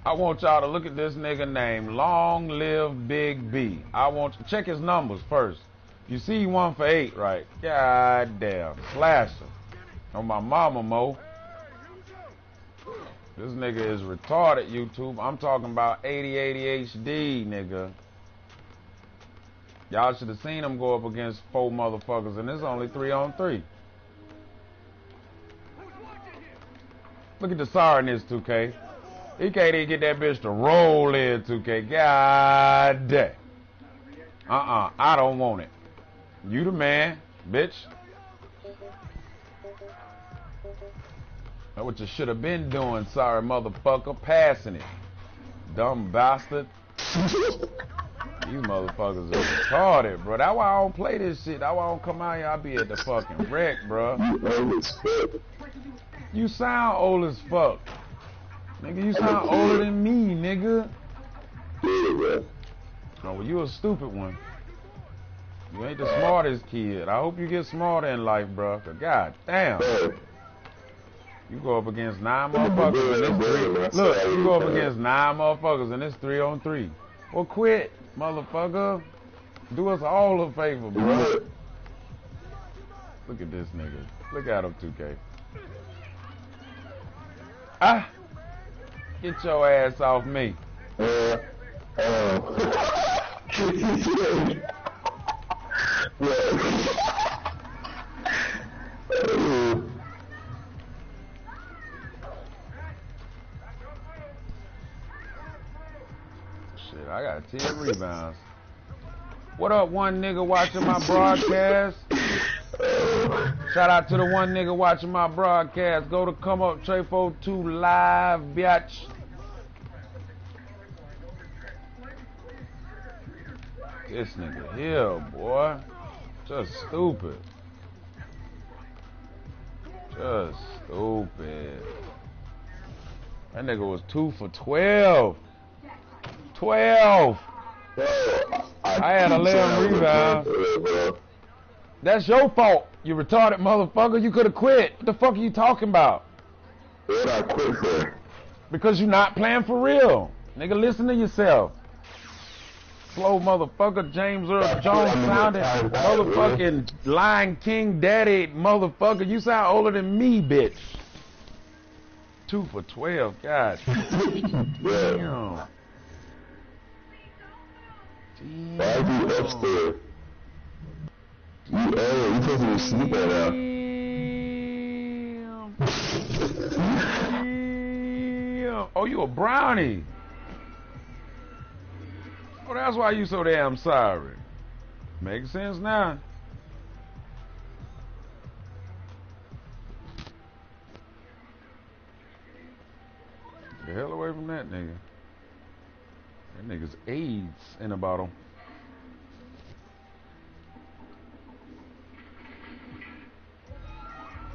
I want y'all to look at this nigga named Long Live Big B. I want you to check his numbers first. You see he 1 for 8, right? God damn. Slasher. On my mama, Mo. This nigga is retarded, YouTube. I'm talking about 80 HD, nigga. Y'all should have seen him go up against 4 motherfuckers, and it's only 3-on-3. Look at the SAR in this, 2K. He can't even get that bitch to roll in, 2K. God damn. I don't want it. You the man, bitch. That's what you should have been doing, sorry motherfucker. Passing it. Dumb bastard. You motherfuckers are retarded, bro. That's why I don't play this shit. That's why I don't come out here. I be at the fucking wreck, bro. You sound old as fuck. Nigga, you sound older than me, nigga. Oh, well, you a stupid one. You ain't the smartest kid. I hope you get smarter in life, bro. Cause god damn. You go up against 9 motherfuckers and it's 3. Look, you go up against 9 motherfuckers and it's 3-on-3. Well, quit, motherfucker. Do us all a favor, bro. Look at this nigga. Look at him, 2K. Ah! Get your ass off me. Shit, I got 10 rebounds. What up, one nigga watching my broadcast? Shout out to the one nigga watching my broadcast. Go to COMEUPTREFOE2's live, bitch. This nigga here, boy. Just stupid. Just stupid. That nigga was 2 for 12. 12. I had 11 rebounds. That's your fault, you retarded motherfucker. You could have quit. What the fuck are you talking about? What I quit for? Because you not playing for real. Nigga, listen to yourself. Slow motherfucker, James Earl Jones sounding motherfucking Lion King daddy motherfucker. You sound older than me, bitch. 2 for 12, God. Damn. Why are you upstairs? You supposed to be sleeping now. Damn. Oh, you a brownie. Oh, that's why you so damn sorry. Makes sense now. Get the hell away from that nigga. That nigga's AIDS in a bottle.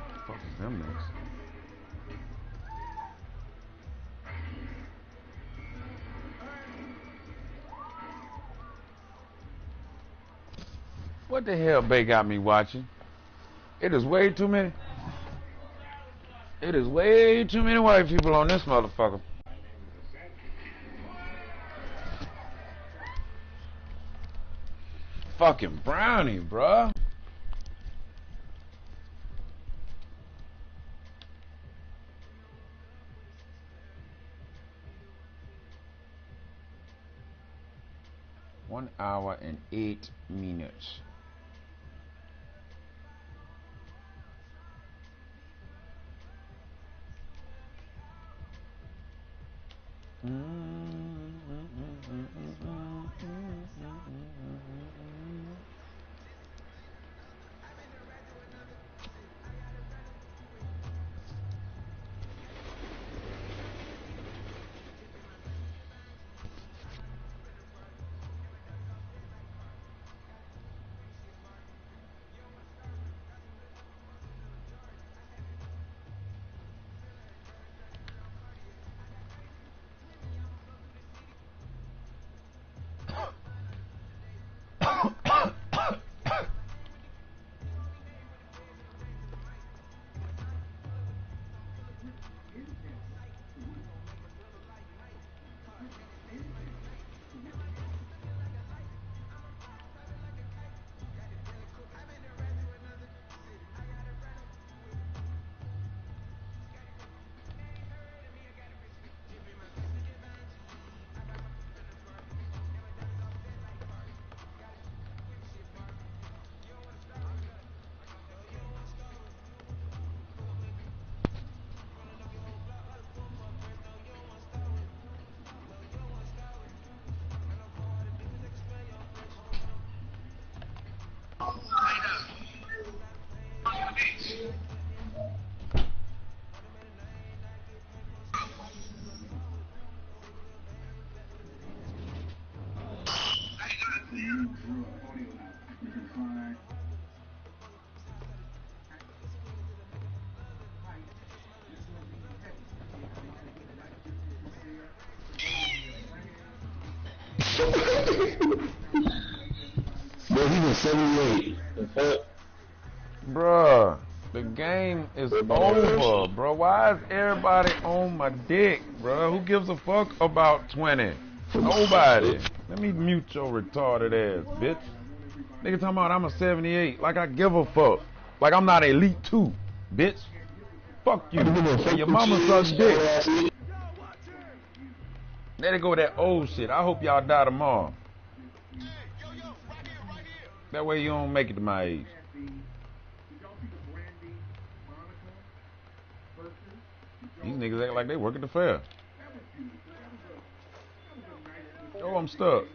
What the fuck is them niggas? What the hell Bay got me watching? It is way too many. It is way too many white people on this motherfucker. Fucking brownie, bruh. One hour and 8 minutes. Bro, he was 78. The fuck? Bruh, the game is over, bro. Why is everybody on my dick, bro? Who gives a fuck about 20? Nobody. Let me mute your retarded ass, bitch. Nigga talking about I'm a 78. Like I give a fuck. Like I'm not elite 2, bitch. Fuck you. And your mama sucks dick. Let it go with that old shit. I hope y'all die tomorrow. That way you don't make it to my age. These niggas act like they work at the fair. Oh, I'm stuck.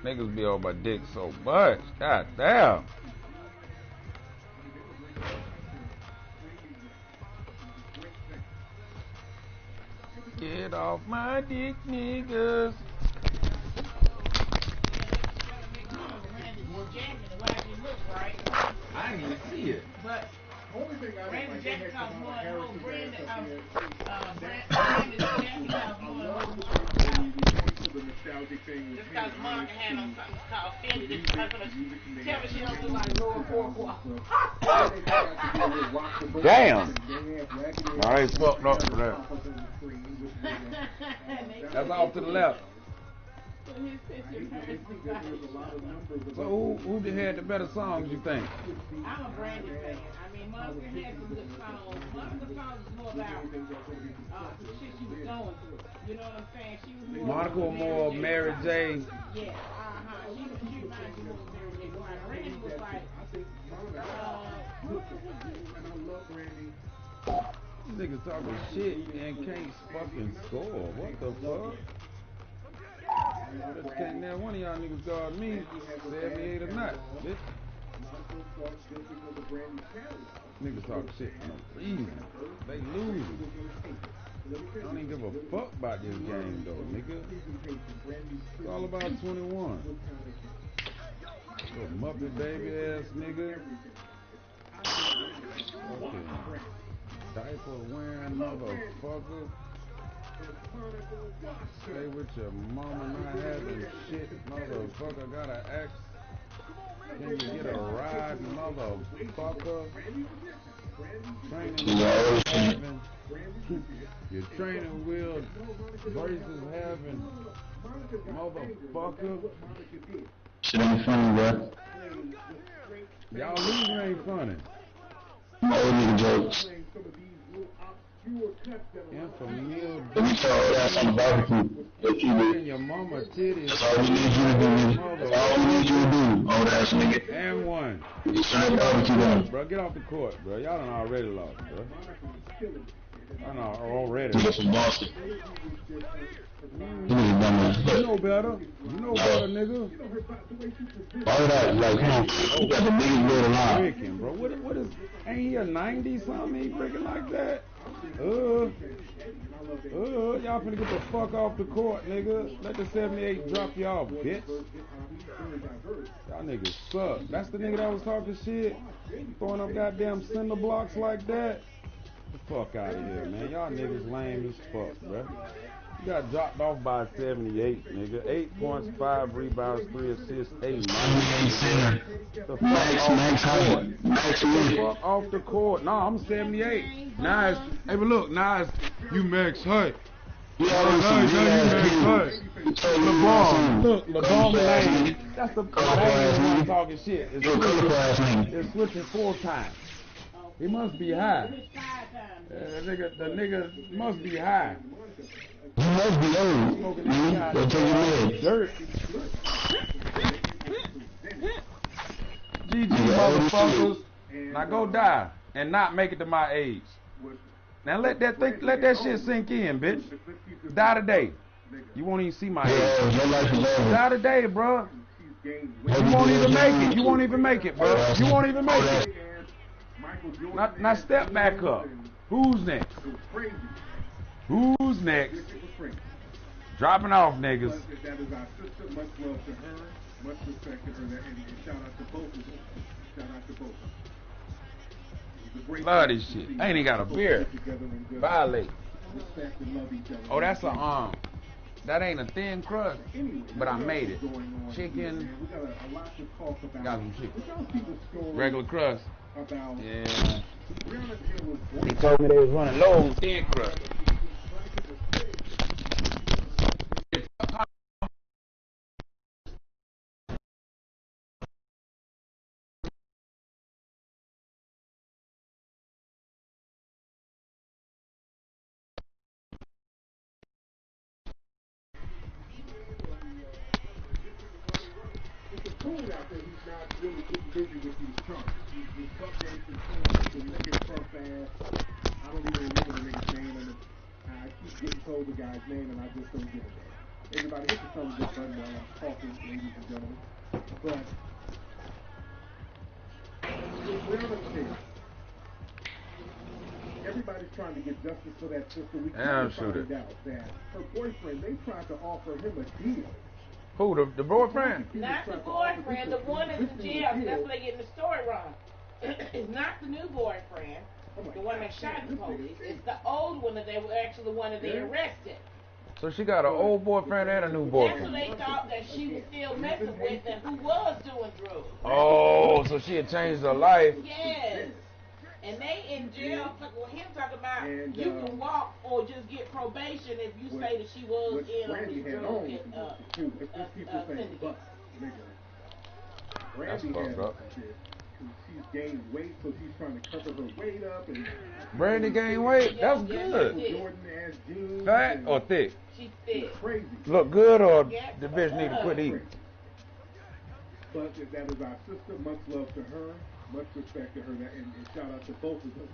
Niggas be on my dick so much. God damn. Get off my dick, niggas. I didn't even see it. But Randy Jackson costs more than the whole brand of Brandon's jacket costs more than the whole just because Monica had on something called Fendi that she's not going to tell me she don't look like Laura Porpoise. Damn. Alright, fucked up for that. That's off to the left. So who had the better songs, you think? I'm a Brandy fan. I mean, Monica had some good songs. Monica's songs was more about the shit she was going through. You know what I'm saying? She was more Monica was more Mary J. Yeah, She reminds you more of Mary J. Brandy was like, these niggas talking shit and can't fucking score. What the fuck? Can't now one of y'all niggas guard me 78 or not, bitch. Niggas talking shit for no reason. They losing. I don't even give a fuck about this game though, nigga. It's all about 21. Little Muppet baby ass nigga. Okay. Diaper wearing motherfucker. Stay with your mama not having shit, motherfucker. Gotta ask. Can you get a ride, motherfucker? Training wheels having. Your training wheel braces having. Motherfucker. Shit ain't funny, bro. Y'all losing ain't funny. Old nigga jokes. Infamil. Let me tell you that's on the barbecue. If you do. Your mama titties. That's all we need you to do, nigga. That's all we need you to do, old ass nigga. And one. Just turn that barbecue down. Bro, get off the court, bro. Y'all done already lost, bro. I know, already. You got some Boston. You know better. You know better, nigga. All that, like, come on. You got the biggest word alive. Breaking, bro. What is, ain't he a 90 something? He breaking like that? Y'all finna get the fuck off the court, nigga. Let the 78 drop y'all, bitch. Y'all niggas suck. That's the nigga that was talking shit? Throwing up goddamn cinder blocks like that? Get the fuck out of here, man. Y'all niggas lame as fuck, bro. You got dropped off by 78, nigga. 8 points, 5 rebounds, 3 assists, 8 center. The fuck off the court. No, I'm 78. Now it's, hey, but look, now it's you max height. Now you max height. LeBron, look, LeBron lane. That's the one talking shit. It's switching 4 times. He must be high. The nigga must be high. You must be old. Go take your leg. Dirt. GG, motherfuckers. Now go die and not make it to my age. Now let that shit sink in, bitch. Die today. You won't even see my age. Die today, bro. You won't even make it. You won't even make it, bro. You won't even make it. Now step back up. Who's next? Who's next? Dropping off niggas. But that is our sister. Much love to her. Much respect to her. And shout out to both of them. Shout out to both of them. Love this shit. I ain't even got a beer. Violate. Respect and love each other. Oh, that's a that ain't a thin crust, Anyway, but I made it. Chicken. Chicken. We got a lot to talk about. Got some chicken. Y'all see the story Regular crust. about Yeah. Breonna Taylor's He boyfriend. told me they was running low on thin crust. Cool out there, he's not really getting busy with these trunks. He's buck dancing, he's looking Trump ass. I don't even remember the nigga's name, and I keep getting told the guy's name, and I just don't give a damn. Everybody hit the thumbs up button while I'm talking, ladies and gentlemen. But with Breonna Taylor, everybody's trying to get justice for that sister. We kind of find out that her boyfriend, they tried to offer him a deal. Who, the boyfriend? Not the boyfriend, the one that's in jail. That's where they getting the story wrong. It's not the new boyfriend, the one that shot the police. It's the old one that they were actually the one that they arrested. So she got an old boyfriend and a new That's boyfriend. who they thought that she was still messing with and who was doing drugs. Oh, so she had changed her life. Yes. And they in jail with him talking about And, you can walk or just get probation if you say that she was in on Brandy the had drug on, if people say syndicate. butt, nigga. Brandy That's had fucked up. she's gained weight, so she's trying to cover her weight up. And Brandy gained weight. That's good. Jordan ass jeans. Fat or thick? She's thick. Crazy. Look good or the bitch need to quit eating? But that is our sister. Much love to her. Much respect to her. And shout out to both of them.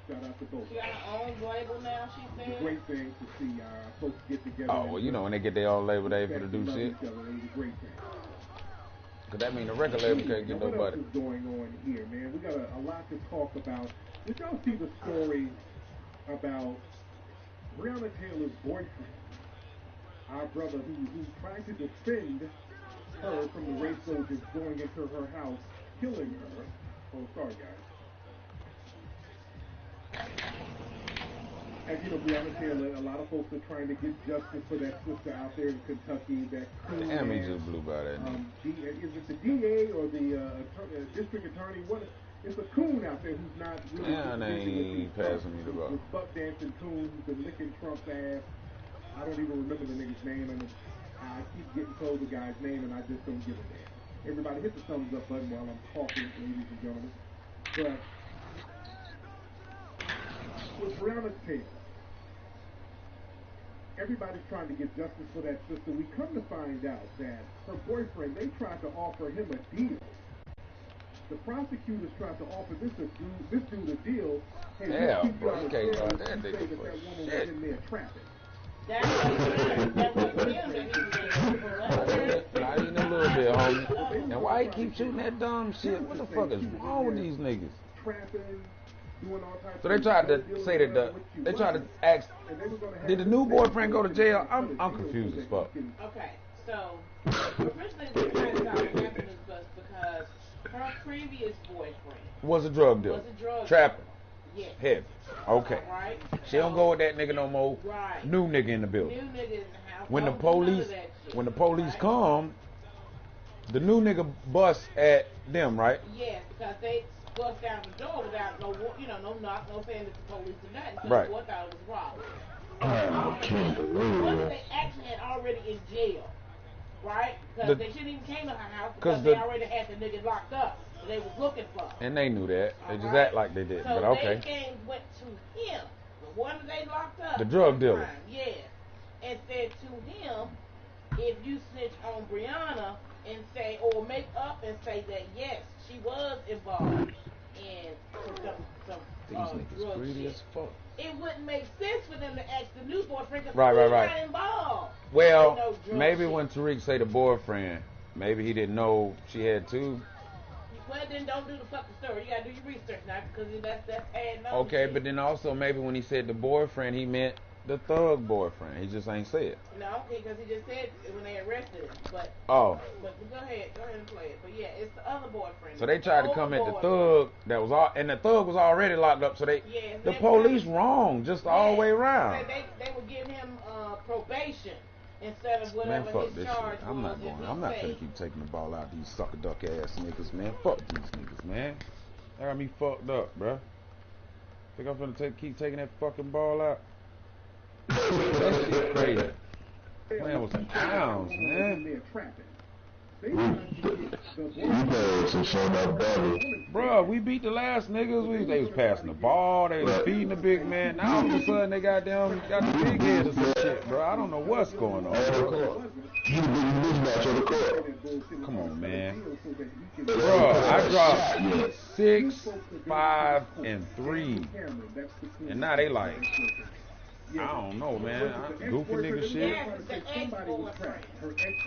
Shout out to both. She got her own label now, she It's said. a great thing to see folks get together. Oh, well, you know when they get their own label, they for to do shit. It was a great thing. Cause that mean the record label can't get What nobody. else is going on here, man? We got a lot to talk about. Did y'all see the story about Breonna Taylor's boyfriend? Our brother who tried to defend her from the race soldiers going into her house, killing her. Oh, sorry, guys. As you know, Breonna Taylor, a lot of folks are trying to get justice for that sister out there in Kentucky. That Damn, he just blew by that nigga. is it the DA or the district attorney? What? It's a coon out there who's not really. Yeah, they ain't passing me the ball. This buck dancing coon who's been licking Trump's ass. I don't even remember the nigga's name, and I keep getting told the guy's name, and I just don't give a damn. Everybody hit the thumbs up button while I'm talking, ladies and gentlemen. But with Breonna Taylor, everybody's trying to get justice for that sister. We come to find out that her boyfriend, they tried to offer him a deal. The prosecutors tried to offer this dude a deal. Hey, Yeah, we'll keep you bro, out you of can't jail go if out there, you say nigga, that for woman shit. was in there trapping. That wasn't him that he was in. Not even a little bit, homie. And why he keep shooting that dumb shit? What the fuck is wrong with these niggas? Trapping, doing all types So they tried to say that they tried to ask, did the new boyfriend go to jail? I'm confused as fuck. Okay, so originally the friends out happened was because her previous boyfriend Was a drug dealer. was a drug Trapping. Yes. Heavy. Okay. Right. She don't go with that nigga no more. Right. New nigga in the New building. nigga in the house. When the Don't do none police of that shit, when the police right? come, the new nigga bust at them, right? Yes, because they bust down the door without no knock, no saying that the police or nothing. So Right. the boy thought it was robbery. I can't believe Once it. they actually had already in jail, right? The- Because they shouldn't even came to her house 'Cause because they the- already had the nigga locked up. So they was looking for him. And they knew that. They just Alright. act like they didn't. So But okay. they came, went to him, the one that they locked up. The drug for dealer. crime, yes, and said to him, if you snitch on Breonna and say, or make up and say that yes, she was involved in some These niggas drug greedy shit. as fuck. It wouldn't make sense for them to ask the new boyfriend because Right, he's right, right. not involved. Well, in no drug maybe shit. when Tariq say the boyfriend, maybe he didn't know she had two. Well, then don't do the fucking story. You gotta do your research now because that's adding on. Okay, shit. but then also maybe when he said the boyfriend, he meant The thug boyfriend. He just ain't say it. No, because he just said it when they arrested him. But Oh. But go ahead and play it. But yeah, it's the other boyfriend. So they tried to come at the boyfriend. thug that was all, and the thug was already locked up. So the police wrong, just all the way around. They were giving him probation instead of whatever Man, fuck his this charge shit. I'm was. not going. I'm not gonna keep taking the ball out these sucker duck ass niggas, man. Fuck these niggas, man. They got me fucked up, bruh. Think I'm gonna keep taking that fucking ball out? That shit crazy. Man was pounds, man. Bruh, we beat the last niggas. They was passing the ball. They was feeding the big man. Now all of a sudden they got the big head or some shit, bro. I don't know what's going on, bro. Come on, man. Bro, I dropped 6, 5, and 3. And now they like, I don't know, man. Goofy nigga shit.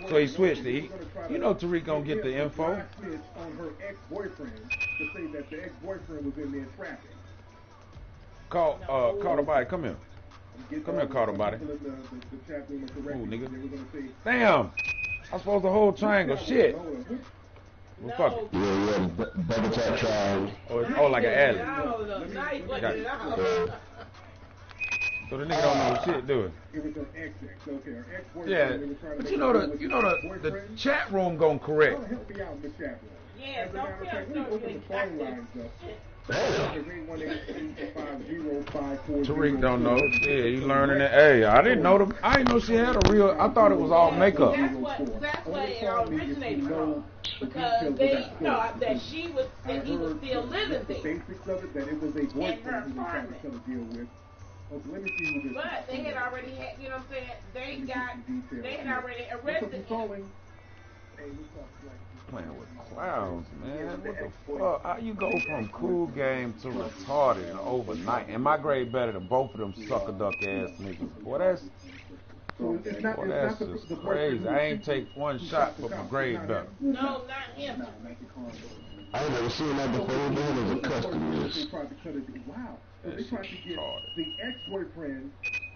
So he switched it. You know Tariq gonna get the info. On her ex-boyfriend to say that the ex-boyfriend was in there trapping. Call the body. Come here. Come here, call the body. Ooh, nigga. Damn. I'm supposed to hold triangle. Shit. Well, fuck it. Yeah, double tap triangle. Oh, like an alley. So the nigga don't know shit, do it? It was her ex-boyfriend. Yeah, but you know the chat room gonna correct. Help me out in the chat room. Yeah, don't tell me. Open the phone lines up. Tariq don't know. Yeah, he learning it. Hey, I didn't know she had a real. I thought it was all makeup. That's where it all originated from. Because they thought that he was still living there. Basics of it, that it was a boyfriend who was trying to deal with. But they had already had, you know what I'm saying? They had already arrested him. Playing with clowns, man. What the fuck? How you go from cool game to retarded in overnight? And my grade better than both of them sucker duck ass niggas. Boy, that's just crazy. I ain't take one shot, but my grade better. No, not him. I ain't never seen that before. That was a custom list. Wow. So they tried to get the ex-boyfriend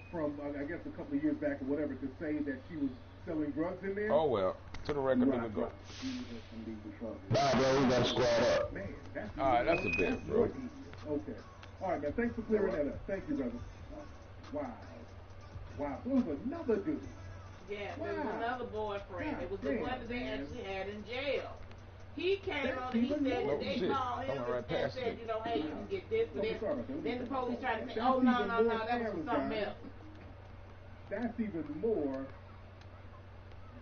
from, I guess, a couple of years back or whatever, to say that she was selling drugs in there. Oh, well. To the record, nigga, go. Nah, bro, we got to squad up. Man, alright, that's a bit, bro. Okay. Alright, man, thanks for clearing that up. Thank you, brother. Wow. Wow, there was another dude. Yeah, there was another boyfriend. It was the one that they actually had in jail. He came on and he said that they called him and said, you know, hey, you can get this and this. Then the police tried to say, oh, no, that was for something else. That's even more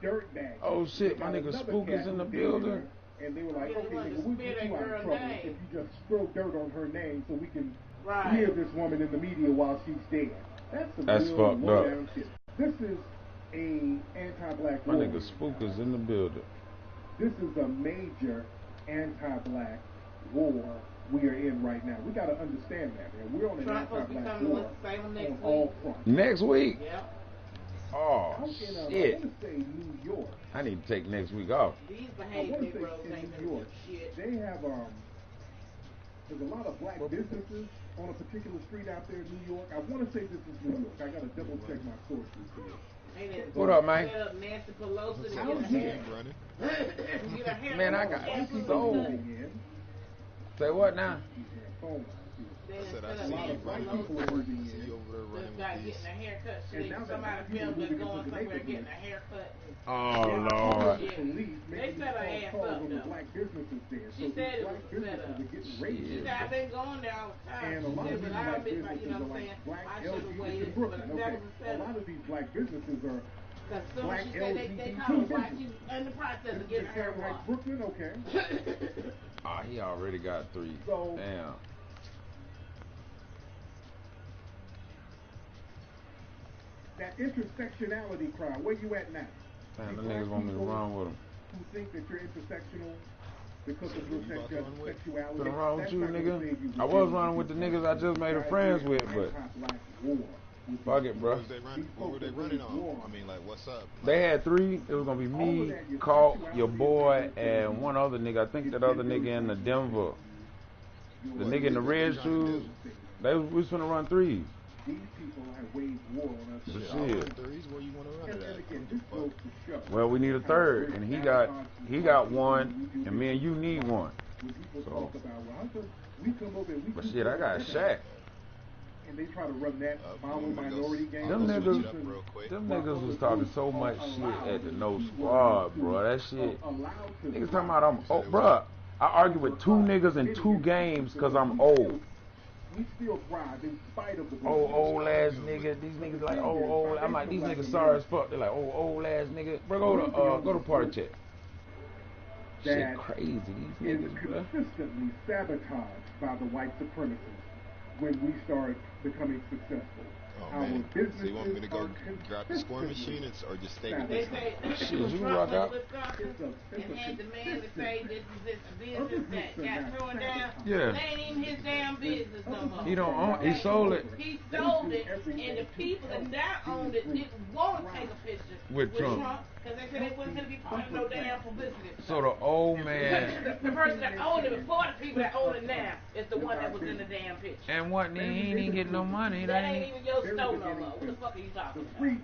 dirtbag. Oh, shit, my nigga Spook is in the building. And they were like, okay, nigga, we'll get you out of trouble if you just throw dirt on her name so we can hear this woman in the media while she's dead. That's fucked up. Shit. This is a anti-black war. My nigga Spook is in the building. This is a major anti-black war we are in right now. We got to understand that, man. We're on an anti-black war on all fronts. Next week? Yeah. Oh, I shit. want to say New York. I need to take next week off. These I want to say in New York, they have, there's a lot of black businesses on a particular street out there in New York. I want to say this is New York. I got to double check my sources here. What up, man? Nancy Pelosi to get a hair. Man, I got so. Say what now? I said I see you running over there running getting a haircut. Somebody filmed us going somewhere getting a haircut. Oh, Lord. They set her ass up, though. She said it was set up. She said, I've been going there all the time. And a lot of these black businesses are like black LGBT Brooklyn. Okay, a lot of these black businesses are black LGBT. They call it white you in the process of getting a hair wash. Brooklyn, okay. Ah, he already got 3. So, damn. That intersectionality cry, where you at now? Man, the niggas want me to run with him. Who think that you're intersectional because of your sexuality? What's wrong with you, nigga? I was running with the niggas I just made friends with, but fuck it, bro. What were they running on? I mean, like, what's up? They had 3. It was gonna be me, Colt, your boy, and one other nigga. I think that other nigga in the Denver. The nigga in the red shoes. We was finna run 3s. these people have waged war on us. Shit. Threes where you want to run And it at. again, this goes to show. Well, we need a third, and he got one, and me and you need one. When people So. talk about, well, how come we come over and we But do shit, I got this? Shaq. And they try to run that follow minority game. Them Switch niggas, it up real quick. them niggas was talking so much shit at the no squad, bro. That shit. Niggas talking about I'm old, bro. I argue with 2 niggas in 2 games because I'm old. We still thrive in spite of the Old ass nigga. These niggas like old. I'm like, these niggas sorry as fuck. They're like old ass nigga. Bro, go to party chat. Shit crazy. These is niggas, bro. consistently sabotaged by the white supremacists when we start becoming successful. Oh, man. So you want me to go grab the scoring machine or just stay with They this? say Shit, you Trump rock went out. to Wisconsin and had the man to say this business that got thrown down. Yeah. It ain't even his damn business no more. He don't own. He sold it He sold it, and the people that now owned it didn't want to take a picture with Trump. because they said they wasn't going to be part of no damn publicity. So the old man. The person that owned it before the people that own it now is the one that was in the damn picture. And what? He ain't even getting no money. That ain't even your store no more. What the fuck are you talking about?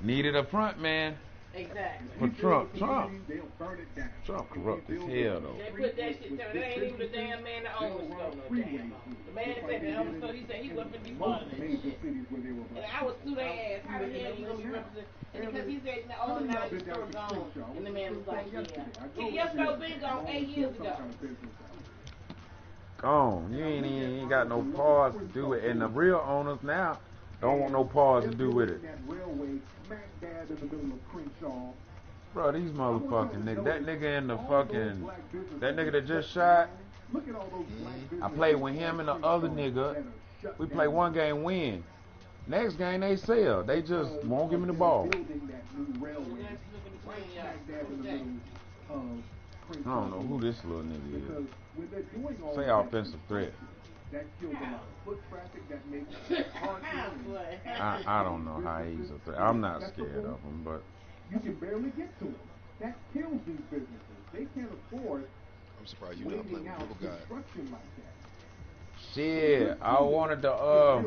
Needed a front man Exactly. for Trump. They'll burn it down. Trump corrupt as hell though. They put that shit there. That ain't even the damn man that owns the store no damn more. The man that said that owns the store, he said he wasn't going to be part of that shit. And I was through their ass. How the hell you going to be represented? And because he said, oh, now the store gone. And the man was like, yeah. Your store been gone 8 years ago. Gone. You ain't got no pause to do it. And the real owners now don't want no pause to do with it. Bro, these motherfucking niggas. That nigga in the fucking. That nigga that just shot. I played with him and the other nigga. We play one game, win. Next game they sell. They just won't give me the ball. I don't know who this little nigga is. Say offensive threat. I don't know how he's a threat. I'm not scared of him, but you can barely get to him. That kills these businesses. They can't afford. I'm surprised you're not playing with Little Guy. Construction like that. shit, I wanted to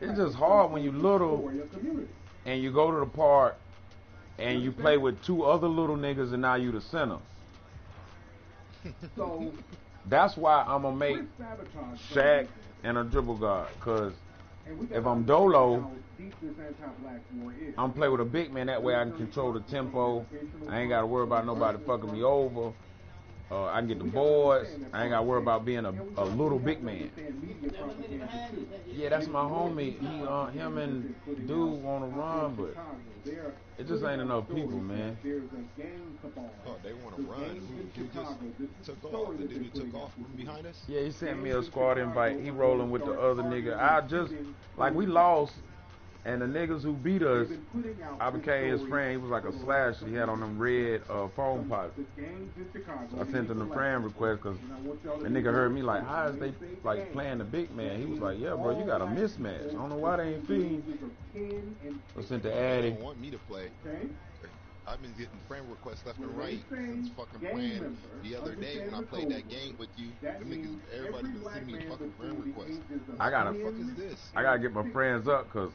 it's just hard when you little and you go to the park and you play with 2 other little niggas and now you the center. So that's why I'm gonna make Shaq and a dribble guard, cause if I'm Dolo, I'm play with a big man. That way I can control the tempo. I ain't gotta worry about nobody fucking me over. I can get the boards. I ain't gotta worry about being a little big man. Yeah, that's my homie. He, him and dude wanna run, but it just ain't enough people, man. Oh, they want to run. Who just took off? The dude who took off from behind us? Yeah, he sent me a squad invite. He rolling with the other nigga. I just, like, we lost, and the niggas who beat us, I became his friend. He was like a slasher. He had on them red phone pots. So I sent him a friend request because the nigga heard me like, how is they like playing the big man? He was like, yeah, bro, you got a mismatch. I don't know why they ain't feeding. I sent the They Addy. don't want me to play. I've been getting friend requests left and right since fucking playing the other day when I played that game with you. Them niggas, everybody been sending me fucking friend requests. I gotta, What the fuck is this? I gotta get my friends up because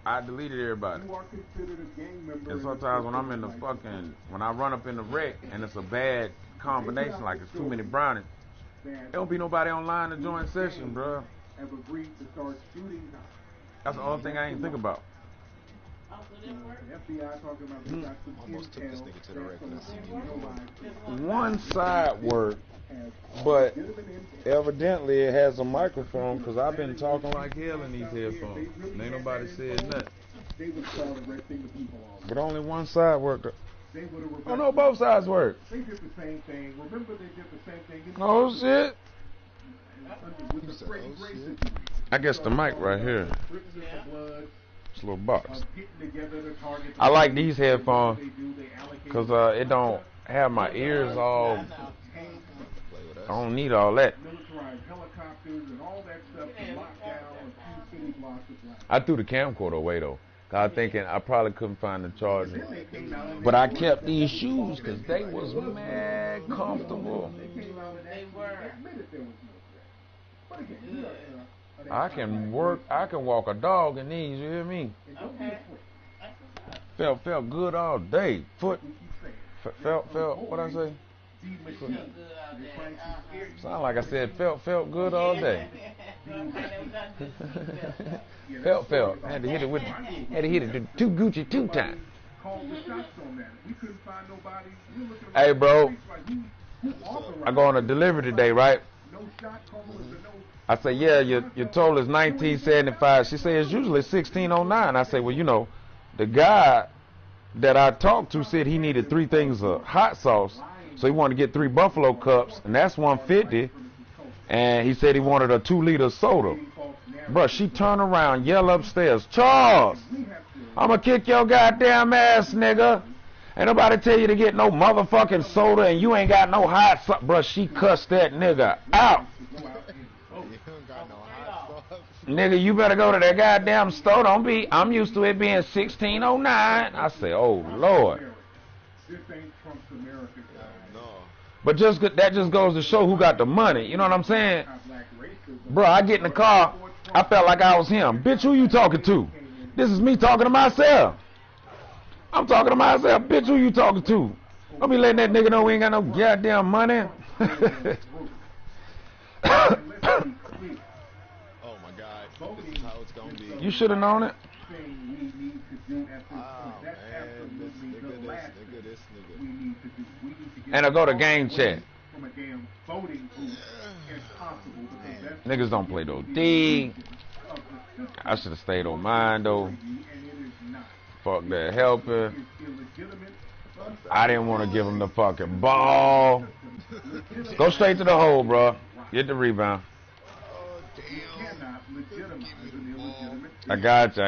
I deleted everybody. And sometimes when I'm in the fucking, when I run up in the wreck and it's a bad combination, like it's too many brownies, there don't be nobody online to join session, bro. That's the only thing I ain't think about. Almost took this nigga to the wreck when I seen you. One side work, but evidently it has a microphone because I've been talking like hell in these headphones. And ain't nobody said nothing. But only one side worked. Oh no, both sides work. They did the same thing. Remember they did the same thing. Oh shit. He said, oh shit. I guess the mic right here. It's a little box. I like these headphones because it don't have my ears all. I don't need all that. I threw the camcorder away though. Cause I thinking I probably couldn't find the charger. But I kept these shoes because they was mad comfortable. They were. I can walk a dog in these, you hear me? Okay. Felt good all day. Felt, what I say? Sound like I said felt good all day. felt. Had to hit it two Gucci 2 times. Hey, bro. I go on a delivery today, right? I say, yeah, your total is 1975. She said it's usually 1609. I say, well, you know, the guy that I talked to said he needed 3 things of hot sauce, so he wanted to get 3 Buffalo cups, and that's 150. And he said he wanted a 2-liter soda. Bruh, she turned around, yell upstairs, Charles, I'ma kick your goddamn ass, nigga. Ain't nobody tell you to get no motherfucking soda, and you ain't got no hot sauce. Bruh, she cussed that nigga out. Nigga, you better go to that goddamn store. Don't be, I'm used to it being 1609. I say, oh, Lord. But that just goes to show who got the money. You know what I'm saying? Bro, I get in the car, I felt like I was him. Bitch, who you talking to? This is me talking to myself. I'm talking to myself. Bitch, who you talking to? Don't be letting that nigga know we ain't got no goddamn money. You should have known it. And I go to game chat. Niggas don't play no D. I should have stayed on mine though. Fuck that helper. I didn't want to give him the fucking ball. Go straight to the hole, bro. Get the rebound. I got you.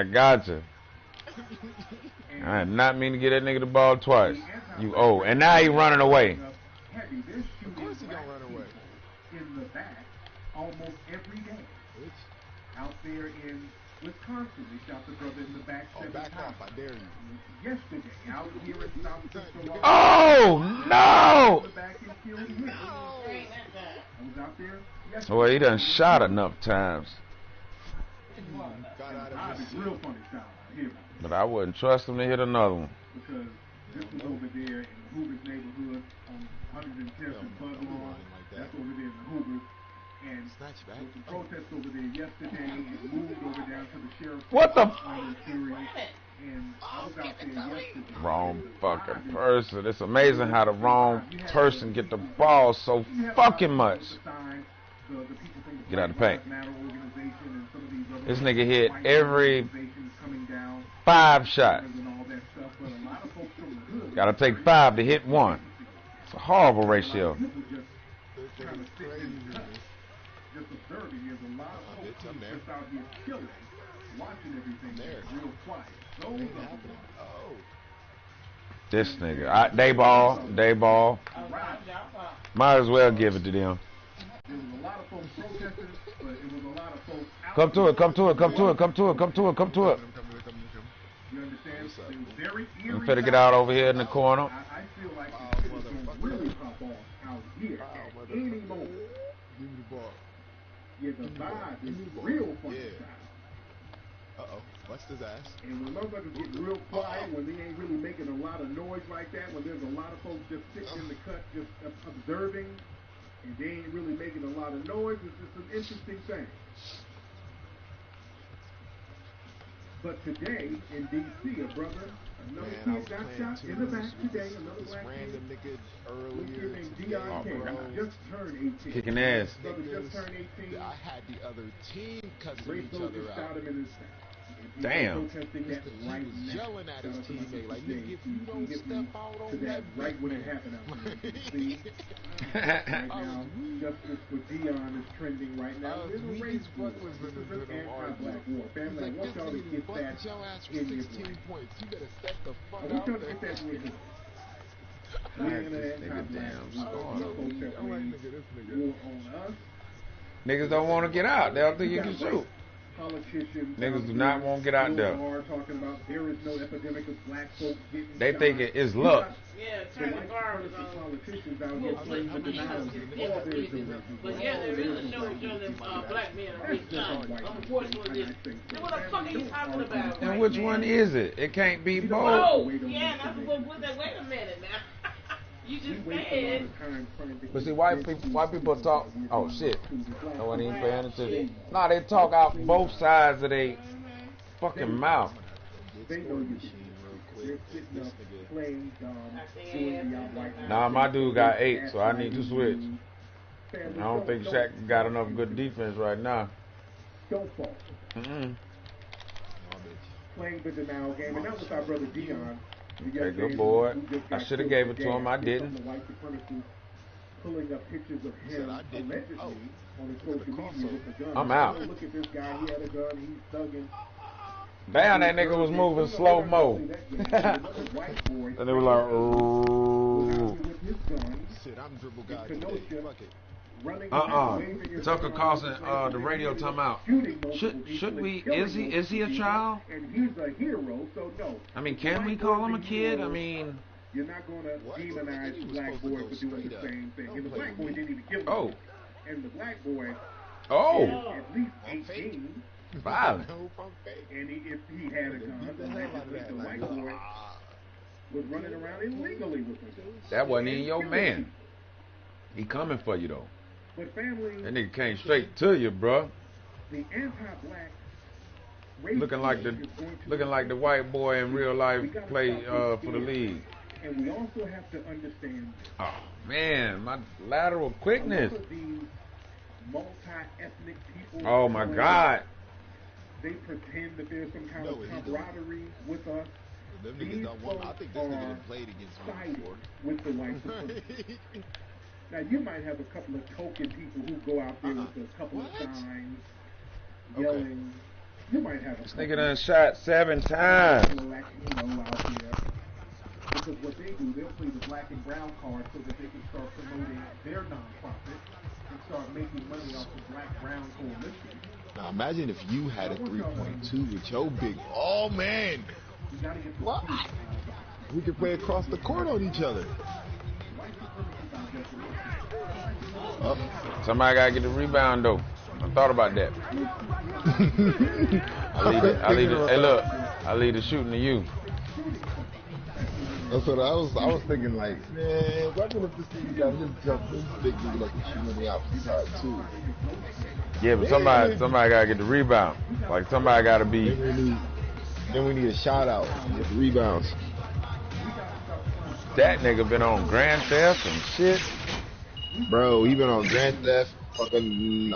I did not mean to get that nigga the ball twice. You owe. And now he running away. Of course he gonna run away. In the back almost every day. Out there in Wisconsin, they shot the brother in the back 7 times. Back off, I dare you. Yesterday, out here in South Central. Oh, no! Well, he done shot enough times. But I wouldn't trust him to hit another one. Because this was over there in the Hoover's neighborhood on 110th and Budlawn. That's over there in the Hoover's. And there was some protests over there yesterday. It moved over down to the sheriff's. What the? And I was out there yesterday. Wrong fucking person. It's amazing how the wrong person get the ball so fucking much. Get out of the paint. This nigga hit every 5 shots. Gotta take 5 to hit 1. It's a horrible ratio. This nigga, they ball. Might as well give it to them. Come to it. I'm finna get out over here in the corner. I feel like it's really pop off out here at any moment. Give me the ball. Yeah, the vibe is real fun. Uh-oh. Bust his ass. And when motherfuckers get real quiet, when they ain't really making a lot of noise like that, when there's a lot of folks just sitting in the cut, just observing, and they ain't really making a lot of noise, it's just an interesting thing. But today, in D.C., another kid got shot in the back today, another black random kid. Earlier Named Dion King, just turned 18. Kicking ass. Brother just turned 18. I had the other team cussing Ray each other shot out. him in his face. Damn. He was yelling at his teammate like, nigga, if you don't step out on that right when it happened out there. See? Right now, justice for Dion is trending right now. There's a race war. This is an anti-black war. Family, I want y'all to get that in your brain. You better step the fuck I want y'all to get that in your brain. We're in an anti-black war. Folks that wage war on us. Niggas don't want to get out. They don't think you can shoot. politicians. Niggas do not want to get out there. Talking about there is no epidemic of black folks getting They shot. think it's luck. Yeah, turn the garbage on. Politicians out here playing the denial. But yeah, there is a show showing them black men are getting shot. Unfortunately, what the fuck are you talking about? And which one is it? It can't be both. Oh, yeah, and I was going to put that. Wait a minute now. You just said. But see, white people talk. Oh shit! No one ain't paying attention. Nah, they talk out both sides of their fucking mouth. Nah, my dude got 8, so I need to switch. I don't think Shaq got enough good defense right now. Don't fall. Playing the denial game, and that was our brother Dion. Okay, good boy. I should have gave it to him. I didn't. Pulling up pictures of him allegedly on his social media with a gun. I'm out. Look at this guy. He had a gun. He's thugging. Damn, that nigga was moving slow mo. And they were like, ooh. Shit, I'm dribble guy today. Fuck it. Tucker Carlson, the radio time out. Should we? Is he a child? And he's a hero, so no. I mean, can we call him a kid? I mean, you're not going to demonize the black boy for doing the same thing. And the black boy didn't even kill him. And the black boy. At least 18. Violent. And if he had a gun, the white boy was running around illegally with him. That wasn't even your man. He coming for you though. But family, that nigga came straight to you, bro. The anti-black looking like the white boy in real life play for the league. And we also have to understand. Oh man, my lateral quickness. These multi-ethnic people. Oh my God. They pretend that there's some kind of camaraderie with us. Them niggas don't want. I think this nigga done played against me before. With the white supremacists. Now you might have a couple of token people who go out there with a couple of signs, yelling. You might have a this nigga done shot 7 times. Out there. Because what they do, they'll play the black and brown card so that they can start promoting their nonprofit and start making money off the black-brown coalition. Now imagine if you had a 3.2 with your big. Oh man. What? We could play across the court on each other. Somebody gotta get the rebound though. I thought about that. I leave the shooting to you. That's what I was thinking. Like, man, why couldn't this nigga got his jump this big nigga like a shooting on the outside too? Yeah, but somebody gotta get the rebound. Like somebody gotta be. Then we need a shout out. Get the rebounds. That nigga been on Grand Theft and shit. Bro, he been on Grand Theft, fucking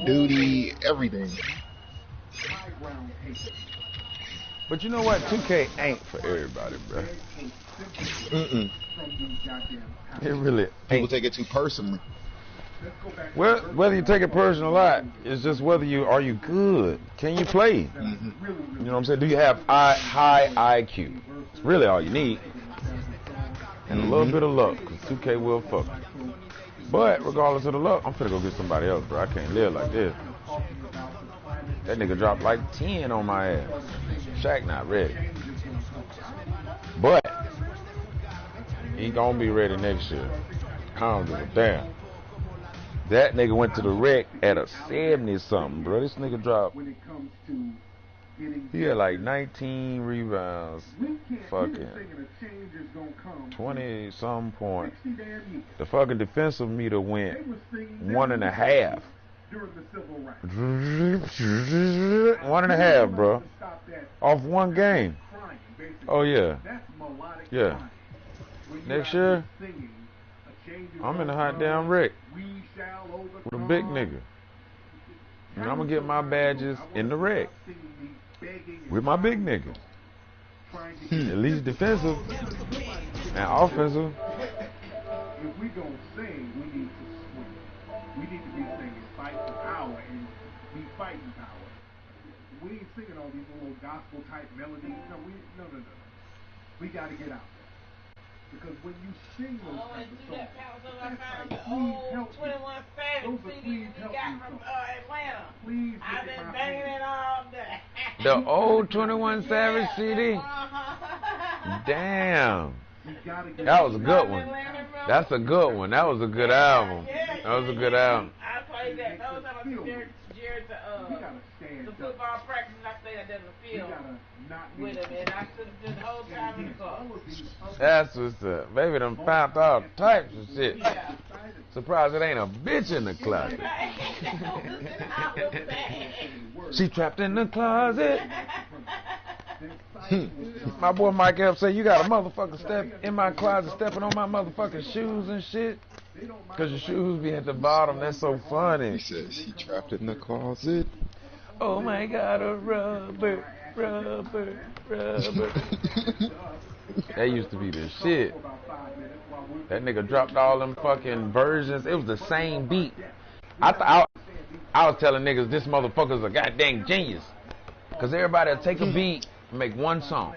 duty, everything. But you know what? 2K ain't for everybody, bro. It really ain't. People take it too personally. Well, whether you take it personal or not, it's just whether are you good? Can you play? You know what I'm saying? Do you have high IQ? It's really all you need. And a little bit of luck, because 2K will fuck you. But regardless of the luck, I'm finna go get somebody else, bro. I can't live like this. That nigga dropped like 10 on my ass. Shaq not ready. But he gonna be ready next year. I don't give a damn. That nigga went to the rec at a 70-something, bro. This nigga dropped. He had like 19 rebounds, fucking 20-some points. The fucking defensive meter went 1.5. 1.5, bro. Off one game. Oh yeah. Yeah. Next year, I'm in the hot damn wreck with a big nigga. And I'm gonna get my badges in the wreck with my big nigga. At least defensive and offensive. If we gonna sing, we need to swing. We need to be singing fight for power and be fighting power. We ain't singing all these little gospel type melodies. No. We gotta get out there. Because when you sing those Oh, and type of through that songs, power, I that's found like, the please old help me. 21 Savage Those are CD please we help got me from songs. Atlanta. Please I've look at been my banging hand. it all day. The old 21 Savage Yeah, CD? uh-huh. Damn. We gotta get That was a good one. That's a good one. That was a good album. That was a good album. I played that. Those are my Jared we gotta stand the up. football practice. I stayed out there in the We field gotta not be with him, and I stood the whole time in the car. all of these other That's what's up. Baby done found all types of shit. Yeah. Surprised it ain't a bitch in the closet. She trapped in the closet. My boy Mike F say you got a motherfucker step in my closet stepping on my motherfucking shoes and shit. Cause your shoes be at the bottom. That's so He funny. said she trapped in the closet. Oh my god, a rubber. That used to be the shit. That nigga dropped all them fucking versions. It was the same beat. I was telling niggas this motherfucker's a goddamn genius. Cause everybody will take a beat and make one song.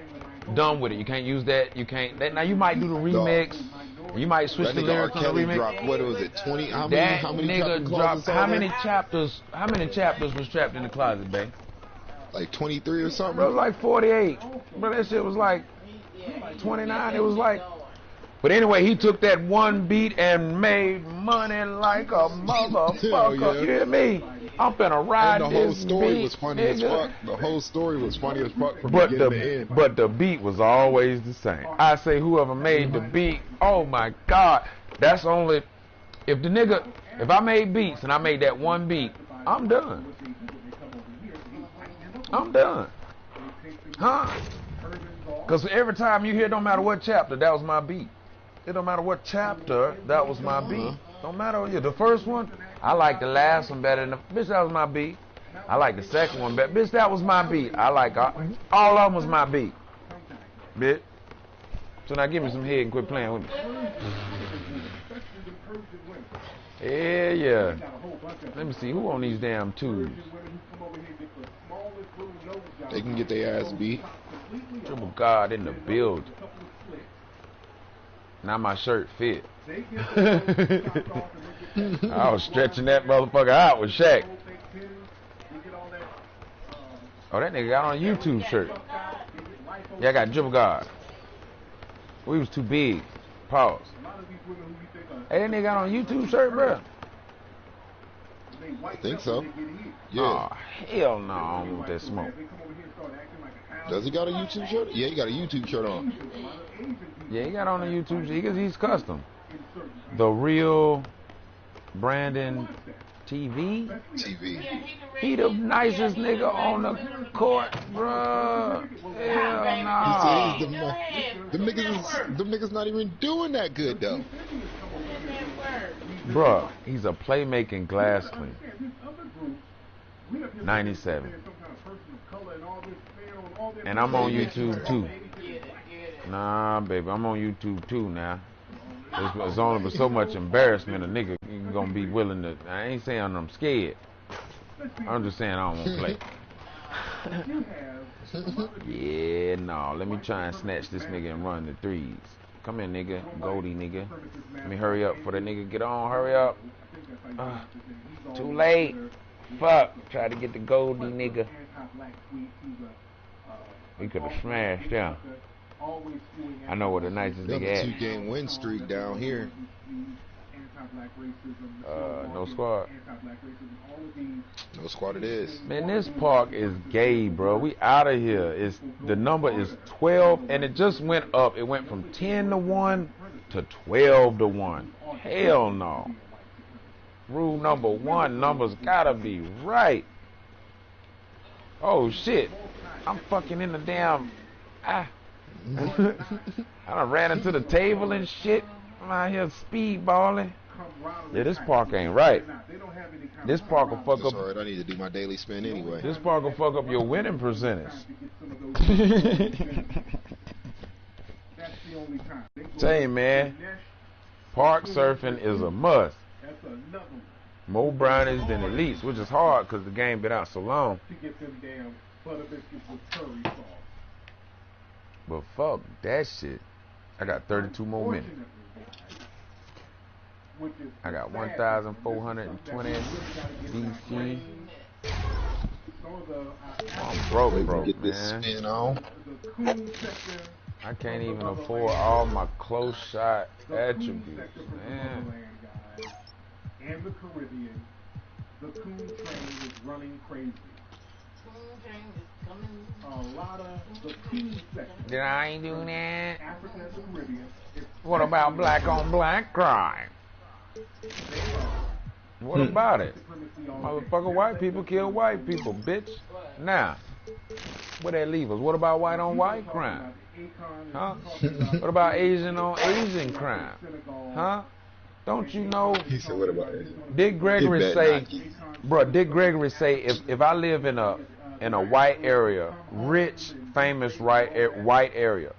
Done with it. You can't use that. You can't. Now you might do the remix. You might switch That the nigga R. lyrics on the Kelly remix. dropped, what was it, 20? How That many nigga dropped. How many chapters was trapped in the closet, babe? Like 23 or something? Bro, it was like 48. Bro, that shit was like 29. It was like. But anyway, he took that one beat and made money like a motherfucker. Yeah. You hear me? I'm finna ride And the whole this story beat, was funny nigga. as fuck. The whole story was funny as fuck from But beginning to end. but the beat was always the same. I say whoever made the beat, oh my God, that's only if I made beats and I made that one beat, I'm done. I'm done. Huh? Because every time you hear, no matter what chapter, that was my beat. It don't matter what chapter, that was my beat. Don't matter. Yeah, the first one, I like the last one better than the bitch. That was my beat. I like the second one better. Bitch, that was my beat. I like all of them was my beat. Bitch. So now give me some head and quit playing with me. Yeah. Let me see who on these damn tubes. They can get their ass beat. Triple God in the build. Now my shirt fit. I was stretching that motherfucker out with Shaq. Oh, that nigga got on a YouTube shirt. Yeah, I got Triple God. We was too big. Pause. Hey, that nigga got on a YouTube shirt, bro. I think so. Yeah. Oh, hell no, I don't want that smoke. Does he got a YouTube shirt? Yeah, he got a YouTube shirt on. Yeah, he got on a YouTube shirt because he's custom. The Real Brandon TV. He the nicest nigga on the court, bruh. Hell nah. He said them niggas not even doing that good though. Bruh, he's a playmaking glass cleaner. 97. And I'm on YouTube too. Nah, baby, I'm on YouTube too now. It's only for so much embarrassment a nigga gonna be willing to. I ain't saying I'm scared. I'm just saying I don't want to play. Yeah, no. Let me try and snatch this nigga and run the threes. Come here, nigga. Goldie, nigga. Let me hurry up for that nigga get on. Hurry up. Too late. Fuck. Try to get the Goldie, nigga. We could have smashed him. I know where the nicest They have nigga a at. 2-game win streak down here. No squad. No squad it is. Man, this park is gay, bro. We out of here. The number is 12, and it just went up. It went from 10-1 to 12-1. Hell no. Rule number 1, numbers gotta be right. Oh shit. I'm fucking in the damn. I done ran into the table and shit. I'm out here speedballing. Yeah, this park ain't right. This park will fuck That's up. alright, I need to do my daily spin anyway. This park will fuck up your winning percentage. Tell you, man, park surfing is a must. More brownies than elites, which is hard because the game been out so long. But fuck that shit. I got 32 more minutes. I got 1,420 DC. I'm broke, Get this man. spin on. I can't even afford all my close shot attributes, man. And the Caribbean, the Coon train is running crazy. A lot of the Coon sector. Did I ain't doing that? Africa and the Caribbean. What about black on black crime? What about it? Motherfucker, white people kill white people, bitch. Now, where that leave us? What about white on white crime? Huh? What about Asian on Asian crime? Huh? Don't you know? He said, what about it? Dick Gregory say, bro, Dick Gregory say, if I live in a white area, rich, famous white area,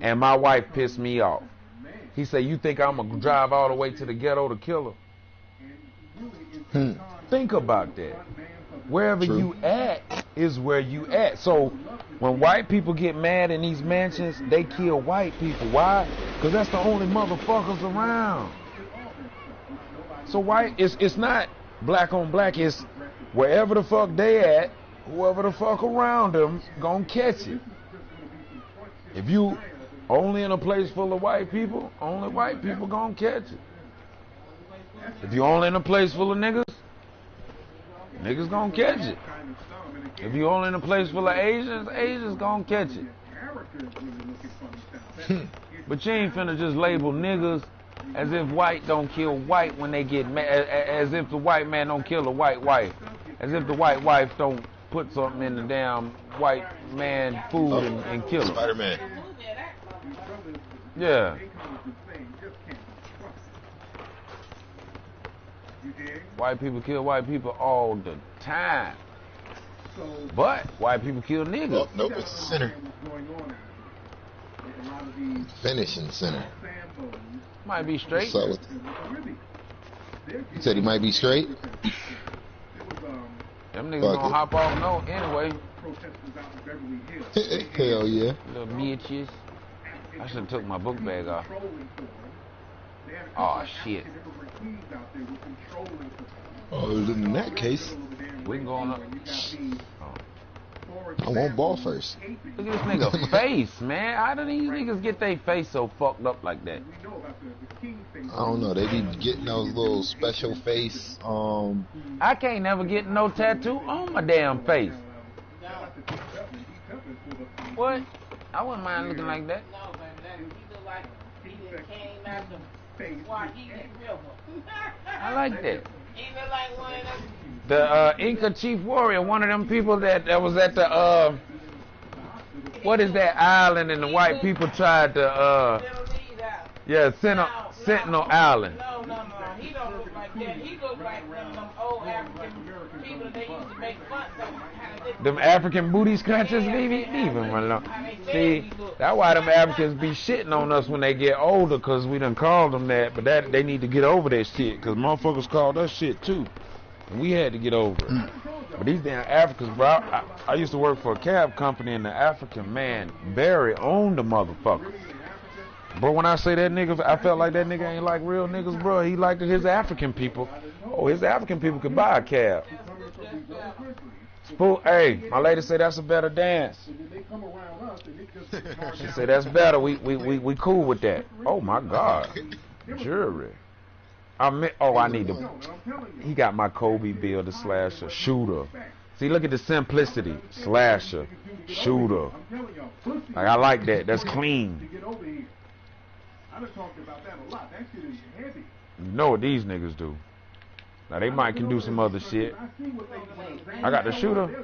and my wife pissed me off, he say, you think I'm gonna drive all the way to the ghetto to kill her? Think about that. Wherever you at is where you at. So when white people get mad in these mansions, they kill white people. Why? Because that's the only motherfuckers around. So white, it's not black on black. It's wherever the fuck they at, whoever the fuck around them gonna catch it. If you only in a place full of white people, only white people gonna catch it. If you only in a place full of niggas, niggas gonna catch it. If you only in a place full of Asians, Asians gonna catch it. But you ain't finna just label niggas as if white don't kill white when they get mad, as if the white man don't kill a white wife, as if the white wife don't put something in the damn white man food and kill him. Spider-Man. Yeah. White people kill white people all the time. But white people kill niggas. Oh, nope, it's the center. Finishing center. Might be straight. What's up with he said he might be straight. Them niggas gonna hop off no anyway. Hell yeah. Little bitches. I should have took my book bag off. Oh shit. Oh, in that case, We can go on up. I want ball first. Look at this nigga face, man. How do these niggas get their face so fucked up like that? I don't know. They be getting those little special face. I can't never get no tattoo on my damn face. What? I wouldn't mind looking like that. No, baby, he look like he came out the Swahili River. I like that. He look like one of them. The Inca Chief Warrior, one of them people that was at the what is that island and the white people tried to yeah, Sentinel Island. No, he don't look like that. He look like them old African people that they used to make fun of. Them African booty scratchers, leave him alone. See, that's why them Africans be shitting on us when they get older, cause we done called them that, but that they need to get over that shit, cause motherfuckers called us shit too. And we had to get over it. But these damn Africans, bro, I used to work for a cab company, and the African man, Barry, owned the motherfucker. Bro, when I say that nigga, I felt like that nigga ain't like real niggas, bro. He liked his African people. Oh, his African people could buy a cab. Hey, my lady said that's a better dance. She said that's better. We cool with that. Oh my God, jury. I need to. He got my Kobe build, the slasher, shooter. See, look at the simplicity, slasher, shooter. Like, I like that. That's clean. You know what these niggas do? Now they might can do some other shit. I got the shooter.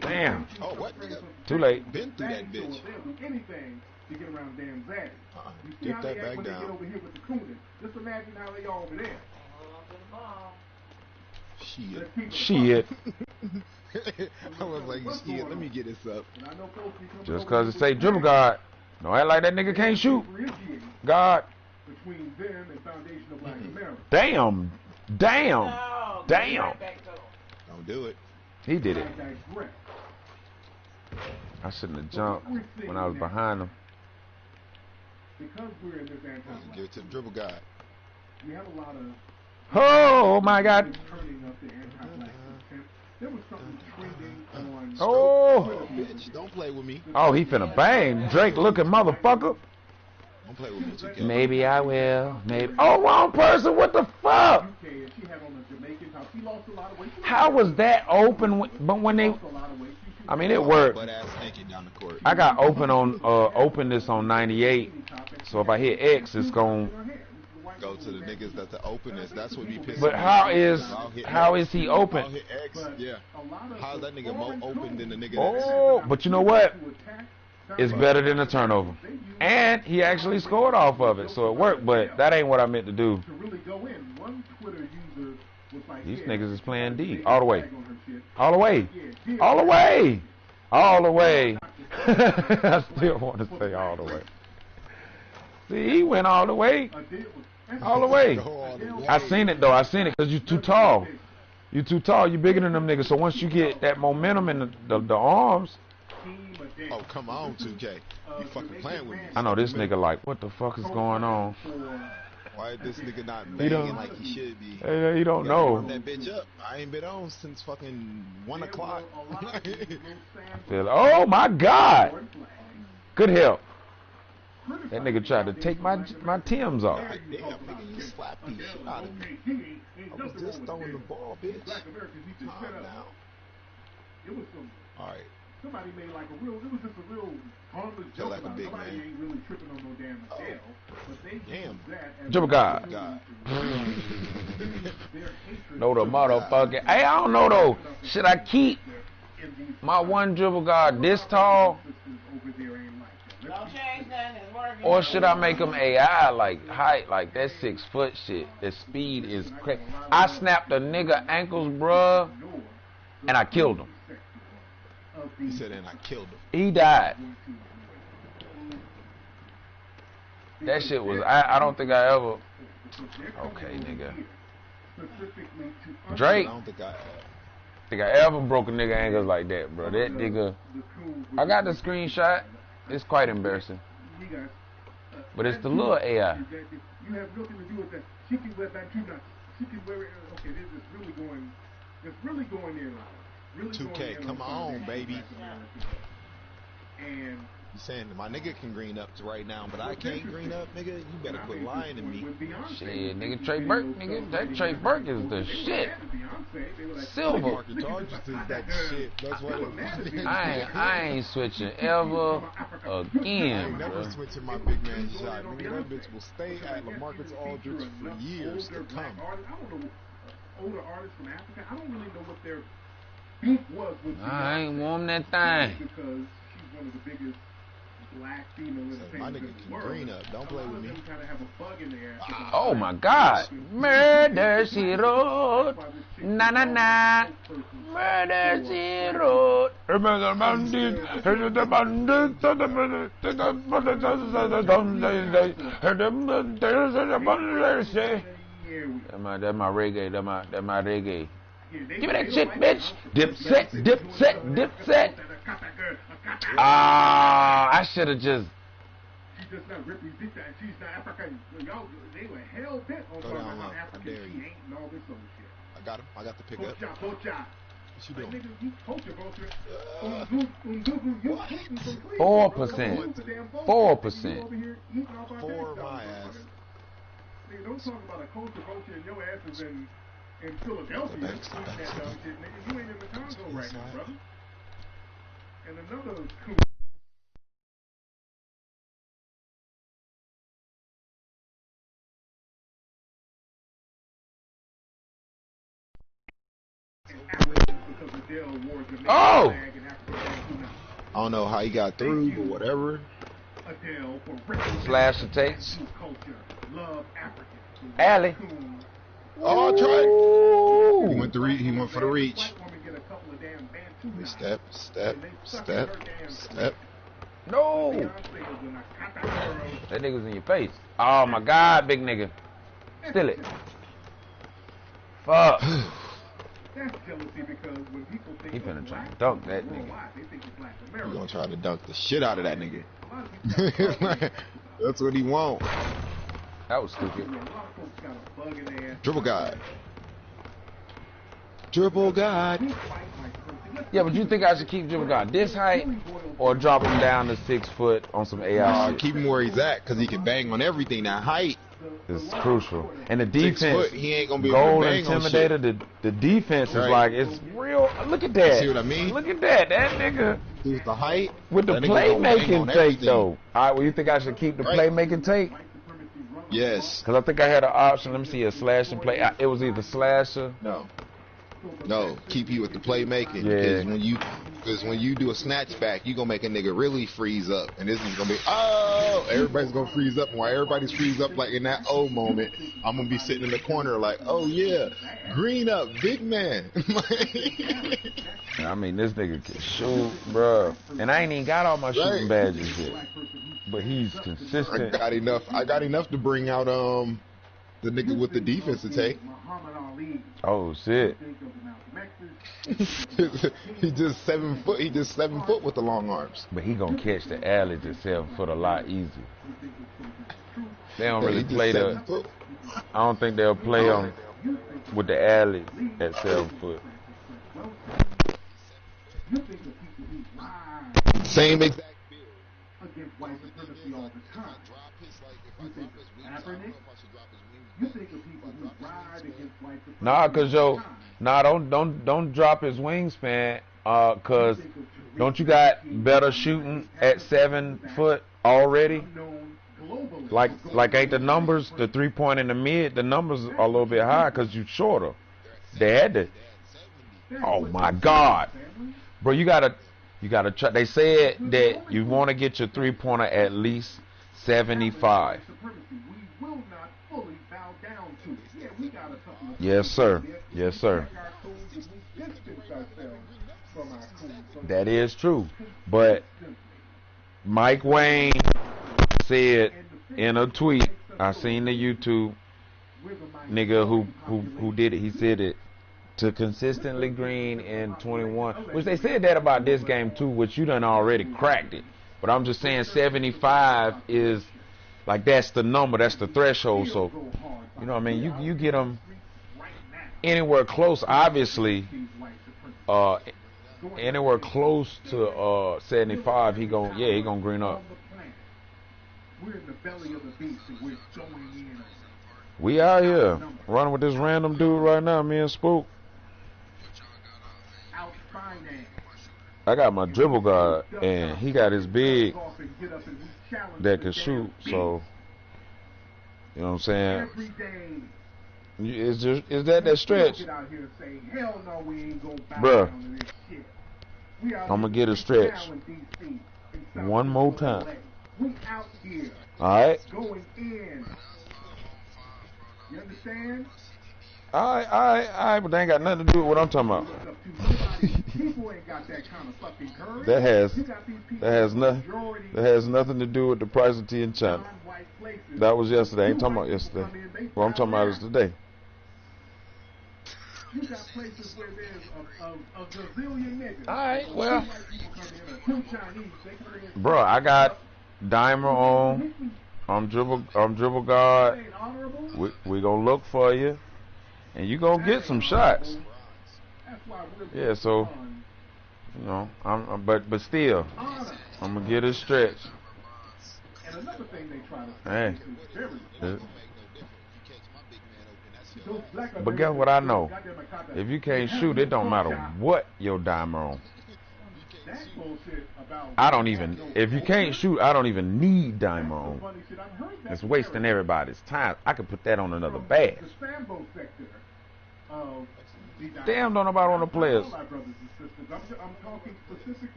Damn. Oh, what? Too late. Been through that bitch. To get around damn Zaddy. Get that back down. Over here with the Coonan. Just imagine how they all over there. Shit. I was like, shit, let me get this up. Just cause it say dribble guard, don't act like that nigga can't shoot. God. Between them and Foundation of Black America. Damn. Don't do it. He did it. I shouldn't have jumped when I was behind him. Because we're in this anti-black, Give it to the dribble guy. we have a lot of Oh my God. turning up the anti-black content. There was something trending on Oh. Bitch, don't play with me. Oh, he finna bang. Drake looking motherfucker. Don't play with me, 2K. Maybe I will. Maybe. Oh, wrong person. What the fuck? UK, and she had on a Jamaican top. She lost a lot of weight. How was that open? But when they, Lost a lot of weight. I mean, it worked. Butt ass naked down the court. I got open this on 98. So if I hit X, it's gonna. Go to the niggas that's the openest. That's what be pissing But me how off. is he I'll open? hit X, yeah. How's that nigga more open than the nigga Oh, but you know what? It's better than a turnover. And he actually scored off of it, so it worked. But that ain't what I meant to do. To really go in, one Twitter user was like, These yeah, niggas is playing D all the way, tag on her shit. all the way, all the way, all the way. I still want to say all the way. See, he went all the way, all the way. I seen it though. I seen it because you too tall. You too tall. You bigger than them niggas. So once you get that momentum in the arms. Oh, come on, 2K. You fucking playing with me. I know this nigga like, what the fuck is going on? Why is this nigga not banging like he should be? He don't Run know. that bitch up. I ain't been on since fucking 1 o'clock. Oh my God. Good help. That nigga tried to take my Timbs off. God damn, nigga, you slapped the shit out of me. I was just throwing the ball, bitch. Calm down. Alright. Somebody made like a real, it was just a real harmless joke like a about big somebody man. ain't really tripping on no damn scale, but they Damn. use that as Dribble God. God. their hatred No, the motherfucker. Hey, I don't know though. Should I keep my one dribble guard this tall? over there ain't like that. Don't change nothing. It's working. Or should I make him AI like height, like that 6 foot shit? The speed is crazy. I snapped a nigga ankles, bruh, and I killed him. He said, and I killed him. He died. That shit was, I don't think I ever. Okay, nigga. Drake. I don't think I ever broke a nigga ankles like that, bro. That nigga. I got the screenshot. It's quite embarrassing. But it's the little AI. You have nothing to do with that. She can wear that too nuts. She can wear it. Okay, this is really going. It's really going in. Really 2K, come on, baby. And you saying my nigga can green up to right now, but I can't green up, nigga? You better quit lying to me. Shit, nigga, Trey Burke, nigga. That Trey Burke is the shit. Silver. Market charges is that shit. That's why I ain't switching ever again, I'm never bro. switching my big man shot. Nigga, that bitch will stay at LaMarcus Aldridge for years to come. I don't know older artists from Africa. I don't really know what their beef was with I ain't warm that thing. because she's one of the biggest black female My entertainers nigga in the can world. green up. Don't play with me. Kind of have a bug in there. Oh my God. Murder she wrote. Na na na. Murder she wrote. Remember the bandit. Heard the bandit. That's my reggae. That's my reggae. Give me that shit, bitch. Dip set. Ah, I should have just. She does not represent that. She's not African. Y'all, they were hell bent on Go talking down about low. African. I dare She you. ain't and all this other shit. I got him. I got the pickup. Pocha. What you Like, doing? nigga, you poacher, vulture. You 4%. 4%. 4 my ass. Nigga, don't talk about a culture vulture and your ass is in Philadelphia. Step back, Eating that step dumb back. shit, nigga. You ain't in the Congo right now, brother. And another cool Oh! I don't know how he got through, but whatever. Slash the takes. Alley. Alley. Oh, Trey. Ooh. He went for the reach. Step. No. That nigga's in your face. Oh my God, big nigga. Steal it. Fuck. That's jealousy because when people think He finna of try black to dunk people that nigga. worldwide, they think of black He America. gonna try to dunk the shit out of that nigga. A lot of people That's what he want. That was stupid. a lot of folks got a bug in their ass. Dribble God. Dribble God. We fight like crazy. Yeah, but you think I should keep Dribble God this height or drop him down to 6 foot on some AI shit? Keep him where he's at, cause he can bang on everything. That height. It's crucial. And the 6 defense, foot, he ain't gonna be able goal to bang on shit. intimidator, the defense is Right. like, it's real. Look at that. See what I mean? Look at that. That nigga With the height. with the that nigga gonna bang playmaking on take, everything. though. All right, well, you think I should keep the Right. playmaking take? Yes. Because I think I had an option. Let me see, a slash and play. It was either slasher. No. No. Keep you with the playmaking. Yeah. Because when you do a snatch back, you gonna make a nigga really freeze up, and this is gonna be everybody's gonna freeze up, and while everybody's freeze up like in that moment, I'm gonna be sitting in the corner like, oh yeah, green up, big man. I mean, this nigga can shoot, bruh. And I ain't even got all my shooting Right. badges yet. But he's consistent. I got enough to bring out the nigga with the defense to take. Oh, shit. He just 7 foot. He just 7 foot with the long arms. But he gonna catch the alley to 7 foot a lot easier. They don't Yeah, really he just play 7 the. foot. I don't think they'll play him with the alley at 7 foot. Same exact build. Against white supremacy all the time. You think Kaepernick? You think of people who ride against white supremacy? Nah, cause yo, don't drop his wingspan. Cause don't you got better shooting at 7 foot already? Like ain't the numbers, the 3-point in the mid, the numbers are a little bit higher cause you shorter. They had to. Oh my God, bro, you gotta try. They said that you want to get your 3-pointer at least 75. Yes, sir. Yes, sir. That is true. But Mike Wayne said in a tweet, I seen the YouTube nigga who did it. He said it to consistently green in 21, which they said that about this game too, which you done already cracked it. But I'm just saying 75 is like that's the number, that's the threshold. So you know what I mean, you get them anywhere close, obviously anywhere close to 75, he gonna green up. We're in the belly of the beast and we're going in. We out here running with this random dude right now, me and Spook. I got my dribble guard, and he got his big that can shoot, so, you know what I'm saying? Is that stretch? Bruh, I'm going to get a stretch one more time. Alright? You understand? Alright, but they ain't got nothing to do with what I'm talking about. People ain't got that kind of fucking courage. That has nothing to do with the price of tea in China. That was yesterday. I ain't talking about yesterday. What I'm talking about is today. You got places where there's a gazillion niggas. Alright, well, bro, I got Dimer on. I'm dribble guard. We gonna look for you, and you gonna get some shots. Yeah, so you know, but still, I'm gonna get a stretch. Hey, but guess what I know? If you can't shoot, it don't matter what your dimer on. If you can't shoot, I don't even need dimer on. It's wasting everybody's time. I could put that on another badge. Damn, don't nobody want to play us.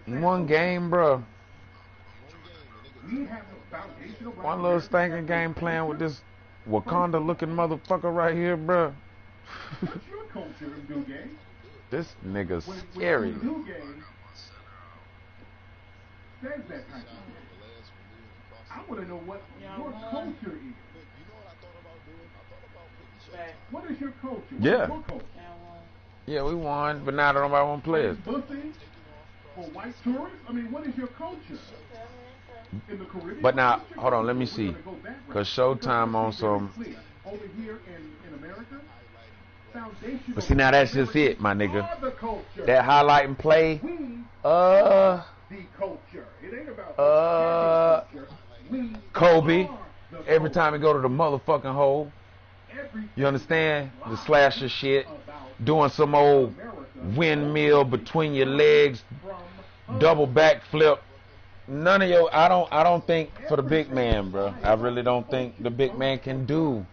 One game, bro. One little stinking game playing with this Wakanda looking motherfucker right here, bro. This nigga's scary. I want to know what your culture is. What is your culture? Yeah. Your culture? Yeah, we won, but now nobody want to play us. Bussing for white tourists? I mean, what is your culture? In the Caribbean, But now, hold on, let me see. Because Showtime on some. Over here in America, But see, now that's just it, my nigga. That highlight and play. the culture. It ain't about Kobe. Every time we go to the motherfucking hole. You understand? The slasher shit. Doing some old windmill between your legs. Double backflip. None of your, I don't think for the big man, bro. I really don't think the big man can do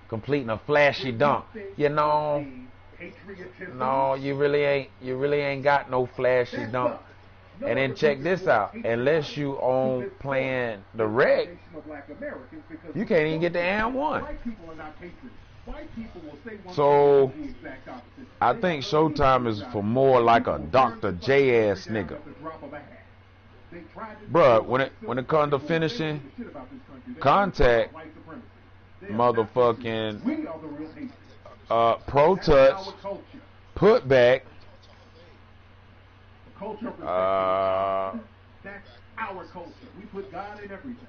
completing a flashy dunk. You know, no, you really ain't got no flashy dunk. And then check this out, unless you on playing the rec, you can't even get the and one. So I think Showtime is for more like a Dr. J ass nigga. Bruh, when it comes to finishing, contact, motherfucking pro touch, put back, that's our culture. We put God in everything.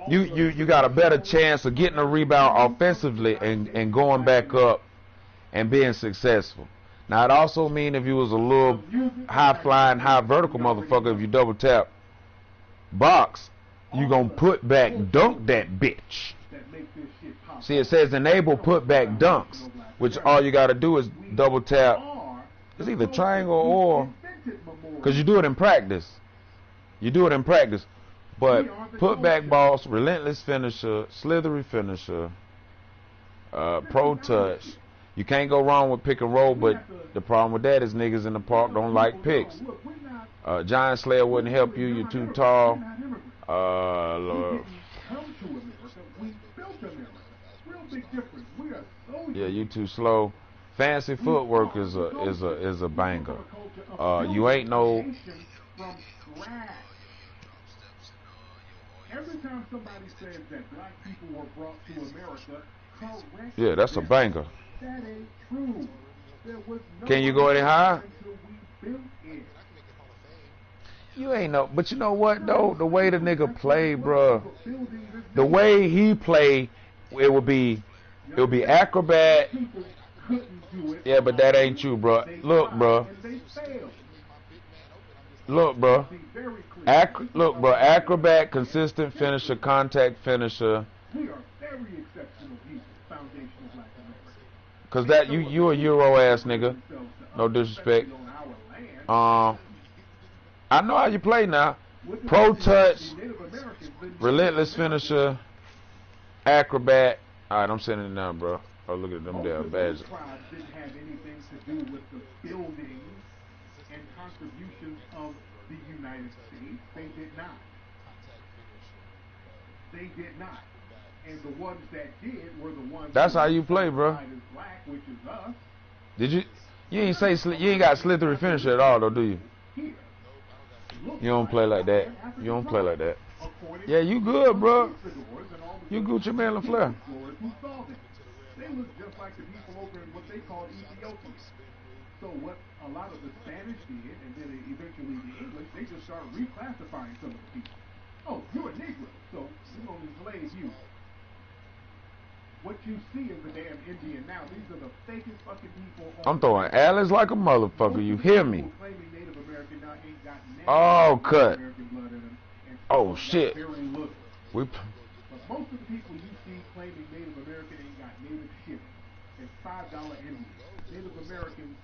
You got a better chance of getting a rebound offensively and going back up and being successful. Now it also mean if you was a little high flying, high vertical motherfucker, if you double tap box, you gonna put back dunk that bitch. See, it says enable put back dunks, which all you gotta do is double tap. It's either triangle or, because you do it in practice. You do it in practice. But put back balls, relentless finisher, slithery finisher, pro touch. You can't go wrong with pick and roll, but the problem with that is niggas in the park don't like picks. Giant Slayer wouldn't help you, you're too tall. Yeah, you too slow. Fancy footwork is a banger. You ain't no. Every time somebody says that black people were brought to America, correct. Yeah, that's a banger. That ain't true. There was no Can you go any higher? until we built it. You ain't no. But you know what though? The way the nigga play, bruh. The way he play, it would be acrobat. Yeah, but that ain't you, bruh. Look, bruh. Look, bruh. Look, bro, acrobat, consistent finisher, contact finisher. We are very exceptional people, foundational black America. Cause that you a Euro ass nigga. No disrespect. I know how you play now. Pro touch, relentless finisher, acrobat. Alright, I'm sending it now, bro. Oh, look at them damn badges. Didn't have anything to do with the buildings and contributions of the United States. They did not. They did not. And the ones that did were the ones. That's how you play, bro. Black, which is us. Did you? You ain't say you ain't got slithery finisher at all, though, do you? Here. You don't play like that. You don't play like that. Yeah, you good, bro. You Gucci Mane LaFleur. They look just like the people over in what they call Ethiopia. So what a lot of the Spanish did, and then eventually the English, they just started reclassifying some of the people. Oh, you're a Negro, so we're going to enslave you. What you see is the damn Indian now. These are the fakest fucking people. I'm throwing Alice like a motherfucker. You hear me? Oh, cut. Oh, shit. We. But most of the people you see claiming Native American ain't got native shit. It's $5 Indians. Native Americans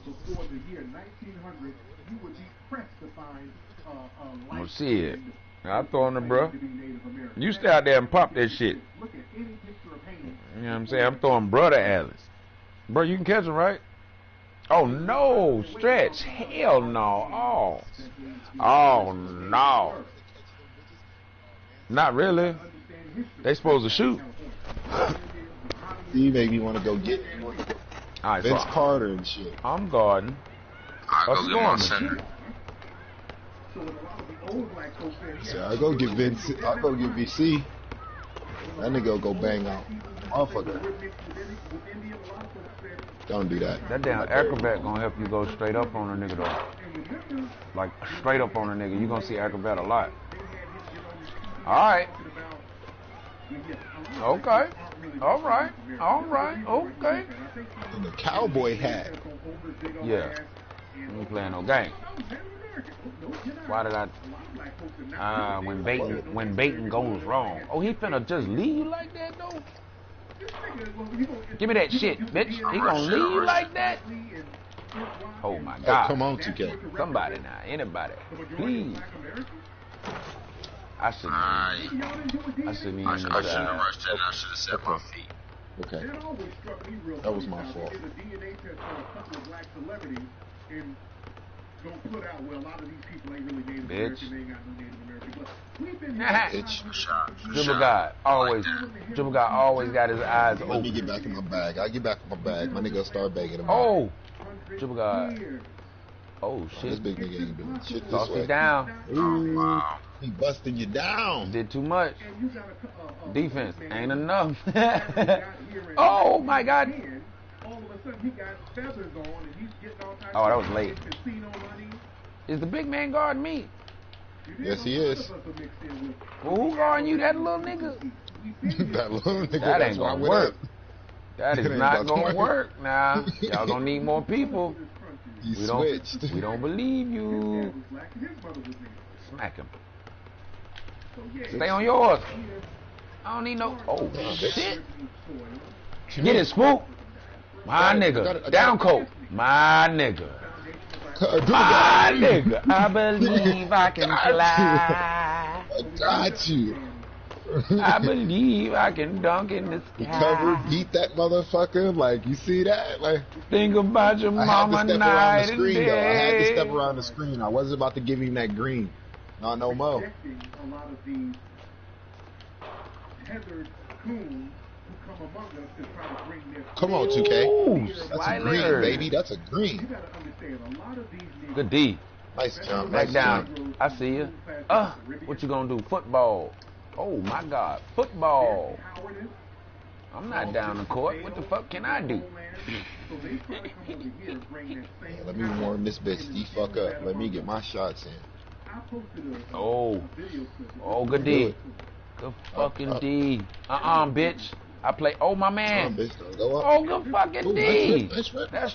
before the year 1900, you would be pressed to find a Well, shit. I throw on the bro. You stay out there and pop that shit. Look at any picture of Haiti. You know what I'm saying? I'm throwing brother Alice. Bro, you can catch him, right? Oh, no. Stretch. Hell no. Oh, no. Not really. They supposed to shoot. You make me want to go get Right, Vince so Carter and shit. I'm guarding. I'll go get my center. So I go get Vince. I go get VC. That nigga will go bang out. Motherfucker. Don't do that. That damn acrobat gonna help you go straight up on a nigga though. Like straight up on a nigga. You gonna see acrobat a lot. Alright. Okay. Alright. Alright. Okay. And the cowboy hat. Yeah. You ain't playing no game. Why did I when baiting goes wrong. Oh, he finna just leave you like that though? Give me that shit, bitch. He gonna leave you like that? Oh my god. Oh, come on, 2K. Somebody now. Anybody. Please. I shouldn't even I shouldn't have rushed in. I should have set my feet. Okay. That was my fault. Don't put out, well, a lot of these people ain't really Native Bitch. American, they ain't got no Native American blood. We've been Bitch. Dribble God always got his eyes Let me open. get back in my bag. I'll get back in my bag. My nigga start begging him. Oh, Dribble God. Oh This shit. big nigga ain't doing shit this Toss way. me down. Ooh, Wow. he busting you down. Did too much. Defense ain't enough. Oh my god. All of a sudden, he got feathers on and he's getting all types Oh, that of was late. casino money. Is the big man guarding me? Yes, he is. Well, who guarding you? That little nigga? That little nigga. That that's ain't why gonna we're work. up. That is It ain't not about to gonna work. work now. Y'all gonna need more people. He We don't, switched. we don't believe you. Smack him. Stay on yours. I don't need no. Oh shit. Get it, Spook. My nigga. Down coat. My nigga. My nigga. I believe I can fly. I got you. I believe I can dunk in the The cover sky. beat that motherfucker. Like, you see that? Like, Think about your I had to mama step around the night and screen, though. I had to step day. around the screen. I wasn't about to give him that green. Not no more. Rejecting a lot of these tethered goons who come among us to try to bring their Come on, 2K. Ooh, That's a slightly green, early. baby. That's a You green. gotta understand, a lot of these niggas Good D. Nice jump. Back Nice down. jump. I see you. What you gonna do? Football. Oh my God. Football. cowardice, I'm not down the court. What the fuck can I do? so they try to come over here and bring that same Let me warm this bitch the fuck up. Let me get my shots in. I posted a Oh. video clip. Oh, good D. Good fucking D. Bitch. I play. Oh, my Come on, man. bitch. Don't go up. Oh, good fucking Ooh, D. nice rip. That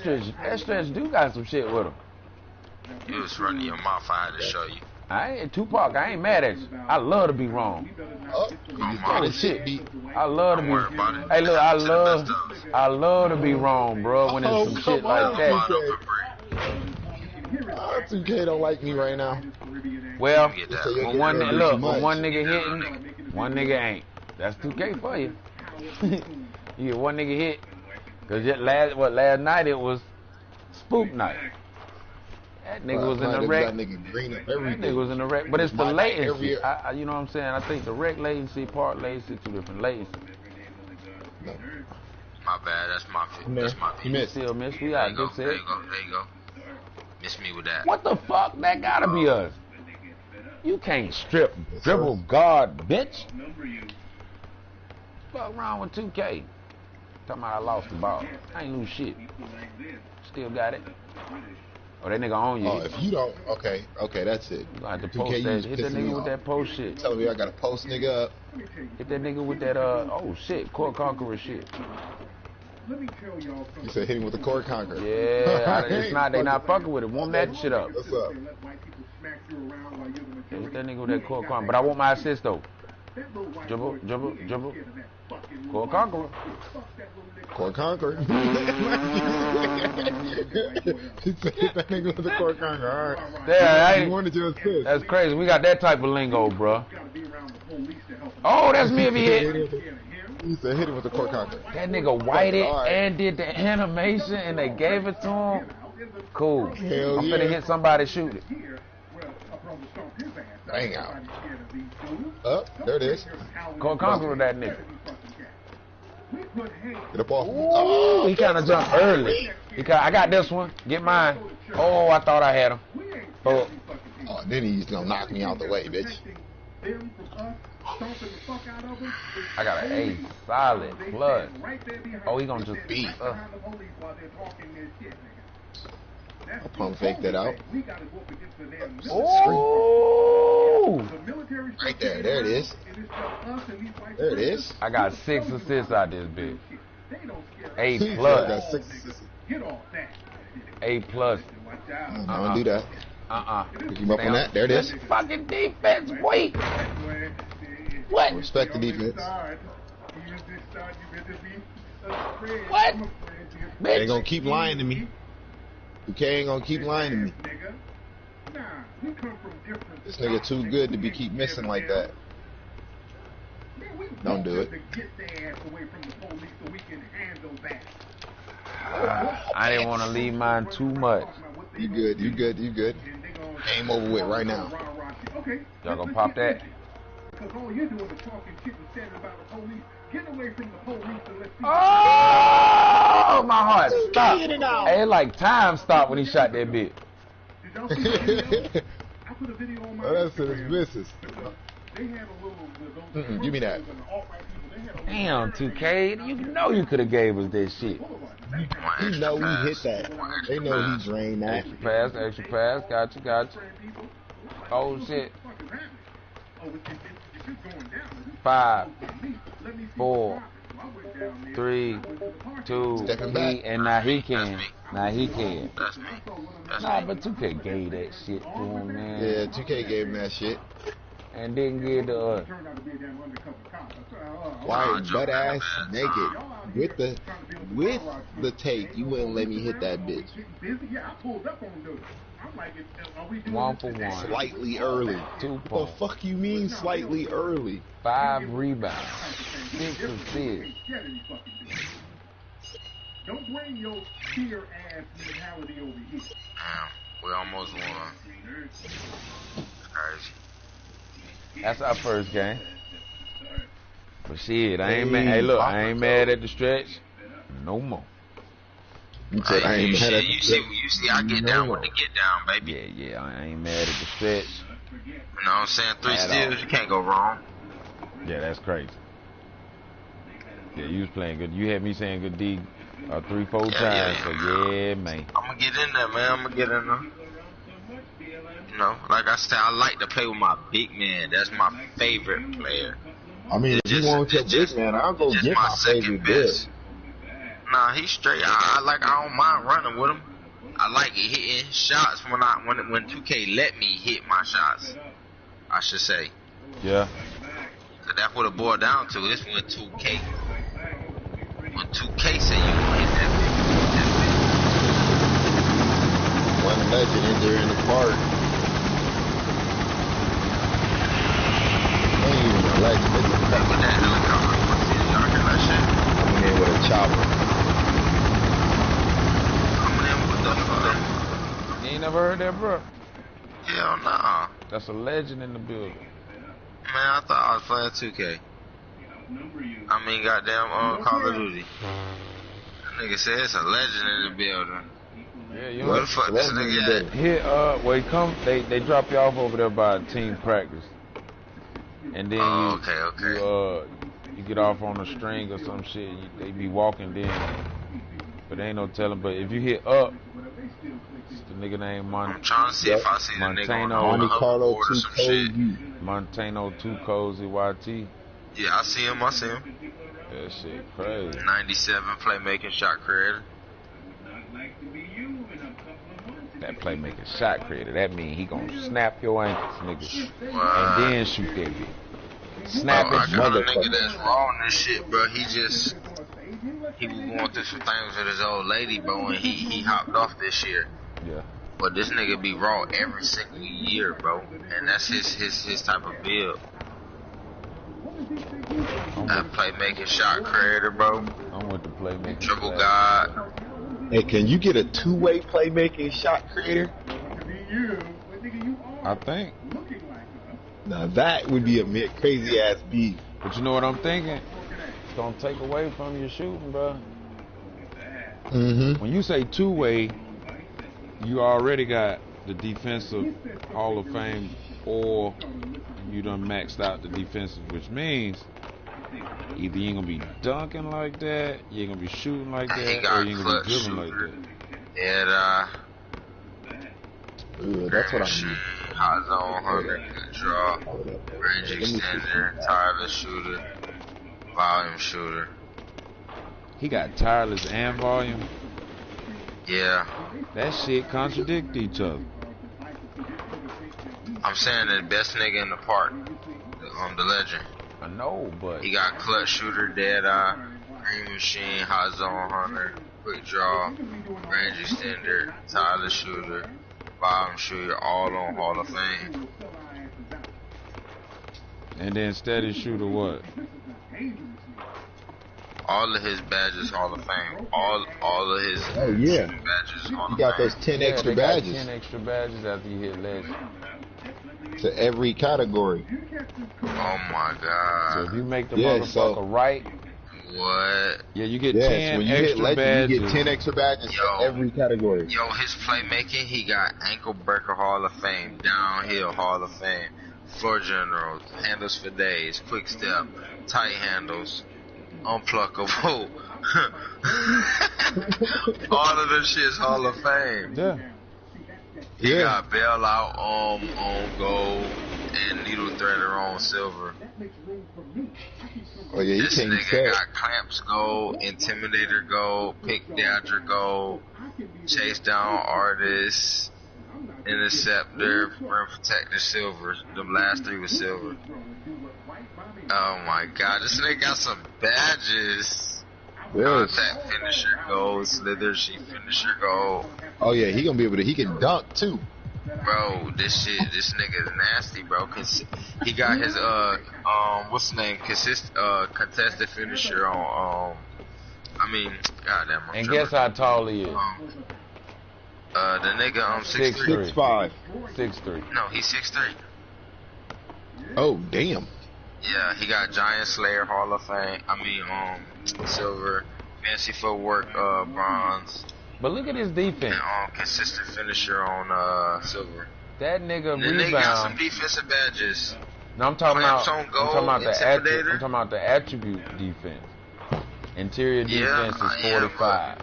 stretch do got some shit with him. You was running your mouth. I had to show you. I ain't Tupac. I ain't mad at you. I love to be wrong. Up. You Oh, got it, shit. shit beat. I love to Don't worry about be. it. Hey, look. To the I love to be wrong, bro. When Oh, it's some come shit like on, that. best of. Oh, 2K don't like me right now. Well, Get that. So you're when one getting nigga, too look, much. when one nigga hitting, one nigga ain't. That's 2K for you. You get one nigga hit. Cause last night it was spook night. That nigga was in the That wreck. nigga green up That everything. nigga was in the wreck. But it's the My night every latency. year. You know what I'm saying? I think the wreck latency, part latency, two different latency. No. My bad. That's my That's my He beat. missed. Still miss. We There out. you go. Good There set. you go. There you go. Miss me with that. What the fuck? That gotta be us. You can't strip dribble guard, bitch. Fuck wrong with 2K? Talking about I lost the ball. I ain't lose shit. Still got it. Oh, that nigga on you. Oh, if you don't, okay, that's it. You gonna have to 2K, post you that. just Hit that pissing me nigga with off. that post shit. Telling me I gotta post nigga up. Hit that nigga with that oh shit, court conqueror shit. Let me tell y'all something. You said hit him with the core conquer. Yeah, it's not. They not fucking with it. Warm that shit up. What's up? Let white people smack you around while you're the majority. Hit that nigga with that court conqueror. But I want my assist though. That little white Dribble, boy, dribble, he ain't dribble. scared of that fucking Court little conqueror. Fuck that little nigga. Core conquer. He said hit that nigga with the core conquer. All right. Yeah, He wanted your assist. that's crazy. We got that type of lingo, bro. Gotta be around the police to help him. Oh, that's me if he hit. He said hit him with the core conquer. That nigga whited All right. and did the animation and they gave it to him. Cool. Hell I'm yeah. finna hit somebody, shoot it. Here, well, a brother stomped his ass. Bang out. Nobody's scared of these dudes. Up, there it is. Court conqueror that nigga. We put hands. Get up off me. Ooh, he kind of jumped early. I got this one. Get mine. Oh, I thought I had him. We ain't Oh, Oh, then he's gonna knock me out the way, bitch. them from us. stomping the fuck out of him. I got an A solid plus. Oh, he gonna just beat. Behind the police while they're talking their shit, nigga. That's I'll pump fake that out. We gotta go up against the damn military. Oh! The military Right there. There it is. There it is. I got 6 assists out this bitch. They don't scare A I plus. got 6 assists. Get off that. A plus. Watch out. Don't do that. Pick him up on that. There it is. This fucking defense weak. What? Respect the defense. What? They ain't Bitch. gonna keep lying to me. UK ain't gonna keep lying to me. This nigga too good to be keep missing like that. Don't do it. I didn't want to leave mine too much. You good, you good, you good. Game over with right now. Y'all gonna pop that? Because all you're doing is talking shit and standing about the police. Get away from the police and let's see. Oh, my heart stopped. Hey, it like time stopped when he shot that bitch. Did y'all see the video? I put a video on my Oh, that's his Instagram. missus. They had a little, Give me that. Damn, 2K, you know you could have gave us that shit. You know we hit that. They know he drained that. Extra pass, got you. Oh shit. 5, 4, 3, 2, Stepping back. and now he can. That's me. That's Nah, me. but 2K gave that shit to him, man. Yeah, 2K gave him that shit. And didn't give the White butt ass naked with the tape. You wouldn't let me hit that bitch. One for one. Slightly early. 2 What the points. fuck you mean slightly early? 5 rebounds. 6 assists. Don't bring your fear ass mentality over here. Damn, we almost won. Crazy. That's our first game. But shit, I ain't mad. Hey, look, I ain't mad at the stretch. No more. You said I ain't mad at You see, I get down with the get down, baby. Yeah, I ain't mad at the stretch. You know what I'm saying? 3 At steals, all. you can't go wrong. Yeah, that's crazy. Yeah, you was playing good. You had me saying good D 3-4 Yeah, times. So yeah, man. I'm gonna get in there, man. I'm gonna get in there. You know, like I said, I like to play with my big man. That's my favorite player. I mean, if you want your big man, I'll go Just get my favorite best. Nah, he's straight. I don't mind running with him. I like it hitting shots when 2K let me hit my shots. I should say. Yeah. So that's what it boiled down to. It's when 2K say you can hit that One legend enter in the park. Ain't even a legend. They just big with that helicopter. Y'all hear that shit? coming in with a chopper. Coming in with the You ain't never heard that, bro? hell nah. That's a legend in the building. Man, I thought I was playing 2K. I mean, goddamn, Call of Duty. That nigga said it's a legend in the building. Yeah, you Where know. the fuck this nigga at? Here, well, they drop you off over there by team practice. And then Oh, you, okay. you get off on a string or some shit. They be walking then. But ain't no telling. But if you hit up, it's the nigga named I'm trying to see if I see the nigga on the Monte Carlo hoverboard or 2 some shit. Montano 2 Cozy YT. Yeah, I see him. That shit crazy. 97 playmaking shot creator. That playmaking shot creator. That mean he gonna snap your ankles, nigga. Wow. And then shoot that bitch. Snap I it, got a motherfucker. nigga that's raw in this shit, bro. He was going through some things with his old lady, bro, and he hopped off this year. Yeah. But this nigga be raw every single year, bro. And that's his type of build. That playmaking shot creator, bro. I'm with the playmaking. Triple shot. God. Hey, can you get a two-way playmaking shot creator? I think. Now that would be a crazy ass beat. But you know what I'm thinking? It's gonna take away from your shooting, bro. Mm-hmm. When you say two-way, you already got the defensive Hall of Fame or you done maxed out the defensive, which means either you ain't gonna be dunking like that, you ain't gonna be shooting like He that, got or you ain't gonna be clutch dribbling shooter. like that. That's what I Shoot, need. hot zone, hunter, good draw, range extender, tireless shooter, volume shooter. He got tireless and volume. Yeah, That shit contradict each other. I'm saying the best nigga in the park, the legend. I know, but He got clutch shooter, dead eye, green machine, hot zone hunter, quick draw, range extender, tireless shooter, volume shooter, all on Hall of Fame. and then steady shooter what? All of his badges Hall of Fame. All of his Oh yeah. badges Hall You of got Fame. those 10 Yeah, extra they got badges 10 extra badges after you hit legend. to every category. Oh my So god. if you make the Yeah, motherfucker so- right, What? yeah, you get Yes, 10 when you hit extra legend, badges. you get 10 extra badges Yo. to every category. Yo, his playmaking, he got ankle breaker Hall of Fame, downhill Hall of Fame, floor general, handles for days, quick step, tight handles, unpluckable. All of them shit's Hall of Fame. Yeah. He Yeah. got bailout on gold and needle threader on silver. Oh yeah, he This can't nigga set. got clamps gold, intimidator gold, pick dodger gold, chase down artist, interceptor, rim protector silver. The last three was silver. Oh my god, this nigga got some badges. Yes. Contact finisher gold, slither sheet finisher gold. Oh yeah, he gonna be able to. He can dunk too. Bro, this nigga is nasty, bro. Cause he got his what's the name? Contested finisher on goddamn. I'm And tripping. guess how tall he is? The nigga 6'3". 6'5". 6'3". No, he's 6'3". Oh damn. Yeah, he got Giant Slayer Hall of Fame. Silver, fancy footwork, bronze, But look at his defense. and consistent finisher on silver. That nigga And the nigga got some rebound. defensive badges. No, I'm talking about. Clamps on I'm gold, talking about the intimidator. I'm talking about the attribute defense. Interior Yeah, defense is yeah, 45.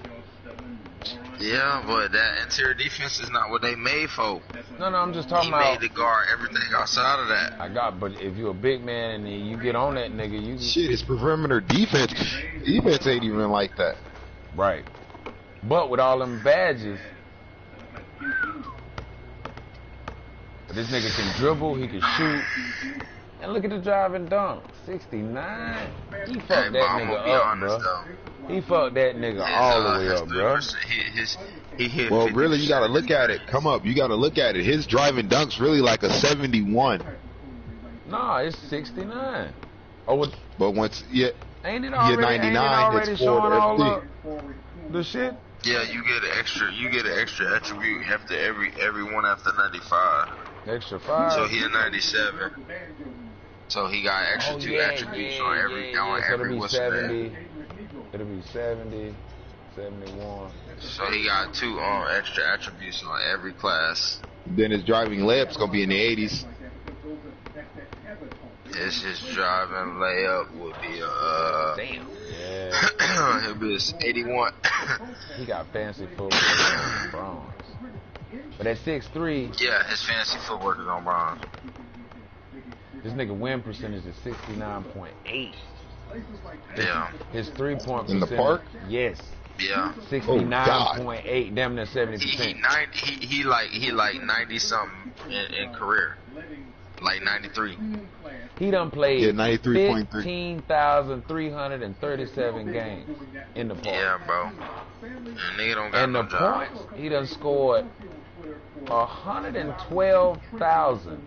Yeah, but that interior defense is not what they made for. No, I'm just He talking made about. to guard everything outside of that. But if you're a big man and then you get on that nigga, you Shit, his perimeter defense. Defense ain't even like that. right. But with all them badges, this nigga can dribble, he can shoot, and look at the drive and dunk. 69. He fucked that Hey, but I'm nigga gonna be up, honest, bro. though. He fucked that nigga all the way up, bro. He hit. Well, 50%. really, you gotta look at it. Come up, you gotta look at it. His driving dunk's really like a 71. Nah, it's 69. Oh, what? But once, yeah, Ain't it you already? get 99, ain't it already it's showing forward all FD. up the shit? Yeah, you get an extra attribute after every one after 95. Extra 5. So he a 97. So he got extra two attributes on every So it'll be what's the name. 70. It'll be 70, 71. So he got two extra attributes on every class. Then his driving layup's gonna be in the 80s. His driving layup would be Damn. Yeah. he'll be 81. He got fancy footwork on bronze. But at 6'3", Yeah, his fancy footwork is on bronze. this nigga win percentage is 69.8. Yeah, His 3-point In the percentage. park? Yes. yeah. 69.8, damn near He 70%. he like 90 something in career, like 93. He done played Yeah, 93.3. 15,337 games in the park. Yeah, bro. And nigga don't got And no the job. points, he done scored 112,253.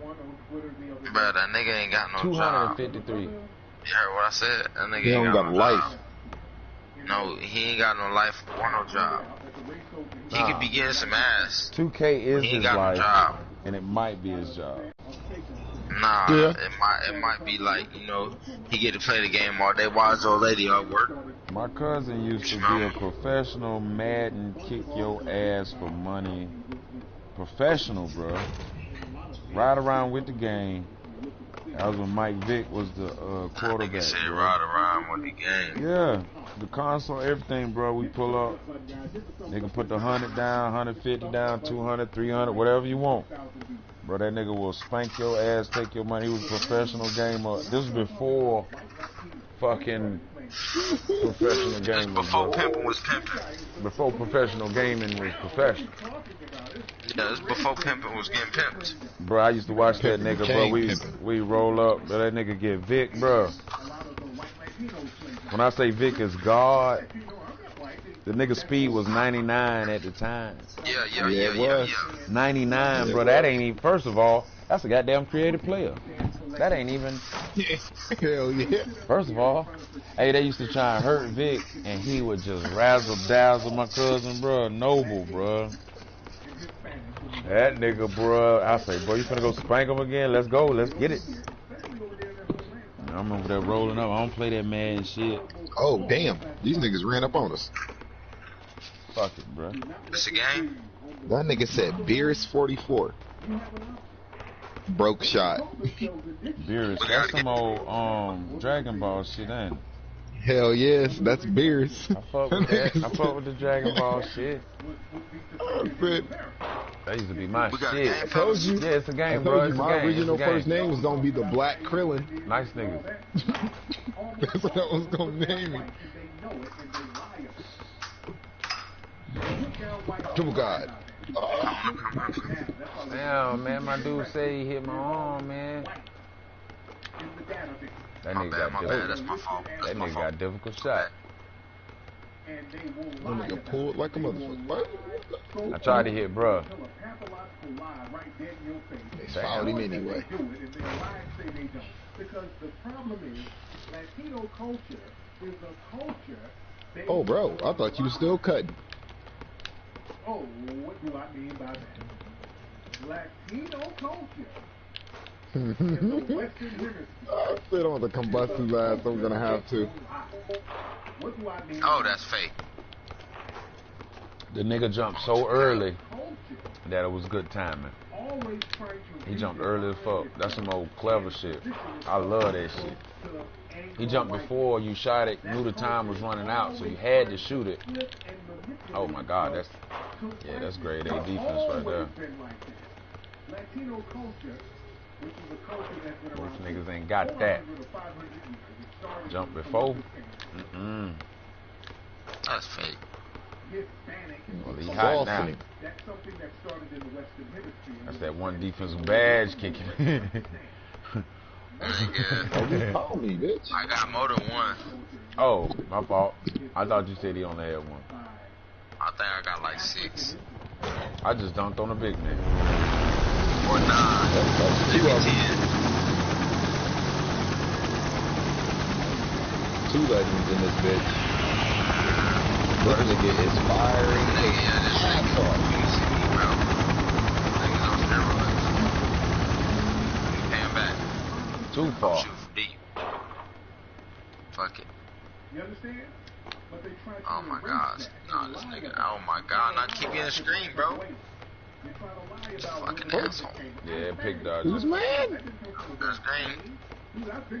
Bro, that nigga ain't got no job. You heard what I said? That nigga He ain't don't got got no life. job. No, he ain't got no life or no job. He Nah. could be getting some ass. 2K is He ain't his got no life, job. and it might be his job. Nah, Yeah. it might be like, he get to play the game all day while his old lady at work. My cousin used to be a professional Madden kick your ass for money. Professional, bro. Ride around with the game. That was when Mike Vick was the quarterback. Nigga said Bro. ride around with the game. Yeah, the console, everything, bro. We pull up. Nigga put the 100 down, 150 down, 200, 300, whatever you want. Bro, that nigga will spank your ass, take your money. He was a professional gamer. This was before fucking professional gaming, Before bro. pimping was pimping. Before professional gaming was professional. Yeah, it's before pimping was getting pimped. Bro, I used to watch that nigga, bro. We roll up, bro. That nigga get Vic, bro. When I say Vic is God, the nigga speed was 99 at the time. Yeah. 99, bro. That ain't even, first of all, that's a goddamn creative player. That ain't even. Hell yeah. First of all, hey, they used to try and hurt Vic, and he would just razzle dazzle my cousin, bro. Noble, bro. That nigga, bro. I say, bro, you finna go spank him again? Let's go. Let's get it. I remember that rolling up. I don't play that mad shit. Oh, damn. These niggas ran up on us. Fuck it, bro. It's a game. That nigga said Beerus 44. Broke shot. Beerus, that's some old Dragon Ball shit, ain't it? Hell yes, that's Beerus. I fuck with that. I fuck with the Dragon Ball shit. That used to be my shit. I told you. Yeah, it's a game, I bro. told you It's a my game. original It's a game. first name was gonna be the Black Krillin. Nice niggas. That's what I was gonna name it. Oh God. Damn, man, my dude said he hit my arm, man. That nigga got difficult. That's my fault. That nigga got a difficult shot. That nigga pulled like a motherfucker. I tried to hit, bruh. They fouled him anyway. Because the problem is, Latino culture is a culture. Oh, bro, I thought you were still cutting. Oh, what do I mean by that? Latino culture is the Western Hemisphere. I sit on the combustion last. I'm gonna have to. What do I mean? Oh, that's fake. The nigga jumped so early that it was good timing. Always trying to He jumped early as fuck. That's some old clever shit. I love that shit. He jumped before you shot it, knew the time was running out, so you had to shoot it. Oh my God, that's grade A defense right there. Latino culture, which is a culture that's been Most around niggas ain't got that. 400 or 500 years. Jump before? That's fake. Hispanic. Well, he hot now. That's something that started in the Western Hemisphere. That's that one defensive badge kicking. Nigga, Oh, you called me, bitch. I got more than one. Oh, my fault. I thought you said he only had one. I think I got like 6. I just dunked on a big man. Or 9. Maybe 10. 2 legends in this bitch. This nigga is firing. Nigga, yeah, this shit go. You see me, bro. Niggas on steroids. You paying back. Too far. Shoot from deep. Fuck it. You understand? But they try to Oh my erase gosh. that Nah, and this lie nigga. about Oh my god. Not keep getting screen, bro. it. They try to lie about Fucking what asshole. Yeah, pick dodge. Who's man? That's green.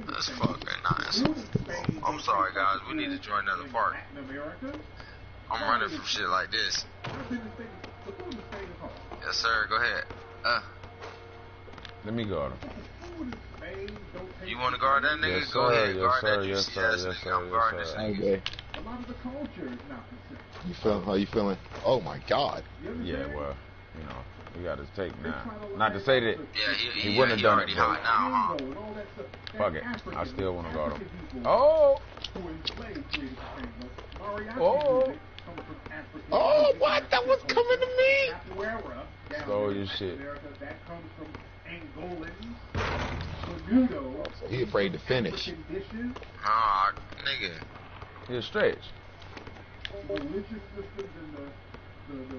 That's fucking nice. I'm sorry, guys. We need to join another park. I'm running from shit like this. Yes, sir. Go ahead. Let me guard him. You want to guard that nigga? Yes, Go sir. ahead. Yes, Guard sir. that Yes, juicy sir. ass Yes, nigga. sir. I'm guarding Yes, this sir. nigga. Okay. A lot of the culture is not the You feel? How you feeling? Oh my God. Yeah, well, you know, we got his take now. Not to say that Yeah, he wouldn't have done it, already but hot now, huh? fuck it. I still want to guard him. Oh! Oh! Oh, what? That was coming to me. Stole your shit. That comes from Angolans, Menudo, So he afraid to finish. conditions, Nah, nigga. He'll stretch. religious systems, and the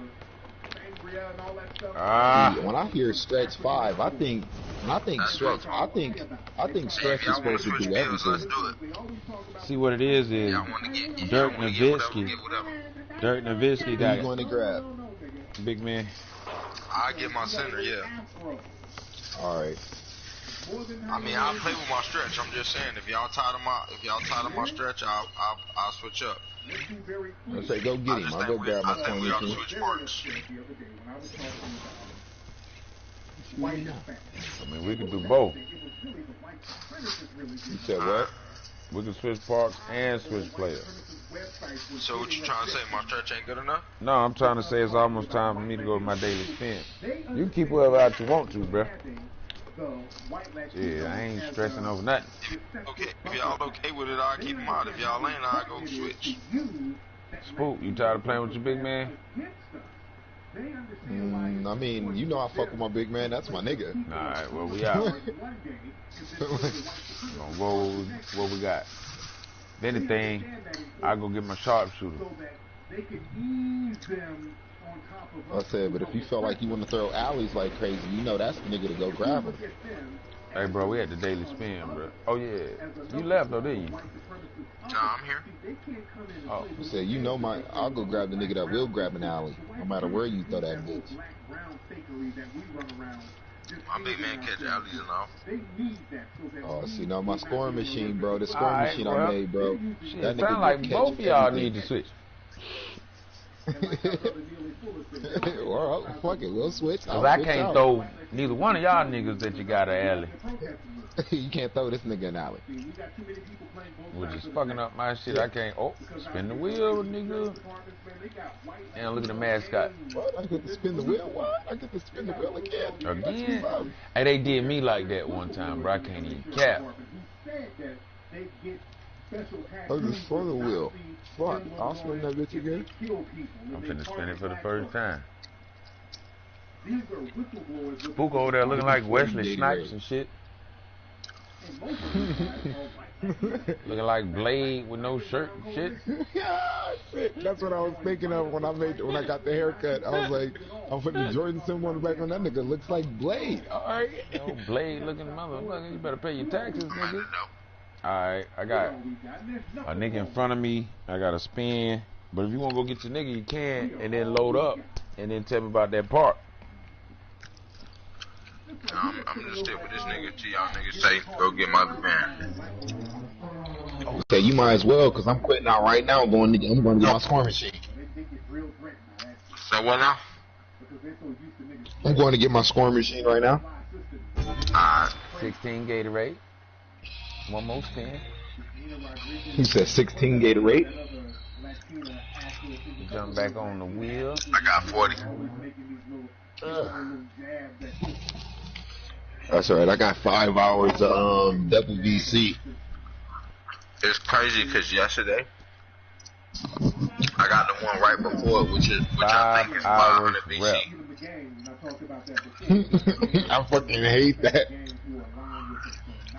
sangria and all that stuff. Ah. When I hear stretch 5, I think stretch. I think stretch is supposed to do Let's everything. do it. See what it is Yeah, I want to get. Dirk I wanna get whatever, Nowitzki. get whatever. Dirk Nowitzki Who you got going to grab? big man. I get my center, yeah. All right. I mean, I'll play with my stretch. I'm just saying, if y'all tired of my stretch, I'll switch up. I say go get him. I'll go grab my I think we ought to switch parts. Why not? I mean, we can do both. You said what? We can switch parts and switch players. So what you trying to say? My stretch ain't good enough? No, I'm trying to say it's almost time for me to go to my daily spin. You can keep whoever out you want to, bruh. Yeah, I ain't stressing over nothing. Okay, if y'all okay with it, I'll keep them out. If y'all ain't, I'll go switch. Spook, you tired of playing with your big man? I mean, you know I fuck with my big man. That's my nigga. Alright, well, we out. We're gonna go what we got. If anything, I'll go get my sharpshooter. I said, but if you felt like you want to throw alleys like crazy, you know that's the nigga to go grab him. Hey, bro, we had the daily spin, bro. Oh, yeah. You left, though, didn't you? Nah, I'm here. Oh. I said, you know I'll go grab the nigga that will grab an alley, no matter where you throw that bitch. My big man catch alleys and all. Oh, see, now my scoring machine, bro. The scoring machine I made, bro. Shit, That nigga sound like catch both of y'all everything. need to switch. Or fuck it, we'll switch. Cause I can't throw neither one of y'all niggas that you got an alley. You can't throw this nigga an alley. Which is fucking up my shit. I can't. Oh, spin the wheel, nigga. And look at the mascot. What? I get to spin the wheel? What? I get to spin the wheel again? Again? Hey, they did me like that one time, bro. I can't even cap. I just spun the wheel. Fuck, I'll spin that bitch again. I'm finna spin it for the first time. Spook over there looking like Wesley Snipes and shit. Looking like Blade with no shirt and shit. That's what I was thinking of when I got the haircut. I was like, I'm putting the Jordan symbol on the back on that nigga. Looks like Blade. Alright. No Blade looking motherfucker. You better pay your taxes, nigga. Alright, I got a nigga in front of me. I got a spin. But if you want to go get your nigga, you can. And then load up. And then tell me about that part. I'm just stick with this nigga till y'all niggas say, go get my man. Okay, you might as well, because I'm quitting out right now. I'm going to get my scoring machine. So what now? I'm going to get my scoring machine right now. 16 Gatorade. One more spin. He said 16 Gatorade. Jump back on the wheel. I got 40. That's alright. I got 5 hours of double VC. It's crazy because yesterday I got the one right before it, which I think is 500 VC. I fucking hate that.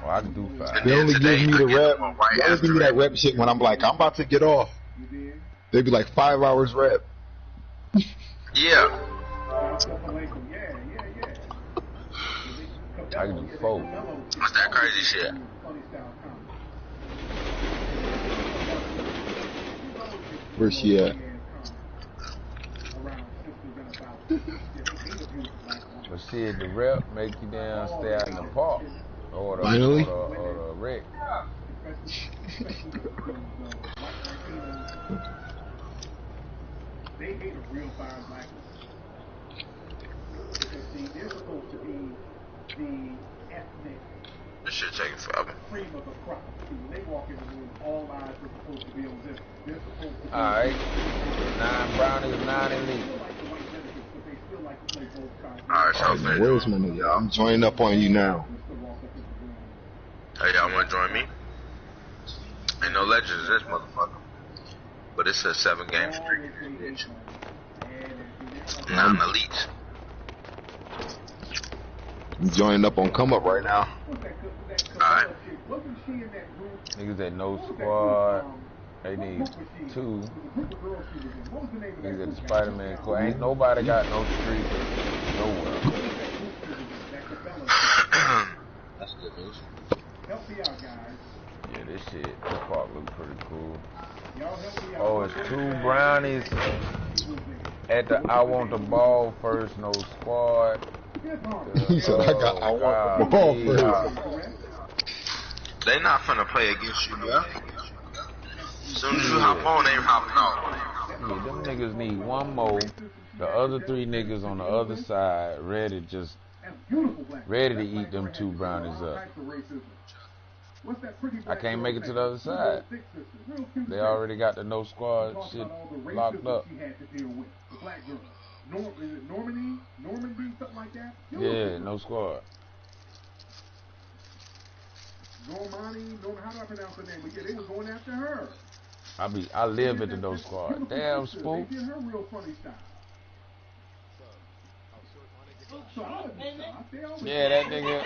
Oh, I can do 5. They only give me the rep. They only give me that rep shit when I'm like, I'm about to get off. They be like 5 hours rep. Yeah. I can do 4. What's that crazy shit? Where's she at? But shit, the rep make you down stay out in the park. Or the, Finally? or the wreck. They hate a real fine black woman. Because see, they're supposed to be the ethnic This shit taking forever. cream of the crop. See, when they walk in the room, all eyes are supposed to be on them. They're supposed to be... Alright. 9 brownies, 9 elite. Alright, so Where's my nigga? I'm joining up on you now. hey, y'all want to join me? Ain't no legends in this motherfucker. But it's a 7-game streak, bitch. And I'm elite. I'm joining up on come up right now. Alright. Niggas that no squad. They need 2. Niggas at the Spider-Man court. Ain't nobody got no streak nowhere. That's good news. Yeah, this shit, this park look pretty cool. Oh, it's 2 brownies at the I want the ball first, no squad. He said, I want the ball first. They not finna play against you, bro. As soon as you hop on, they hopping off. Yeah, them niggas need one more. The other 3 niggas on the other side ready to eat them 2 brownies up. I can't make it to the other side. They already got the no squad shit locked up. Normandy, something like that. Yeah, no squad. Normani, how do I pronounce her name? But yeah, they were going after her. I live at the no squad. Damn, Spook. They did her real funny style. Yeah, that nigga.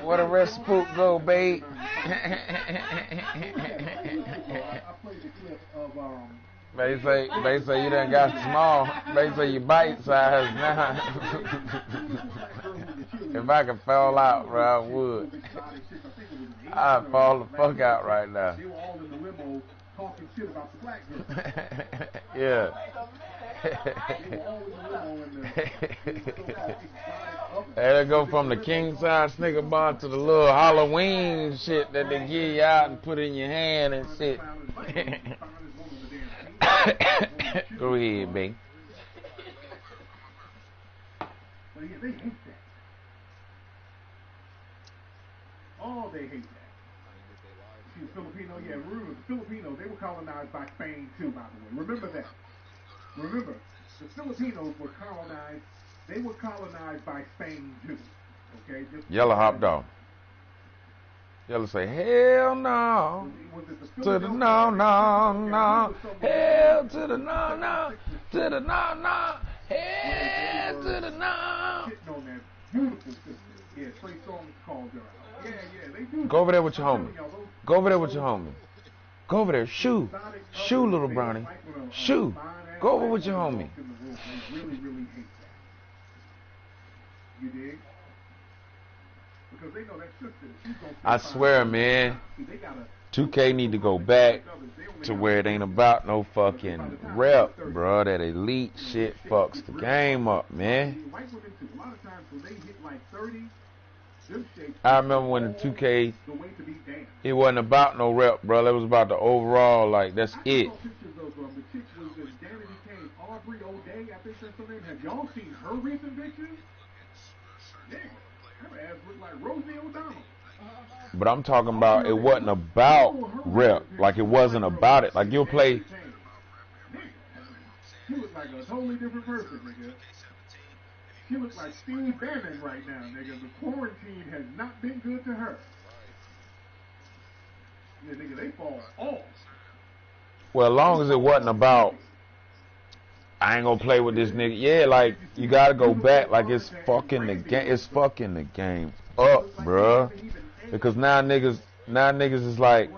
Where the rest Spook go, babe? They say you done got small. They say you bite size now. If I could fall out, bro, I would. I'd fall the fuck out right now. They were all in the limo talking shit about the black girl. Yeah. And they go from the king size snicker bar to the little Halloween shit that they give you out and put in your hand and shit. Go ahead, babe. But yeah, they hate that. Oh, they hate that. See, the Filipino, yeah, remember, the Filipinos, they were colonized by Spain too, by the way. Remember that. Remember, the Filipinos were colonized, they were colonized by Spain too. Okay? Yellow hopped off. Yellow say, hell no. To the no, no, no. Hell to the no, no. To the no, no. Hell to the no. Beautiful sister. Yeah, Tre-Foe called her out. Yeah, they do. Go over there with your homie. Go over there with your homie. Go over there. Shoo. Shoo, little brownie. Shoo. Go over with your homie. Really, really hate that. You dig? Because they know that sister. I swear, man. 2K need to go back to where it ain't about no fucking rep, bro. That elite shit fucks the game up, man. I remember when the 2K, it wasn't about no rep, bro. It was about the overall, like, that's it. Have y'all seen her recent pictures? Yeah, her ass looked like Rosie O'Donnell. But I'm talking about it wasn't about rep. Like it wasn't about it. Like you'll play. She looks like a totally different person, nigga. She looks like Steve Bannon right now, nigga. The quarantine has not been good to her. Yeah, nigga, they fall off. Well, as long as it wasn't about, I ain't gonna play with this nigga. Yeah, like you gotta go back. Like it's fucking the game. It's fucking the game up, bruh. Because now niggas is like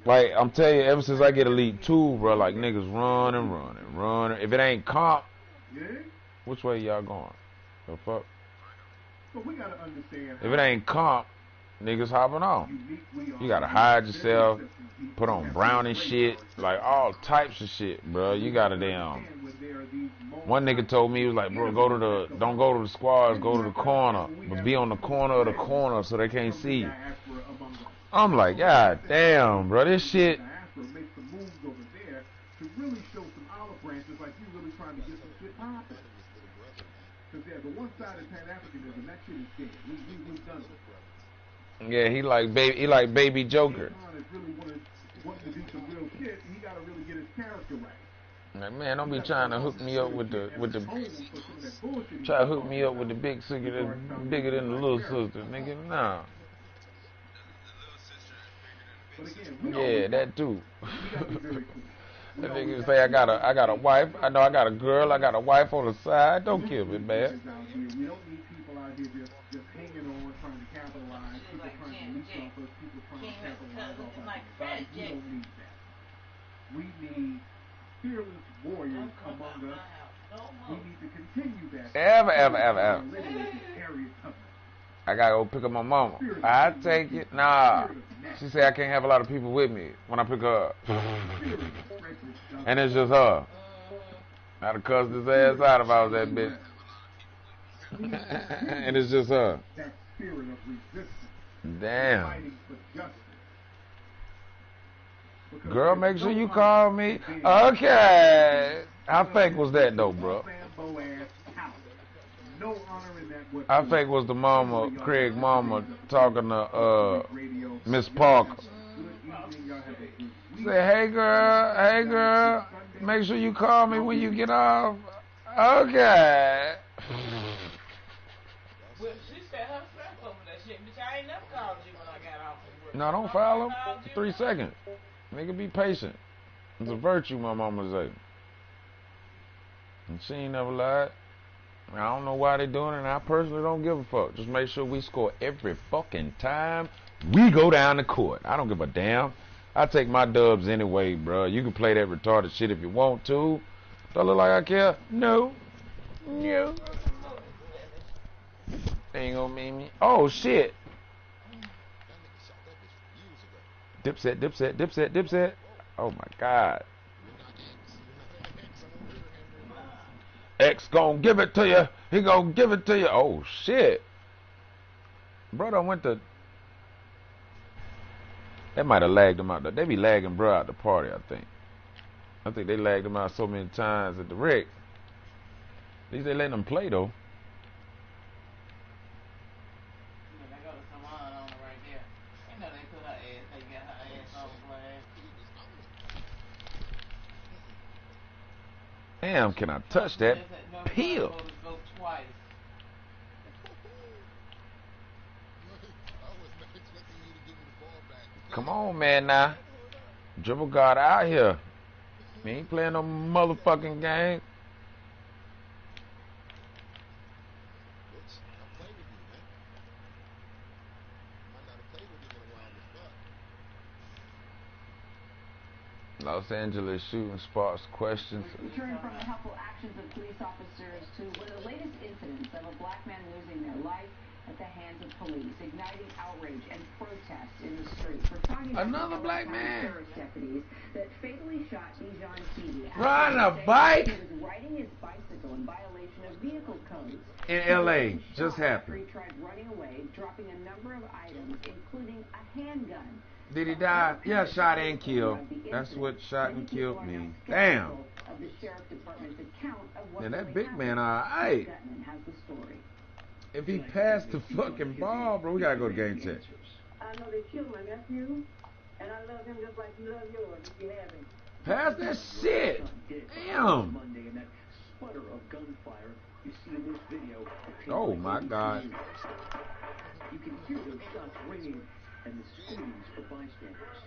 I'm telling you, ever since I get Elite 2, bro, like niggas running. If it ain't comp, which way y'all going? The fuck? If it ain't comp, niggas hopping off. You gotta hide yourself, put on brown and shit, like all types of shit, bro. You gotta damn. One nigga told me, he was like, bro, don't go to the squads, go to the corner, but be on the corner of the corner so they can't see you. I'm like, god damn, bro, this shit. Yeah, he like baby Joker. Like, man, don't be trying to hook me up with the try to hook me up with the big sister that's bigger than the little sister, nigga. Nah. Yeah, that too. That nigga say I got a wife. I know I got a girl. I got a wife on the side. Don't kill me, man. We need fearless warriors among us. We need to continue that. Ever. I gotta go pick up my mama. I take it. Nah. She said I can't have a lot of people with me when I pick her up. And it's just her. I'd have cussed his ass out if I was that bitch. And it's just her. That spirit of resistance, Damn. fighting for justice. Because Girl, there's make sure no you honor call me. in being Okay. How fake was that though, bro? Boaz power. No honor in that whatsoever. How fake was the mama, Craig mama, talking to Miss Parker? Say, hey girl, make sure you call me when you get off. Okay. Well, she said her strap over that shit, bitch. I ain't never called you when I got off from work. No, don't foul him. 3 seconds. Nigga, be patient. It's a virtue, my mama say. And she ain't never lied. I don't know why they doing it, and I personally don't give a fuck. Just make sure we score every fucking time we go down the court. I don't give a damn. I take my dubs anyway, bro. You can play that retarded shit if you want to. Do I look like I care? No. No. Ain't gonna make me. Oh, shit. Dipset, dipset, dipset, dipset. Oh, my God. X gon' give it to you. He gon' give it to you. Oh, shit. Brother went to... That might have lagged him out. They be lagging bro out the party, I think. I think they lagged him out so many times at the wreck. At least they letting him play, though. I got some on right there. You know they put her ass, they got her ass on flag. Damn, can I touch that peel? Go twice. Come on, man, now. Dribble guard out here. He ain't playing no motherfucking game. Los Angeles shooting sparks questions. We turn from the helpful actions of police officers to one of the latest incidents of a black man losing their life at the hands of police, igniting outrage and protest in the streets. We're talking about another black man deputies that fatally shot Dijon Key. Riding a bike? He was riding his bicycle in violation of vehicle codes. In LA, just happened. He tried running away, dropping a number of items, including a handgun. Did he die? Yeah, shot and killed. That's what shot and killed means. Damn. And that big man, alright. If he passed the fucking ball, bro, we gotta go to game check. I know they killed my nephew, and I love him just like you love yours if you have him. Pass that shit. Damn. Oh my God. You can hear those shots ringing and the screams for bystanders.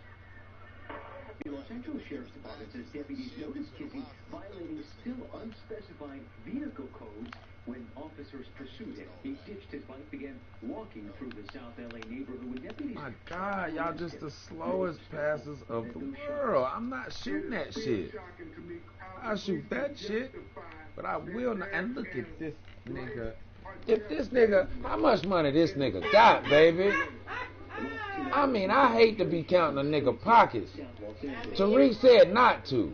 The Los Angeles Sheriff's Department says deputies noticed Kizzy violating still unspecified vehicle codes when officers pursued him. He ditched his bike, began walking through the South LA neighborhood with deputies. My God, y'all just the slowest passes of the world. I'm not shooting that shit. I shoot that shit, but I will not. And look at this nigga. If this nigga, how much money this nigga got, baby? I mean, I hate to be counting a nigga pockets. Tariq said not to.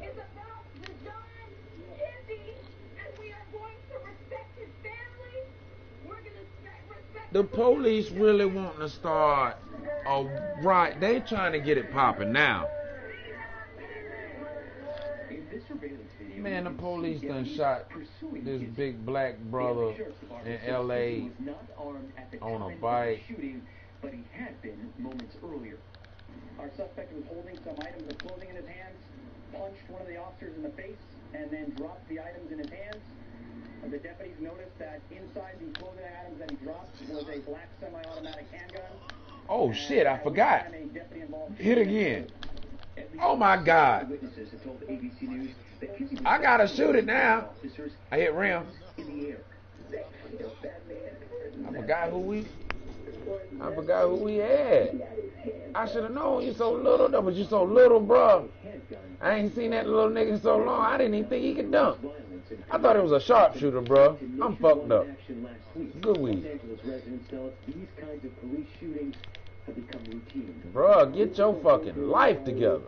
The police really want to start a riot. They trying to get it popping now. Man, the police done shot this big black brother in L.A. on a bike. But he had been moments earlier. Our suspect was holding some items of clothing in his hands, punched one of the officers in the face, and then dropped the items in his hands. And the deputies noticed that inside the clothing items that he dropped was a black semi-automatic handgun. Oh shit, I forgot. Hit again. Oh my God. I gotta shoot it now. I hit rim. I forgot who we had. I should have known. You so little, though, but you so little, bro. I ain't seen that little nigga in so long. I didn't even think he could dunk. I thought it was a sharpshooter, bro. I'm fucked up. Good weed. Bro, get your fucking life together.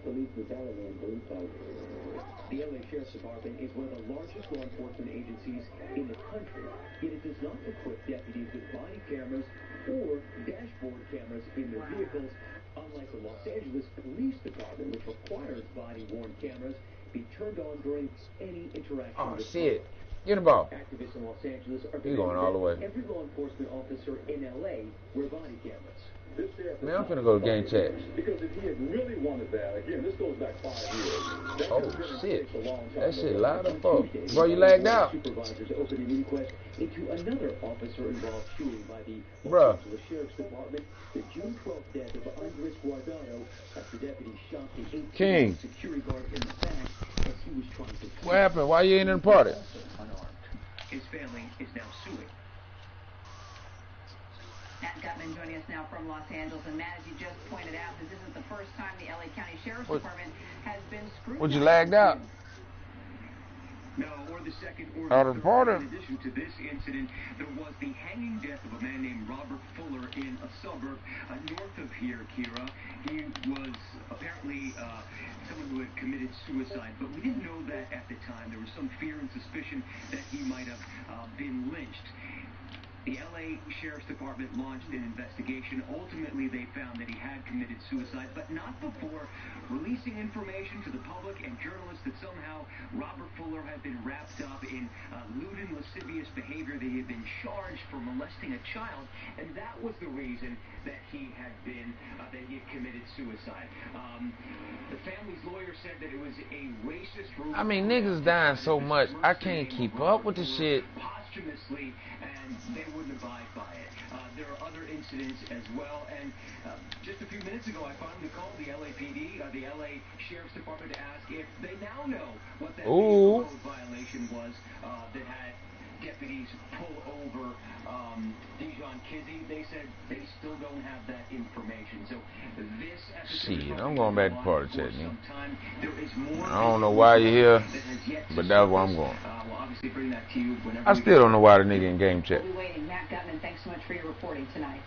police brutality on police officers. The LA Sheriff's Department is one of the largest law enforcement agencies in the country, yet it does not equip deputies with body cameras or dashboard cameras in their vehicles, unlike the Los Angeles Police Department, which requires body-worn cameras be turned on during any interaction with the shit. public. Get the ball. Activists in Los Angeles are You going all the way. every law enforcement officer in LA wear body cameras. Man, I'm finna go to game chat. Because if he had really wanted that, again, this goes back 5 years. Oh shit. That shit loud as fuck. Bro, you lagged out. Supervisors opened an inquest into another officer-involved shooting by the Los Bruh. Angeles Sheriff's Department. The June 12th death of Andres Guardado after deputies shot the 18-year-old King. security guard in the back as he was trying to. What happened? Why you ain't in the party? Unarmed. His family is now suing. Matt Gutman joining us now from Los Angeles. And Matt, as you just pointed out, this isn't the first time the LA County Sheriff's Department has been scrutinized. Would you lagged out? No, or the second or Out the of the third. party. In addition to this incident, there was the hanging death of a man named Robert Fuller in a suburb north of here, Kira. He was apparently someone who had committed suicide, but we didn't know that at the time. There was some fear and suspicion that he might have been lynched. The LA Sheriff's Department launched an investigation. Ultimately, they found that he had committed suicide, but not before releasing information to the public and journalists that somehow Robert Fuller had been wrapped up in lewd and lascivious behavior, that he had been charged for molesting a child, and that was the reason that he had committed suicide. The family's lawyer said that it was a racist rule. I mean, niggas dying so much, I can't keep up with the shit. Posthumously, and they wouldn't abide by it. There are other incidents as well, and just a few minutes ago, I finally called the LAPD, the LA Sheriff's Department, to ask if they now know what that code violation was that had deputies pull over Dijon Kizzy. They said they still don't have that information. So this shit, I'm going back to party chat, man. There is more. I don't know why you're here, but that's where I'm going. We'll obviously bring that to you whenever I still don't know why the nigga in game chat. We'll be waiting. Matt Gutman, thanks so much for your reporting tonight.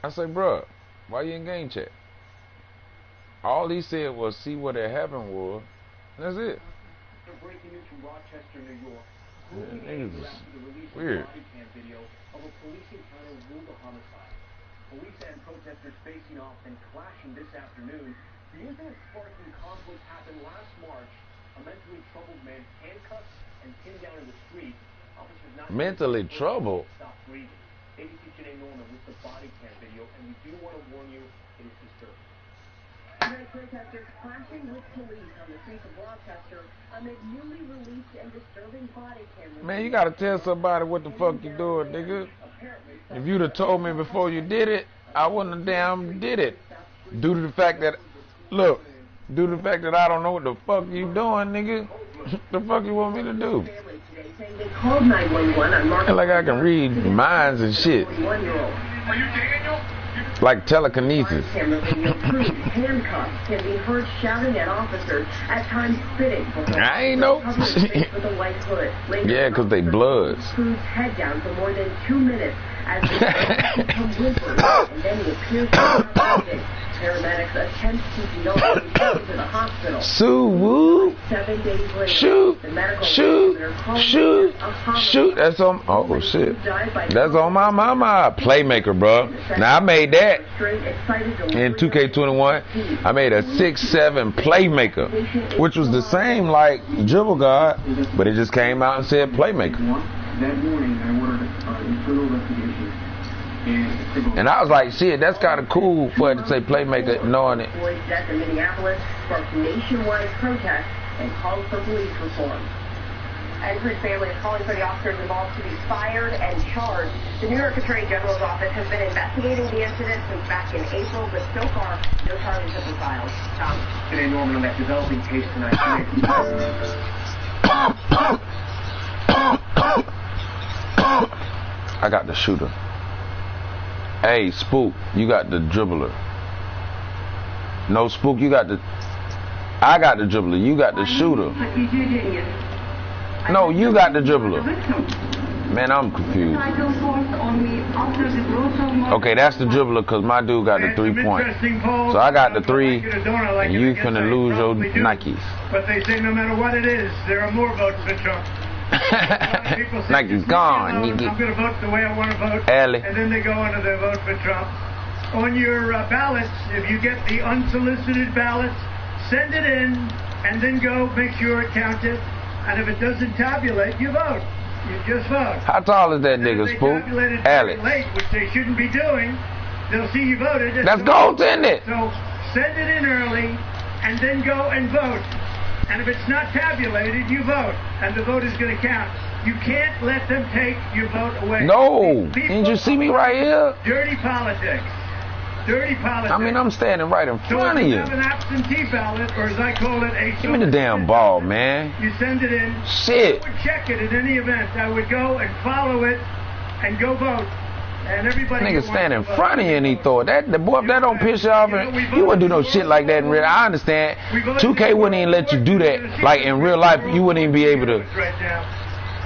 I say, bruh, why you in game chat? All he said was see what had happened was, and that's it. Breaking news from Rochester, New York. Yeah, niggas is After the release of weird. a body cam video of a police encounter ruled a homicide. Police and protesters facing off and clashing this afternoon. The incident sparking conflict happened last March. A mentally troubled man handcuffed and pinned down in the street. Officers not Mentally troubled? Stop breathing. ABC Janae Norman with the body cam video, and we do want to warn you, it is disturbing. Protesters clashing with police on the streets of Rochester amid newly released and disturbing body cameras. Man, you gotta tell somebody what the fuck you doing, nigga. If you'd have told me before you did it, I wouldn't have damn did it. Due to the fact that, look, due to the fact that I don't know what the fuck you doing, nigga. The fuck you want me to do? They called 911 on March. Like I can read minds and shit. 41-year-old. Are you Daniel? Like telekinesis. Camera video proves handcuffs can be heard shouting at officers, at times spitting. I ain't know. Covered his face with a white hood. Later, Yeah, 'cause they bloods. Crew's head down for more than 2 minutes as they become whimpering, and then he appears to be breathing. Paramedics attempt to deliver him to the hospital. Sue Woo. 7 days later, Shoot. the medical Shoot. examiner called Shoot. it a homicide. Shoot. That's on. Oh shit. That's on my mama. Playmaker, bro. Now I made that in 2K21. I made a 6'7" playmaker, which was the same like Dribble God, but it just came out and said playmaker. That morning, I ordered an internal investigation. And I was like, shit, that's kind of cool for it to say playmaker, knowing it. Boy's death in Minneapolis sparked nationwide protests and calls for police reform. Andrew's family is calling for the officers involved to be fired and charged. The New York Attorney General's office has been investigating the incident since back in April, but so far, no charges have been filed. Tom? Today, Norman, on that developing case tonight. I got the shooter. Hey, Spook, you got the dribbler. No, Spook, you got the... I got the dribbler, you got the shooter. But you did, didn't you? No, you got the dribbler. Man, I'm confused. Okay, that's the dribbler because my dude got the 3 point. So I got the 3, and you finna lose your Nikes. But they say no matter what it is, there are more votes for Trump. Nike's gone, I'm nigga. going to vote the way I want to vote. Alley. And then they go on to their vote for Trump. On your ballots, if you get the unsolicited ballots, send it in, and then go make sure it counted. And if it doesn't tabulate, you vote. You just vote. How tall is that nigga, Spook? Alex. Late, which they shouldn't be doing. They'll see you voted. That's goaltended. So send it in early, and then go and vote. And if it's not tabulated, you vote, and the vote is going to count. You can't let them take your vote away. No. Didn't you see me right here? Dirty politics. Dirty politics. I mean, I'm standing right in front of you. So if you have an absentee ballot, or as I call it, a... Give me the damn ball, man. You send it in. Shit. I would check it at any event. I would go and follow it and go vote. And everybody... Nigga stand in front of you and he throw it. That, the boy, if that don't piss you off, you wouldn't do no shit like that in real life. I understand. 2K wouldn't even let you do that. Like in real life, you wouldn't even be able to...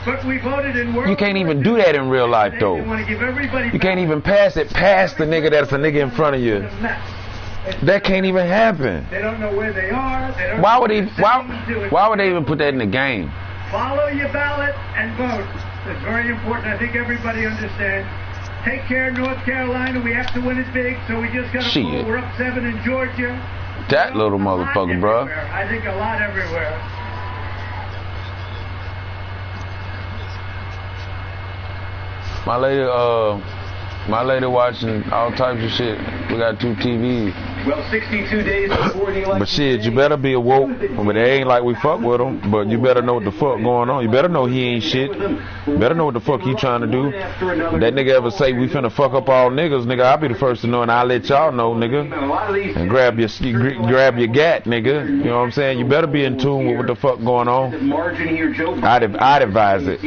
But we voted in World You can't even do that in real life, though. You can't even pass it past the nigga that's a nigga in front of you. That can't even happen. They don't know where they are. They don't Why would they even put that in the game? Follow your ballot and vote. It's very important. I think everybody understands. Take care, North Carolina. We have to win it big, so we just got to pull. We're up 7 in Georgia. That little motherfucker, bro. I think a lot everywhere. My lady watching all types of shit. We got 2 TVs. Well, 62 days before the election. But shit, you better be awoke. But it ain't like we fuck with him. But you better know what the fuck going on. You better know he ain't shit. You better know what the fuck he trying to do. If that nigga ever say we finna fuck up all niggas, nigga, I'll be the first to know and I'll let y'all know, nigga. And grab your gat, nigga. You know what I'm saying? You better be in tune with what the fuck going on. I'd advise it.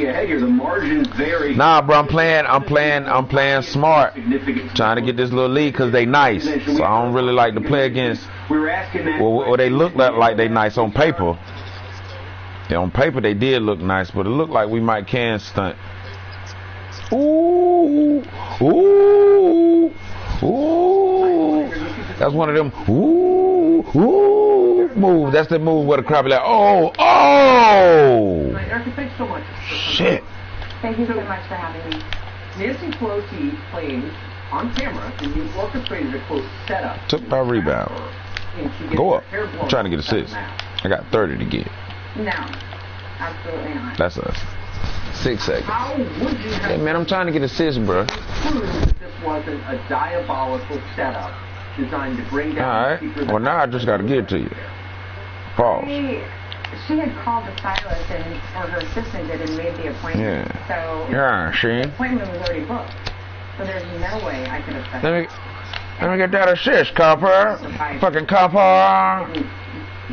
Nah, bro, I'm playing smart. Trying to get this little lead because they nice. So I don't really like to play against, or they look like they nice on paper. Yeah, on paper they did look nice, but it looked like we might can stunt. Ooh, ooh, ooh. That's one of them ooh, ooh move. That's the move where the crowd be like, oh, oh. Thanks so much. Shit. Thank you so much for having me. Nancy Pelosi claims on camera that you orchestrated a quote setup. Took my rebound. Go up. I'm trying to get assists. I got 30 to get. No, absolutely not. That's us. 6 seconds. How would you have Hey man, I'm trying to get assists, bro. proved that this wasn't a diabolical setup designed to bring down Alright. Well, now I just got to get it to you. Pause. She had called the stylist or her assistant did and made the appointment. Yeah. So Yeah, the appointment was already booked. So there's no way I could have set Let me get that assist, copper. Fucking copper.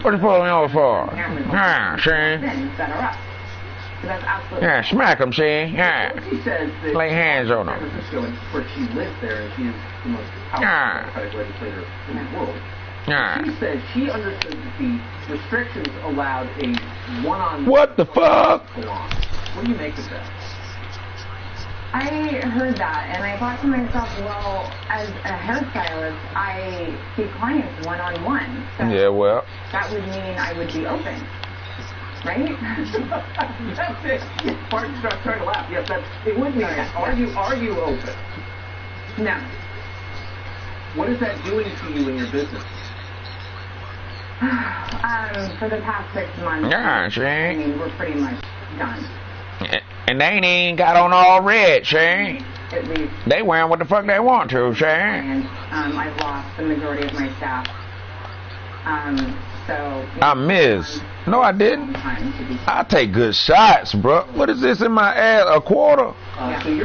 What you pulling me over for? Yeah, see? set her up. So that's absolutely Yeah, smack him, see? Yeah. She says that Lay hands on San him. Francisco, where she lives there, and she is the most powerful Democratic legislator in the world. Yeah. She said she understood that the restrictions allowed a one-on-one. What the fuck? What do you make of that? I heard that, and I thought to myself, well, as a hairstylist, I see clients one-on-one. So Yeah, well. that would mean I would be open, right? That's it. Martin's not trying to laugh. Yes, it would mean that. Are you open? No. What is that doing to you in your business? For the past 6 months, Yeah, see? I mean, we're pretty much done. And they ain't even got on all red, see? At least. They wearing what the fuck they want to, see? And I've lost the majority of my staff. So. I miss. No, I didn't. I take good shots, bro. What is this in my ass? A quarter?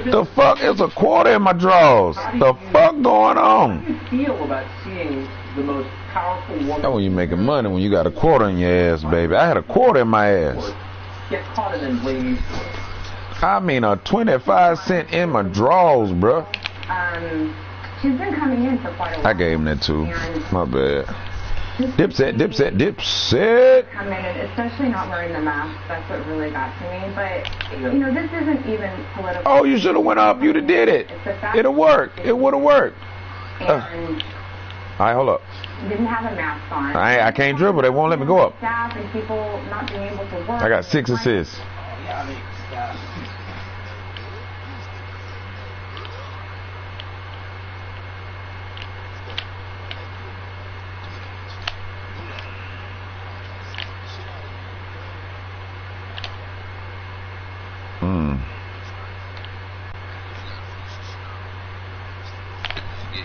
The fuck is a quarter in my drawers? The fuck going on? How do you feel about seeing the most powerful woman? That's when you making money, when you got a quarter in your ass, baby. I had a quarter in my ass. Get caught and then leave. I mean a 25-cent in my drawers, bro. She's been coming in for quite a while. I gave him that too. My bad. Dipset, Dipset, Dipset. Come in, and especially not wearing the mask. That's what really got to me. But you know, this isn't even political. Oh, you should have went up. You'd have did it. It'll work. It would have worked. All right, hold up. Didn't have a mask on. I can't dribble. They won't let me go up. Staff and people not being able to work. I got 6 assists.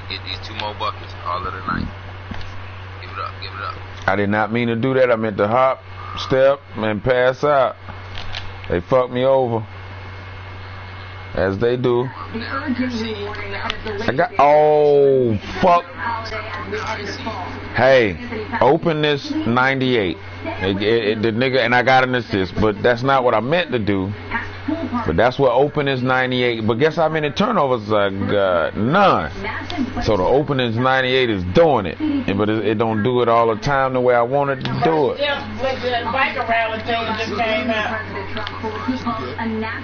Get these 2 more buckets all of the night. Give it up, give it up. I did not mean to do that. I meant to hop, step, and pass out. They fucked me over. As they do. I got, oh, fuck. Hey, open this 98. The nigga, and I got an assist, but that's not what I meant to do. But that's what open is 98. But guess how many turnovers I got? None. So the open is 98 is doing it. But it don't do it all the time the way I wanted to do it.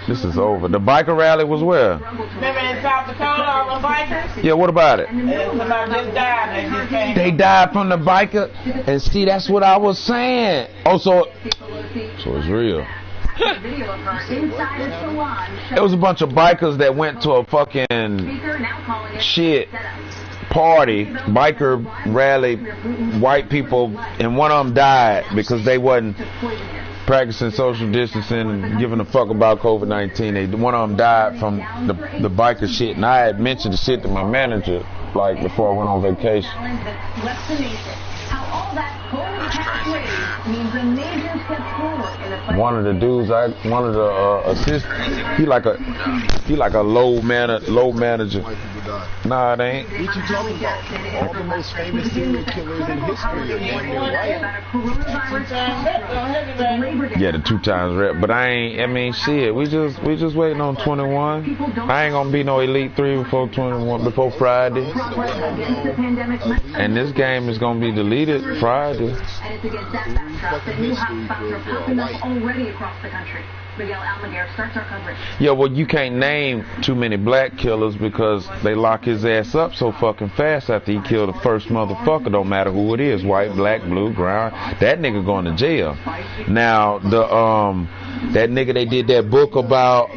This is over. The biker rally was where? Remember in South Dakota, all the bikers? Yeah, what about it? Somebody just died. They died from the biker? And see, that's what I was saying. Oh, so it's real. It was a bunch of bikers that went to a fucking shit party, biker rally, white people, and one of them died because they wasn't practicing social distancing and giving a fuck about COVID-19. One of them died from the biker shit, and I had mentioned the shit to my manager like before I went on vacation. One of the dudes, one of the assistants, he like a low manager. Nah, it ain't. What you talking about? All the most famous serial killers in history are white. Yeah, the 2 times rep, but I mean, shit, we just waiting on 21. I ain't gonna be no Elite 3 before 21, before Friday. And this game is gonna be deleted Friday. And it's against that backdrop that new hotspots are popping up already across the country. Miguel Almaguer starts our coverage. Yeah, well, you can't name too many black killers because they lock his ass up so fucking fast after he killed the first motherfucker. Don't matter who it is, white, black, blue, brown. That nigga going to jail. Now that nigga they did that book about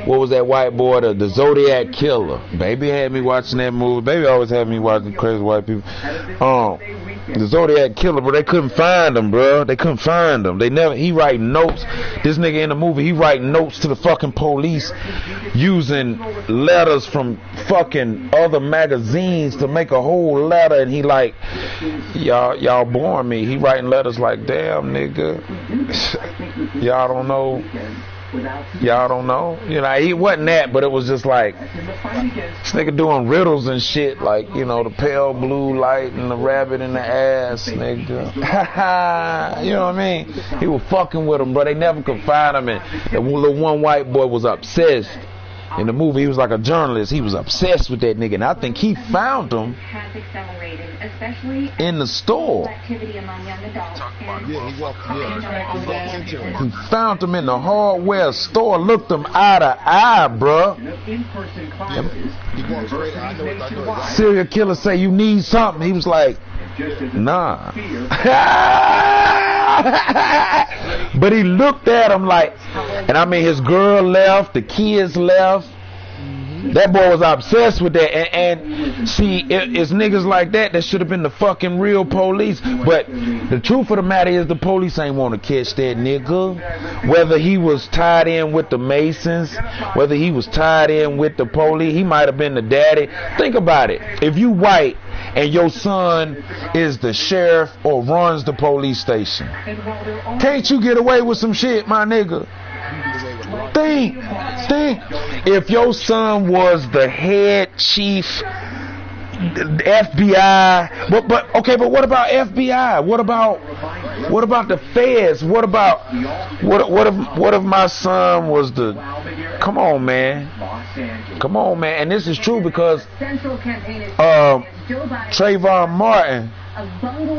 what was that white boy, the Zodiac Killer. Baby had me watching that movie. Baby always had me watching crazy white people. The Zodiac Killer, but they couldn't find him, bro. They couldn't find him. He writing notes. This nigga in the movie, he writing notes to the fucking police using letters from fucking other magazines to make a whole letter, and he like, y'all boring me. He writing letters like, damn nigga, y'all don't know. Y'all don't know. You know, he wasn't that, but it was just like this nigga doing riddles and shit, like, you know, the pale blue light and the rabbit in the ass, nigga. You know what I mean? He was fucking with him, but they never could find him. And the one white boy was obsessed. In the movie, he was like a journalist. He was obsessed with that nigga, and I think he found him in the store. He found him in the hardware store, looked him eye to eye, bruh. Serial killer say, you need something. He was like, nah. But he looked at him like, and I mean, his girl left, the kids left. That boy was obsessed with that, and see, it's niggas like that should have been the fucking real police. But the truth of the matter is, the police ain't want to catch that nigga. Whether he was tied in with the Masons, whether he was tied in with the police, he might have been the daddy. Think about it. If you white and your son is the sheriff or runs the police station, can't you get away with some shit, my nigga? Think. If your son was the head chief, the FBI, but okay, but what about FBI? What about the feds? What if my son was the? Come on, man. And this is true because Trayvon Martin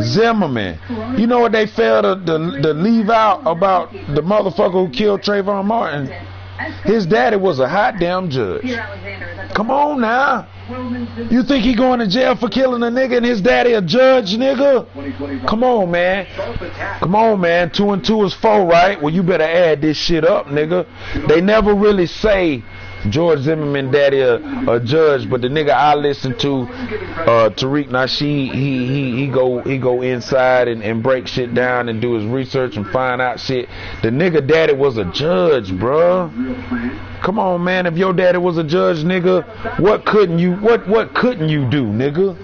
Zimmerman. You know what they failed to leave out about the motherfucker who killed Trayvon Martin? His daddy was a hot damn judge. Come on now. You think he going to jail for killing a nigga and his daddy a judge, nigga? Come on, man. Come on, man. 2 and 2 is 4, right? Well, you better add this shit up, nigga. They never really say George Zimmerman daddy a judge, but the nigga I listen to, Tariq Nasheed, he go inside and break shit down and do his research and find out shit. The nigga daddy was a judge, bruh. Come on, man. If your daddy was a judge, nigga, what couldn't you do, nigga?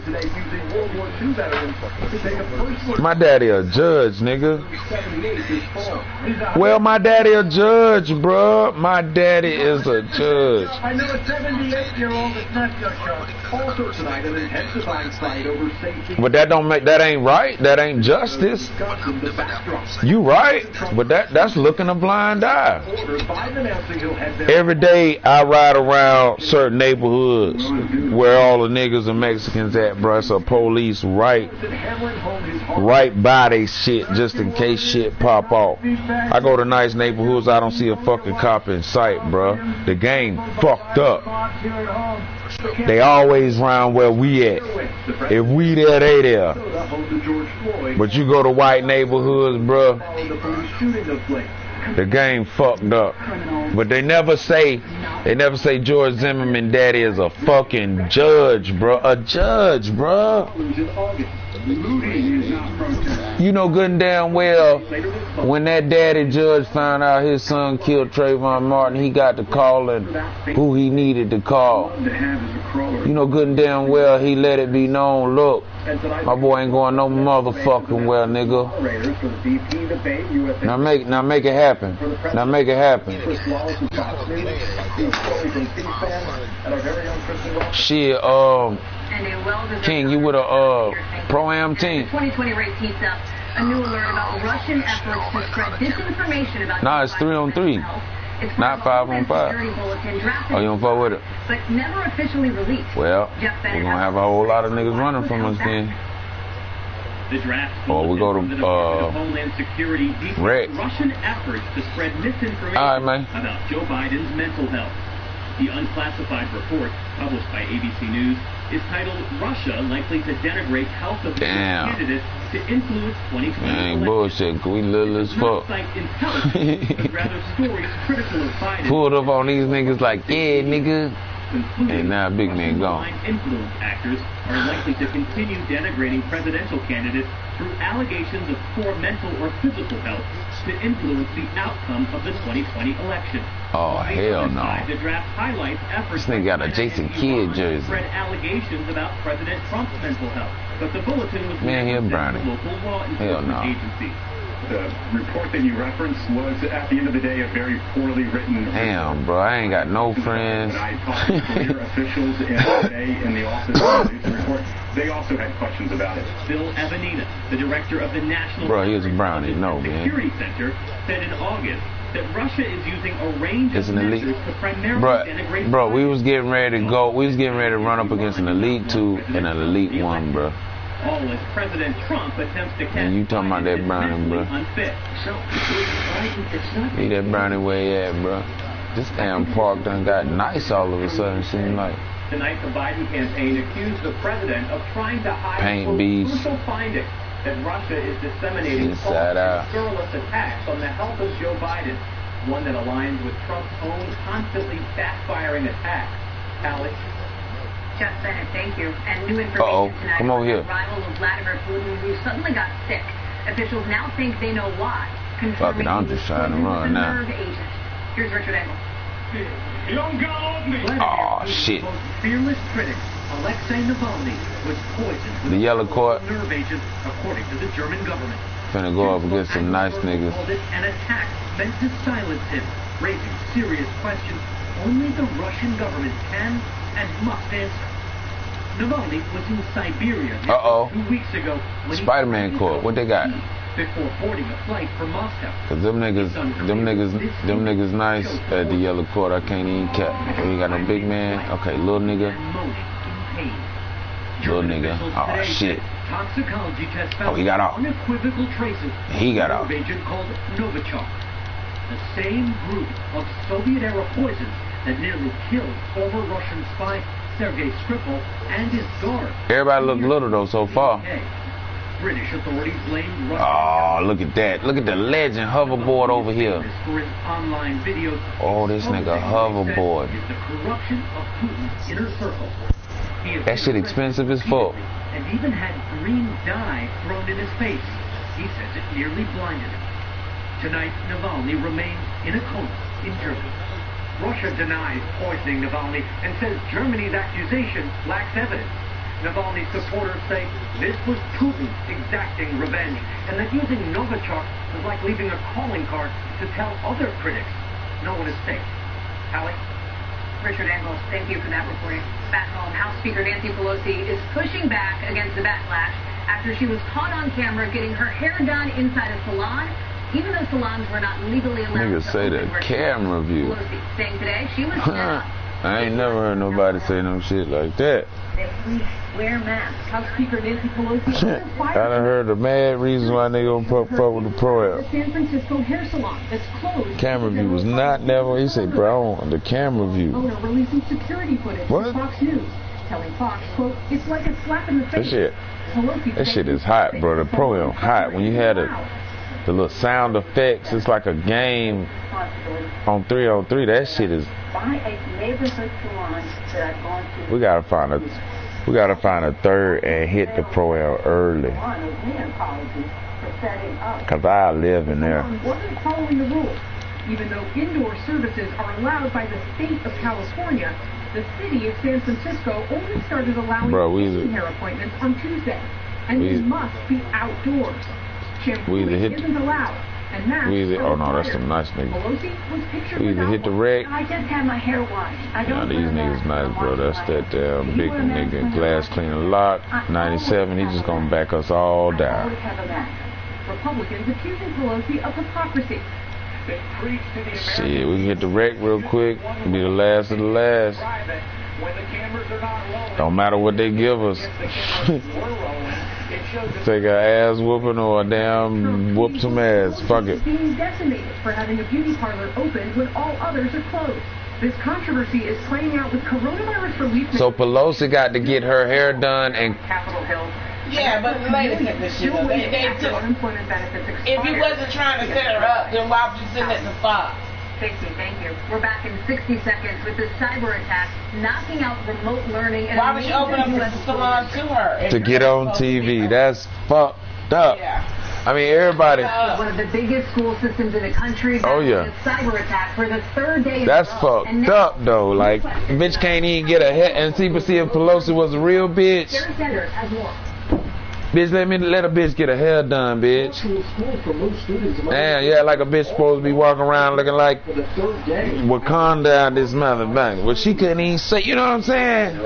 My daddy a judge, nigga. Well, my daddy a judge, bruh. My daddy is a judge. I know a 78-year-old is not your show. Also tonight, an intensifying fight over safety. But that ain't right. That ain't justice. You right, but that's looking a blind eye. Every day I ride around certain neighborhoods where all the niggas and Mexicans at, bruh. So police right by they shit just in case shit pop off. I go to nice neighborhoods, I don't see a fucking cop in sight, bruh. The game fucked up. They always round where we at. If we there, they there. But you go to white neighborhoods, bruh, the game fucked up. But they never say George Zimmerman daddy is a fucking judge, bruh. A judge, bruh. You know good and damn well when that daddy judge found out his son killed Trayvon Martin, he got to calling who he needed to call. You know good and damn well he let it be known, look, my boy ain't going no motherfucking well, nigga. Now make it happen. Now make it happen. Shit, King, you with a pro-am team? 2020 race heats up. A new alert about Russian efforts to spread disinformation about. Nah, it's 3-on-3, not 5-on-5. Oh, you don't fuck with it? But never officially released. Well, we're gonna have a whole lot of niggas running from us then. The draft or we go to Homeland Security Rick. Russian efforts to spread misinformation about Joe Biden's mental health. The unclassified report, published by ABC News, is titled "Russia Likely to Denigrate Health of Candidates to Influence 2020 Ain't bullshit, we little as fuck. But rather stories critical of Biden. Pulled up on these niggas like, yeah, nigga. And now big man gone. Influence actors are likely to continue denigrating presidential candidates through allegations of poor mental or physical health to influence the outcome of the 2020 election. Oh, hell no. The draft highlights efforts this nigga got a Jason Kidd jersey. Spread allegations about President Trump's mental health, but the bulletin was man, never Brownie. sent to local law enforcement agencies. The report that you referenced was, at the end of the day, a very poorly written. Damn, bro, I ain't got no friends. And I talked to career officials in the office of the report. They also had questions about it. Bill Evanina, the director of the National Security Center, said in August that Russia is using a range of measures to primarily denigrate. Bro, we was getting ready to go. We was getting ready to run up against an Elite 2 and an Elite 1, bro. All as President Trump attempts to catch. And you talking about that Brownie, bro? Leave that Brownie where he at, bro. This damn park done got nice all of a sudden. Seems like. Tonight, the Biden campaign accused the president of trying to hide crucial findings that Russia is disseminating false and scurrilous attacks on the health of Joe Biden, one that aligns with Trump's own constantly backfiring attacks. Alex. Jeff Bennett, thank you. And new information tonight. Come over here. Rival of Vladimir Putin, who suddenly got sick. Officials now think they know why. Fuck it, I'm just trying to run now. Here's Richard Engel. Oh shit. Fearless critic Alexei Navalny was poisoned with the yellow court. Nerve agent, according to the German government. Finna go up against some nice niggas. Called it an attack meant to silence him, raising serious questions only the Russian government can and must answer. Navalny was in Siberia 2 weeks ago when Spider-Man court. What they got? Before boarding a flight for Moscow. Cause them niggas nice at the yellow court. I can't even cap. We got no big man. Okay, little nigga. Little nigga. Oh shit. Toxicology test found he got off. unequivocal traces He got of off. an agent called Novichok, the same group of Soviet-era poisons that nearly killed former Russian spy Sergei Skripal and his guard. Everybody look little though so far. British authorities blamed Russia. Oh, look at that. Look at the legend hoverboard over here. For his online videos. Oh, this nigga hoverboard. Is the corruption of Putin's inner circle. That shit expensive as fuck. And even had green dye thrown in his face. He says it nearly blinded him. Tonight, Navalny remains in a coma in Germany. Russia denies poisoning Navalny and says Germany's accusation lacks evidence. Navalny's supporters say this was Putin exacting revenge, and that using Novichok was like leaving a calling card to tell other critics no one is safe. Hallie? Richard Engels, thank you for that reporting. Back home, House Speaker Nancy Pelosi is pushing back against the backlash after she was caught on camera getting her hair done inside a salon, even though salons were not legally allowed Niggas to say open that where camera view. Pelosi saying today she was set up. I ain't never heard nobody say no shit like that. That please wear masks. House Speaker Nancy Pelosi I done heard the mad reasons why they gonna fuck with the pro the San Francisco hair salon that's closed. Camera view was not never. He said, bro, I want the camera view. Owner releasing security footage What? to Fox News, telling Fox, quote, it's like a slap in the face. That shit is hot, bro. The pro hot. When you had the little sound effects, it's like a game on 303. That shit is. We gotta find a third and hit the pro early. Cause I live in there. Wasn't following the rules. Even though indoor services are allowed by the state of California, the city of San Francisco only started allowing hair appointments on Tuesday, and they must be outdoors. Shampooing isn't allowed. Oh no, that's some nice niggas. We either hit the wreck. I just had my hair washed. Nah, these niggas nice, bro. That's that damn big nigga. Glass cleaner lock. 97. He just gonna back us all down. Republicans accusing Pelosi of hypocrisy. Shit, we can hit the wreck real quick. Be the last of the last. Don't matter what they give us. Take a ass whooping or a damn whoop some ass. Fuck it. Being decimated for having a beauty parlor open when all others are closed. This controversy is playing out with coronavirus relief. So Pelosi got to get her hair done and. Capitol Hill. Yeah, but the lady kept this shit up. They took. If you wasn't trying to set her up, then why would you send it to Fox? Thank you. We're back in 60 seconds with this cyber attack knocking out remote learning. And why would you open up the salon to her? To get on TV. That's fucked up. Yeah. I mean, everybody. One of the biggest school systems in the country. Oh, yeah. A cyber attack for the third day. That's fucked up, though. Like, bitch can't even get a head. And see if Pelosi was a real bitch. Jerry Sanders has more. Bitch, let a bitch get her hair done, bitch. Damn, yeah, like a bitch supposed to be walking around looking like Wakanda this motherfucker. Well, she couldn't even say, you know what I'm saying?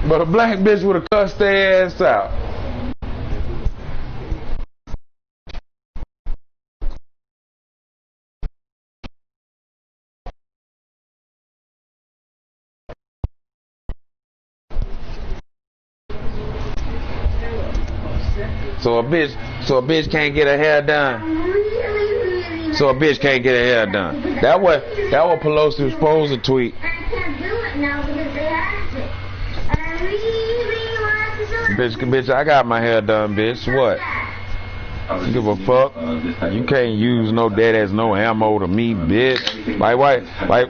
But a black bitch would have cussed their ass out. So a bitch can't get her hair done. So a bitch can't get her hair done. That what Pelosi was supposed to tweet. Bitch, I got my hair done, bitch. What? You give a fuck? You can't use no dead ass no ammo to me, bitch. Like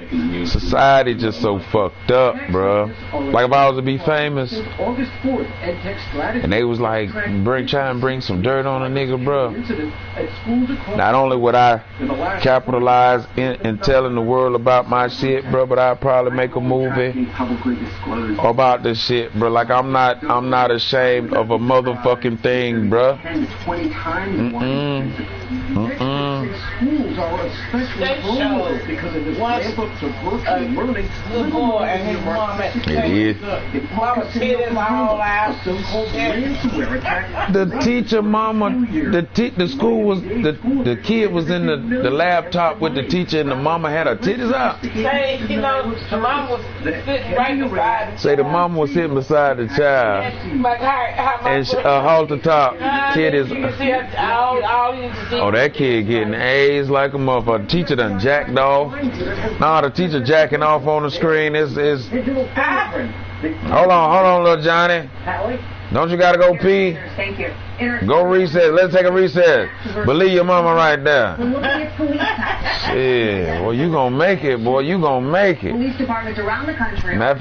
society just so fucked up, bruh. Like if I was to be famous, and they was like try and bring some dirt on a nigga, bruh. Not only would I capitalize in telling the world about my shit, bruh, but I'd probably make a movie about this shit, bruh. Like I'm not ashamed of a motherfucking thing, bruh. schools are especially vulnerable because of this ramp up to virtual learning. Good boy and his mom at the mama titties all out. The teacher mama, the school was, the kid was in the laptop with the teacher and the mama had her titties out. Say, you know, the mom was sitting right beside. Say the mama was sitting beside the child. And halter top, titties. Oh, that kid getting A's like a motherfucker. Teacher done jacked off. Nah, the teacher jacking off on the screen is. Hold on, little Johnny. Don't you gotta go pee? Thank you. Go recess. Let's take a recess. Believe your mama right there. Yeah, well, you gonna make it, boy. You gonna make it. Police departments around the country. Matter of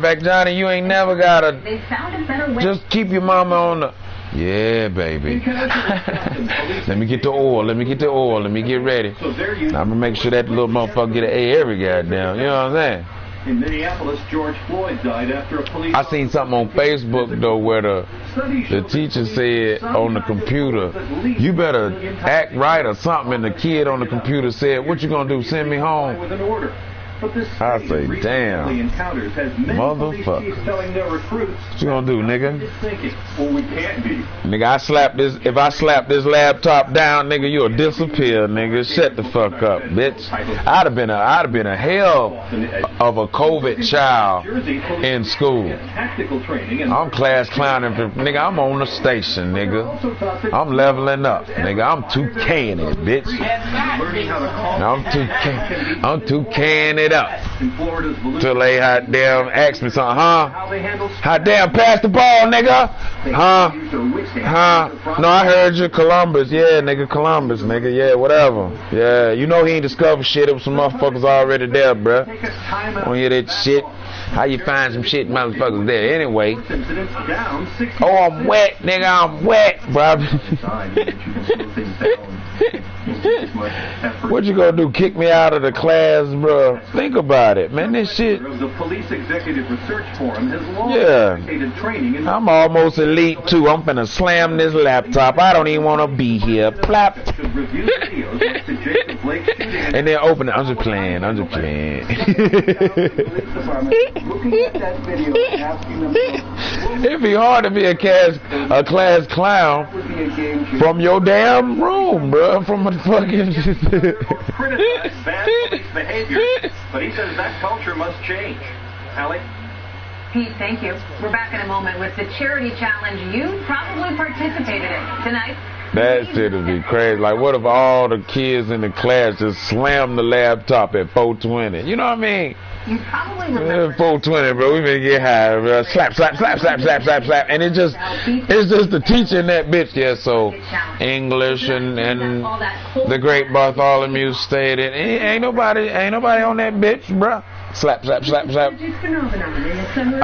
fact, Johnny, you ain't never gotta. They found a better way. Just keep your mama on the. Yeah, baby. Let me get the oil. Let me get ready. I'm gonna make sure that little motherfucker get an A every goddamn. You know what I'm saying? In Minneapolis, George Floyd died after a police. I seen something on Facebook though where the teacher said on the computer, you better act right or something, and the kid on the computer said, what you gonna do, send me home? I say, damn, motherfucker. What you gonna do, nigga? Well, we can't be. Nigga, if I slap this laptop down, nigga, you'll disappear, nigga. Shut the fuck up, bitch. I'd have been a hell of a COVID child in school. I'm class clowning, nigga. I'm on the station, nigga. I'm leveling up, nigga. I'm 2K'ing it, bitch. I'm 2K'ing it up. Till they hot damn ask me something, huh? Hot damn, pass the ball, nigga. Huh? No, I heard you, Columbus. Yeah, nigga, Columbus, nigga. Yeah, whatever. Yeah, you know he ain't discovered shit. It was some motherfuckers already there, bruh. Don't hear that shit. How you find some shit motherfuckers there anyway? Oh, I'm wet, nigga. I'm wet, bro. What you gonna do? Kick me out of the class, bro? Think about it, man. This shit. The Police Executive Research Forum has long advocated training in. I'm almost elite too. I'm finna slam this laptop. I don't even wanna be here. Plap. And then open it. I'm just playing. It'd be hard to be a class clown from your damn room, bro. From a fucking. Criticize bad police behavior, but he says that culture must change. Allie? Pete, thank you. We're back in a moment with the charity challenge you probably participated in tonight. That shit would be crazy. Like, what if all the kids in the class just slam the laptop at 420? You know what I mean? You probably remember. 420, bro. We better get high, bro. Slap. And it's just the teacher in that bitch. Yeah, so English and the great Bartholomew stated, ain't nobody on that bitch, bro. Slap.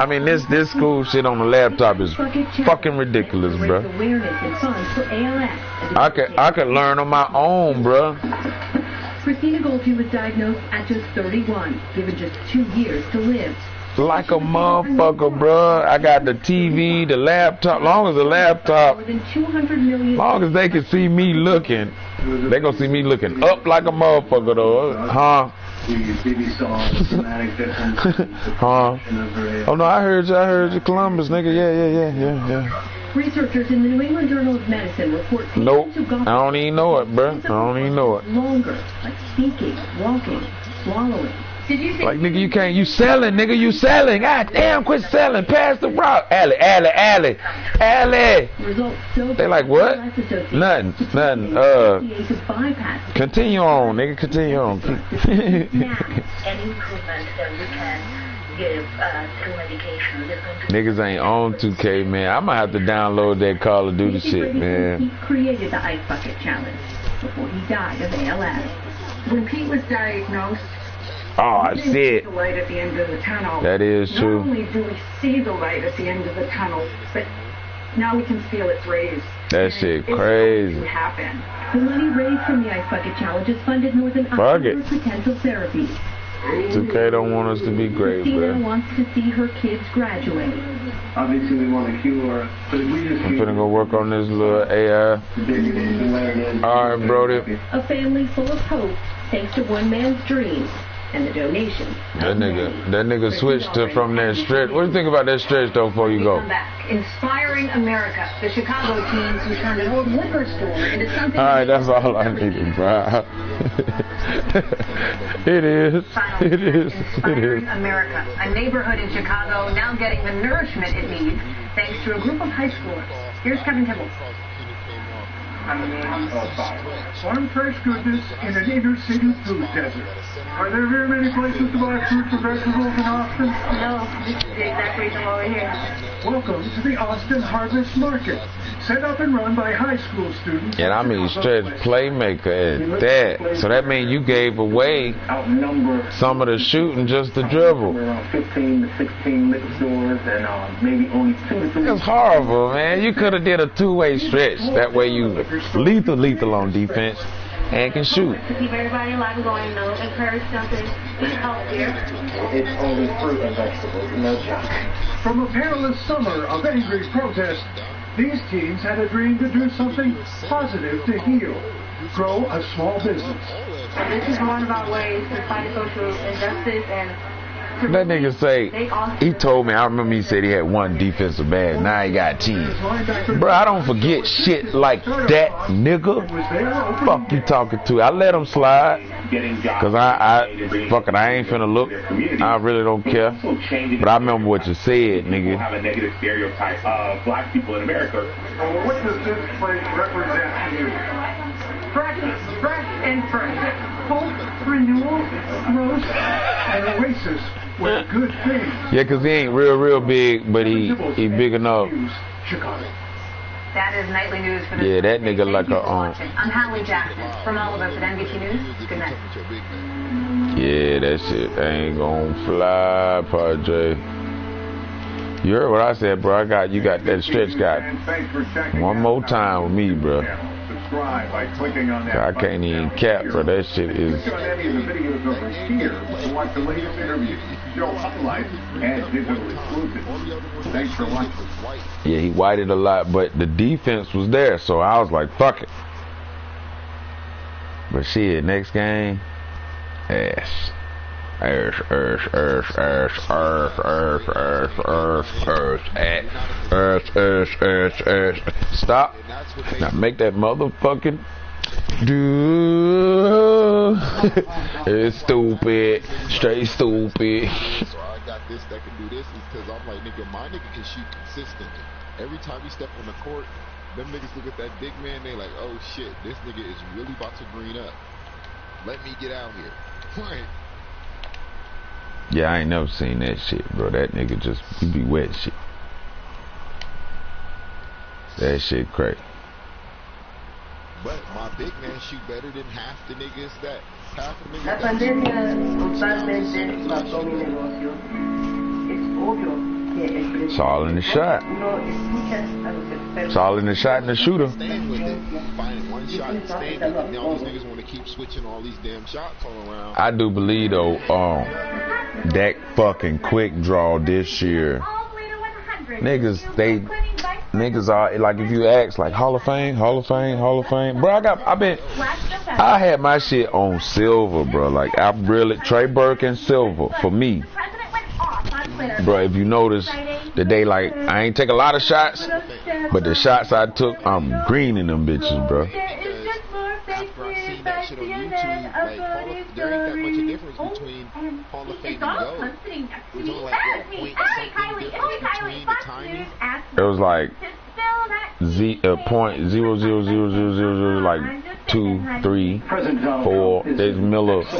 I mean, this school shit on the laptop is fucking ridiculous, bro. I could learn on my own, bro. Christina Goldfield was diagnosed at just 31, given just 2 years to live. Like a motherfucker, bro. I got the TV, the laptop. Long as they can see me looking, they gonna see me looking up like a motherfucker, though. Huh? Huh? Oh no, I heard you, Columbus, nigga. Yeah. Researchers in the New England Journal of Medicine report nope. I don't even know it, bro. Longer, like speaking, walking, swallowing. Did you say? Like, nigga, you selling, nigga, you selling. God damn, quit selling. Pass the rock. Alley. They like, what? Nothing. Continue on, nigga, continue on. Any improvement that we can give through medication. Niggas ain't on 2K, man. I might have to download that Call of Duty shit, man. He created the Ice Bucket Challenge before he died of ALS. When Pete was diagnosed, I see it. The light at the end of the tunnel. That is true. Not only do we see the light at the end of the tunnel, but now we can feel its rays. That shit crazy. It's happen. The money raised from the Ice Bucket Challenge has funded more than 100 potential therapies. 2K don't want us to be great, Christina bro. wants to see her kids graduate. Obviously, we want to cure, but if we just I'm finna go work on this little AI. Alright, Brody. A family full of hope thanks to one man's dreams and the donation. That nigga switched from that stretch. What do you think about that stretch though before you go? Come back. Inspiring America. The Chicago teens who turned an old liquor store into something. Alright, that's all I needed, bro. It is. Inspiring America. A neighborhood in Chicago now getting the nourishment it needs thanks to a group of high schoolers. Here's Kevin Tibble. Farm fresh goodness in an inner city food desert. Are there very many places to buy fruits and vegetables in Austin? No, this is the exact reason why we're here. Welcome to the Austin Harvest Market. Set up and run by high school students. And I mean stretch playmaker at that. So that means you gave away some of the shooting just to dribble. Around 15 to 16 liquor stores and maybe only 2 to 3. That's horrible, man. You could have did a two-way stretch. That way you lethal on defense and can shoot. To keep everybody alive and going, though, encourage something healthier. It's only fruit and vegetables, no junk. From a perilous summer of angry protest, these teens had a dream to do something positive to heal. Grow a small business. This is one of our ways to fight social injustice and That nigga say, he told me, I remember he said he had one defensive bag, now he got 10. Bro, I don't forget shit like that, nigga. Fuck you talking to? I let him slide, cause I ain't finna look. I really don't care. But I remember what you said, nigga. Have a negative stereotype of black people in America. What does this place represent to you? Fresh and fresh. Hope, renewal, growth, an oasis with good things. Yeah, cause he ain't real big, but he big enough. Chicago. That is nightly news for the Yeah, that nigga like a I'm Hallie Jackson. From all of us at NBC News, good night. Yeah, that shit ain't gonna fly, Padre. You heard what I said, bro. You got that stretch got one more time with me, bro. By clicking on that I can't even cap, bro. That shit is. Click on any of the videos over here to watch the latest interviews, show highlights, and digital exclusives. Thanks for watching. Yeah, he whited a lot, but the defense was there, so I was like, fuck it. But shit, next game, ass. Stop. Now make that motherfucking do. It's stupid. Straight stupid. So I got this that can do this is because I'm like, nigga, my nigga can shoot consistently. Every time he step on the court, them niggas look at that big man, they like, oh shit, this nigga is really about to green up. Let me get out here. Right. Yeah, I ain't never seen that shit, bro. That nigga just, he be wet shit. That shit crazy. But my big man shoot better than half the niggas that half the niggas. La pandemia totalmente mató mi negocio. Es obvio que el presidente. It's all in the shot. No escucha a los expertos. It's all in the shot and the shooter. Stand with it. Find one shot and stand with it. Now these niggas want to keep switching all these damn shots all around. I do believe though, that fucking quick draw this year. Niggas are like, if you ask like Hall of Fame. Bro, I had my shit on silver, bro. Like I really Trey Burke and silver for me. Bro, if you notice that they like, I ain't take a lot of shots, but the shots I took, I'm greening them bitches, bro. After I seen that shit on YouTube, like there ain't that much of difference between Hall of Fame and Gold. There's only like what, point something difference between the timing. It was like .00000 like 2, 3, 4. There's Miller. It's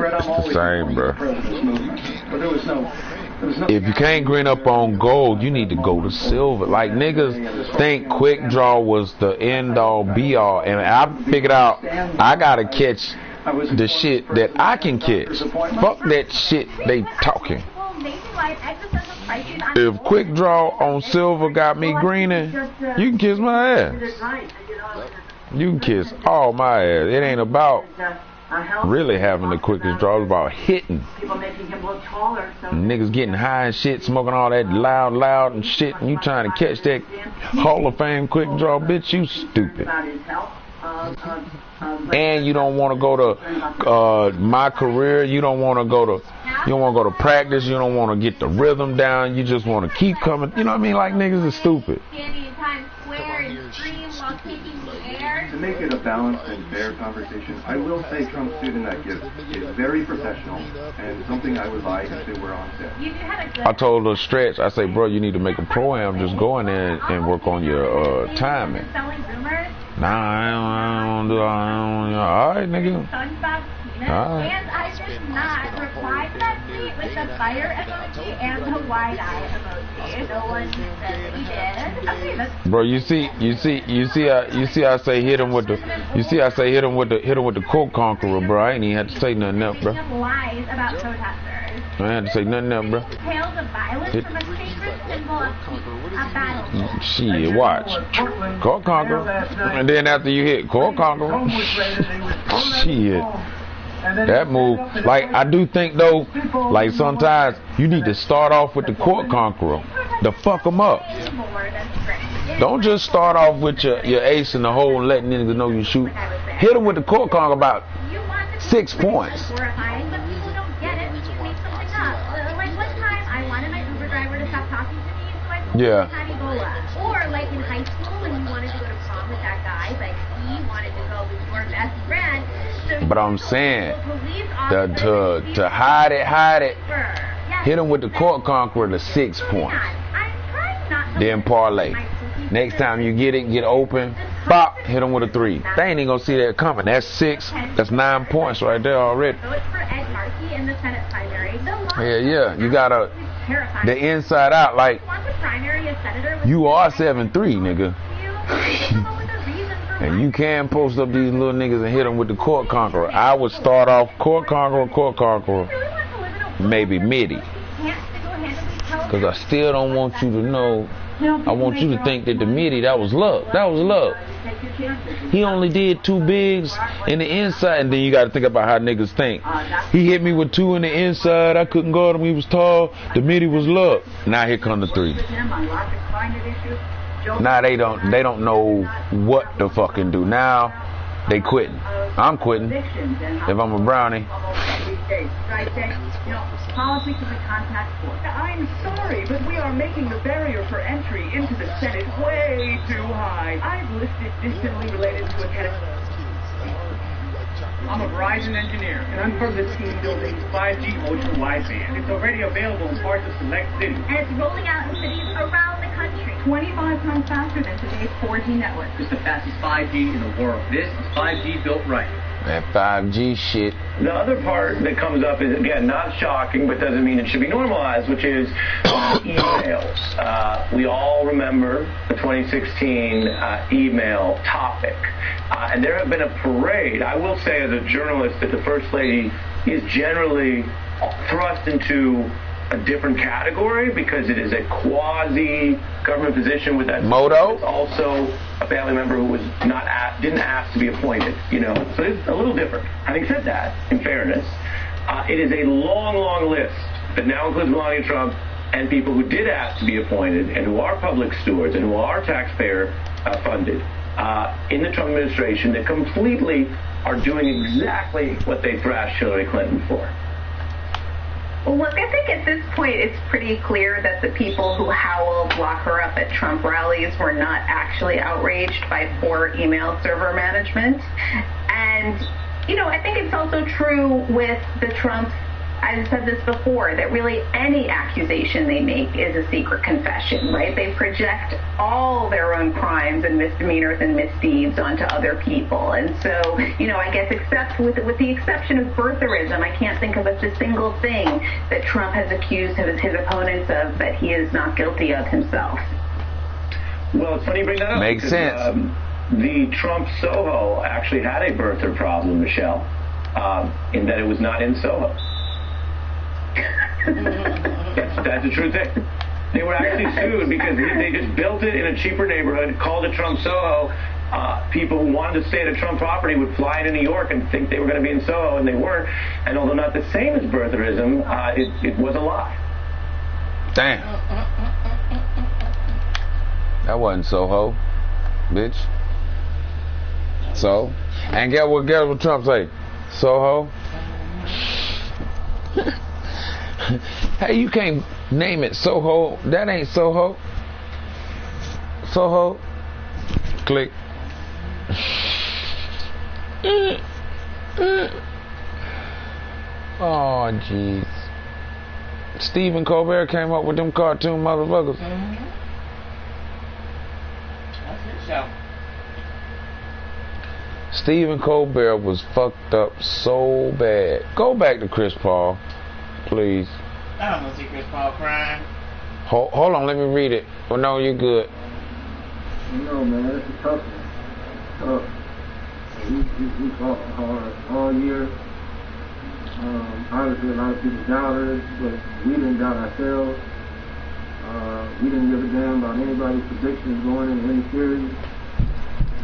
the same, bro. If you can't green up on gold, you need to go to silver. Like niggas think quick draw was the end all be all, and I figured out I gotta catch the shit that I can catch. Fuck that shit they talking. If quick draw on silver got me greening, you can kiss my ass. You can kiss all my ass. It ain't about really having the quickest draw. It's about hitting. People making him look taller. So Niggas getting high and shit, smoking all that loud and shit, and you trying to catch that Hall of Fame quick draw, bitch, you stupid. And you don't want to go to my career. You don't want to go to practice. You don't want to get the rhythm down. You just want to keep coming. You know what I mean? Like niggas is stupid. To make it a balanced and fair conversation, I will say Trump's suit and that gift is very professional and something I would buy if it were on sale. I told her Stretch, I say, bro, you need to make a pro-am. Just go in there and work on your timing. Nah, I don't do all right, nigga. All right. And I did not reply to that tweet with the fire emoji and the wide eye emoji. No one said he did. Okay, that's bro, you see I say hit him with the quote conqueror, bro. I ain't even had to say nothing else, bro. lies about protesters. I ain't had to say nothing else, bro. Tales of violence from a sacred symbol of peace, a battle. Shit, watch. Quote conqueror. And then after you hit quote conqueror, shit. That move, like I do think though, like sometimes you need to start off with the court conqueror to fuck them up. Don't just start off with your ace in the hole and letting niggas know you shoot. Hit them with the court conqueror about 6 points. Like one time I wanted my Uber driver to stop talking to me, so I told him to have Ebola. Or like in high school when you wanted to go to prom with that guy, like he wanted to go with your best friend. But I'm saying to hide it. Hit him with the court conqueror to 6 points. Then parlay. Next time you get open, pop, hit him with a 3. They ain't even gonna see that coming. That's 6. That's 9 points right there already. Yeah. You gotta the inside out. Like you are 7-3, nigga. And you can post up these little niggas and hit them with the court conqueror. I would start off court conqueror, maybe midi. Because I still don't want you to know. I want you to think that the midi, that was luck. That was luck. He only did 2 bigs in the inside, and then you got to think about how niggas think. He hit me with 2 in the inside. I couldn't guard him. He was tall. The midi was luck. Now here come the 3. Now they don't know what to fucking do. Now they quitting. I'm quitting. If I'm a brownie. Politics is a contact sport. I'm sorry, but we are making the barrier for entry into the Senate way too high. I've listed distantly related to a category. I'm a Verizon engineer, and I'm part of the team building 5G ultra wideband. It's already available in parts of select cities. And it's rolling out in cities around the country. 25 times faster than today's 4G network. It's the fastest 5G in the world. This is 5G built right. That 5G shit. The other part that comes up is, again, not shocking, but doesn't mean it should be normalized, which is emails. We all remember the 2016 email topic. And there have been a parade. I will say as a journalist that the First Lady is generally thrust into a different category because it is a quasi-government position with that. Moto? Also a family member who was didn't ask to be appointed, you know. So it's a little different. Having said that, in fairness, it is a long list that now includes Melania Trump and people who did ask to be appointed and who are public stewards and who are taxpayer funded in the Trump administration that completely are doing exactly what they thrashed Hillary Clinton for. Well, look, I think at this point it's pretty clear that the people who howled lock her up at Trump rallies were not actually outraged by poor email server management. And, you know, I think it's also true with the Trumps, I've said this before, that really any accusation they make is a secret confession, right? They project all their own crimes and misdemeanors and misdeeds onto other people. And so, you know, I guess except with the exception of birtherism, I can't think of a single thing that Trump has accused his opponents of that he is not guilty of himself. Well, it's funny you bring that up. Makes sense. The Trump Soho actually had a birther problem, Michelle, in that it was not in Soho. That's a true thing. They were actually sued because they just built it in a cheaper neighborhood, called it Trump Soho, People who wanted to stay at a Trump property would fly to New York and think they were going to be in Soho, and they weren't. And although not the same as birtherism, it was a lie. Damn. That wasn't Soho, bitch. So, and guess what Trump say? Soho. Hey, you can't name it Soho. That ain't Soho. Soho. Click. Oh, jeez. Stephen Colbert came up with them cartoon motherfuckers. Mm-hmm. That's his show. Stephen Colbert was fucked up so bad. Go back to Chris Paul, please. I don't want to see Chris Paul crying. Hold on, let me read it. Oh, no, you're good. No, man, it's a tough one. Tough. We fought hard all year. Obviously, a lot of people doubted us, but we didn't doubt ourselves. We didn't give a damn about anybody's predictions going into any series.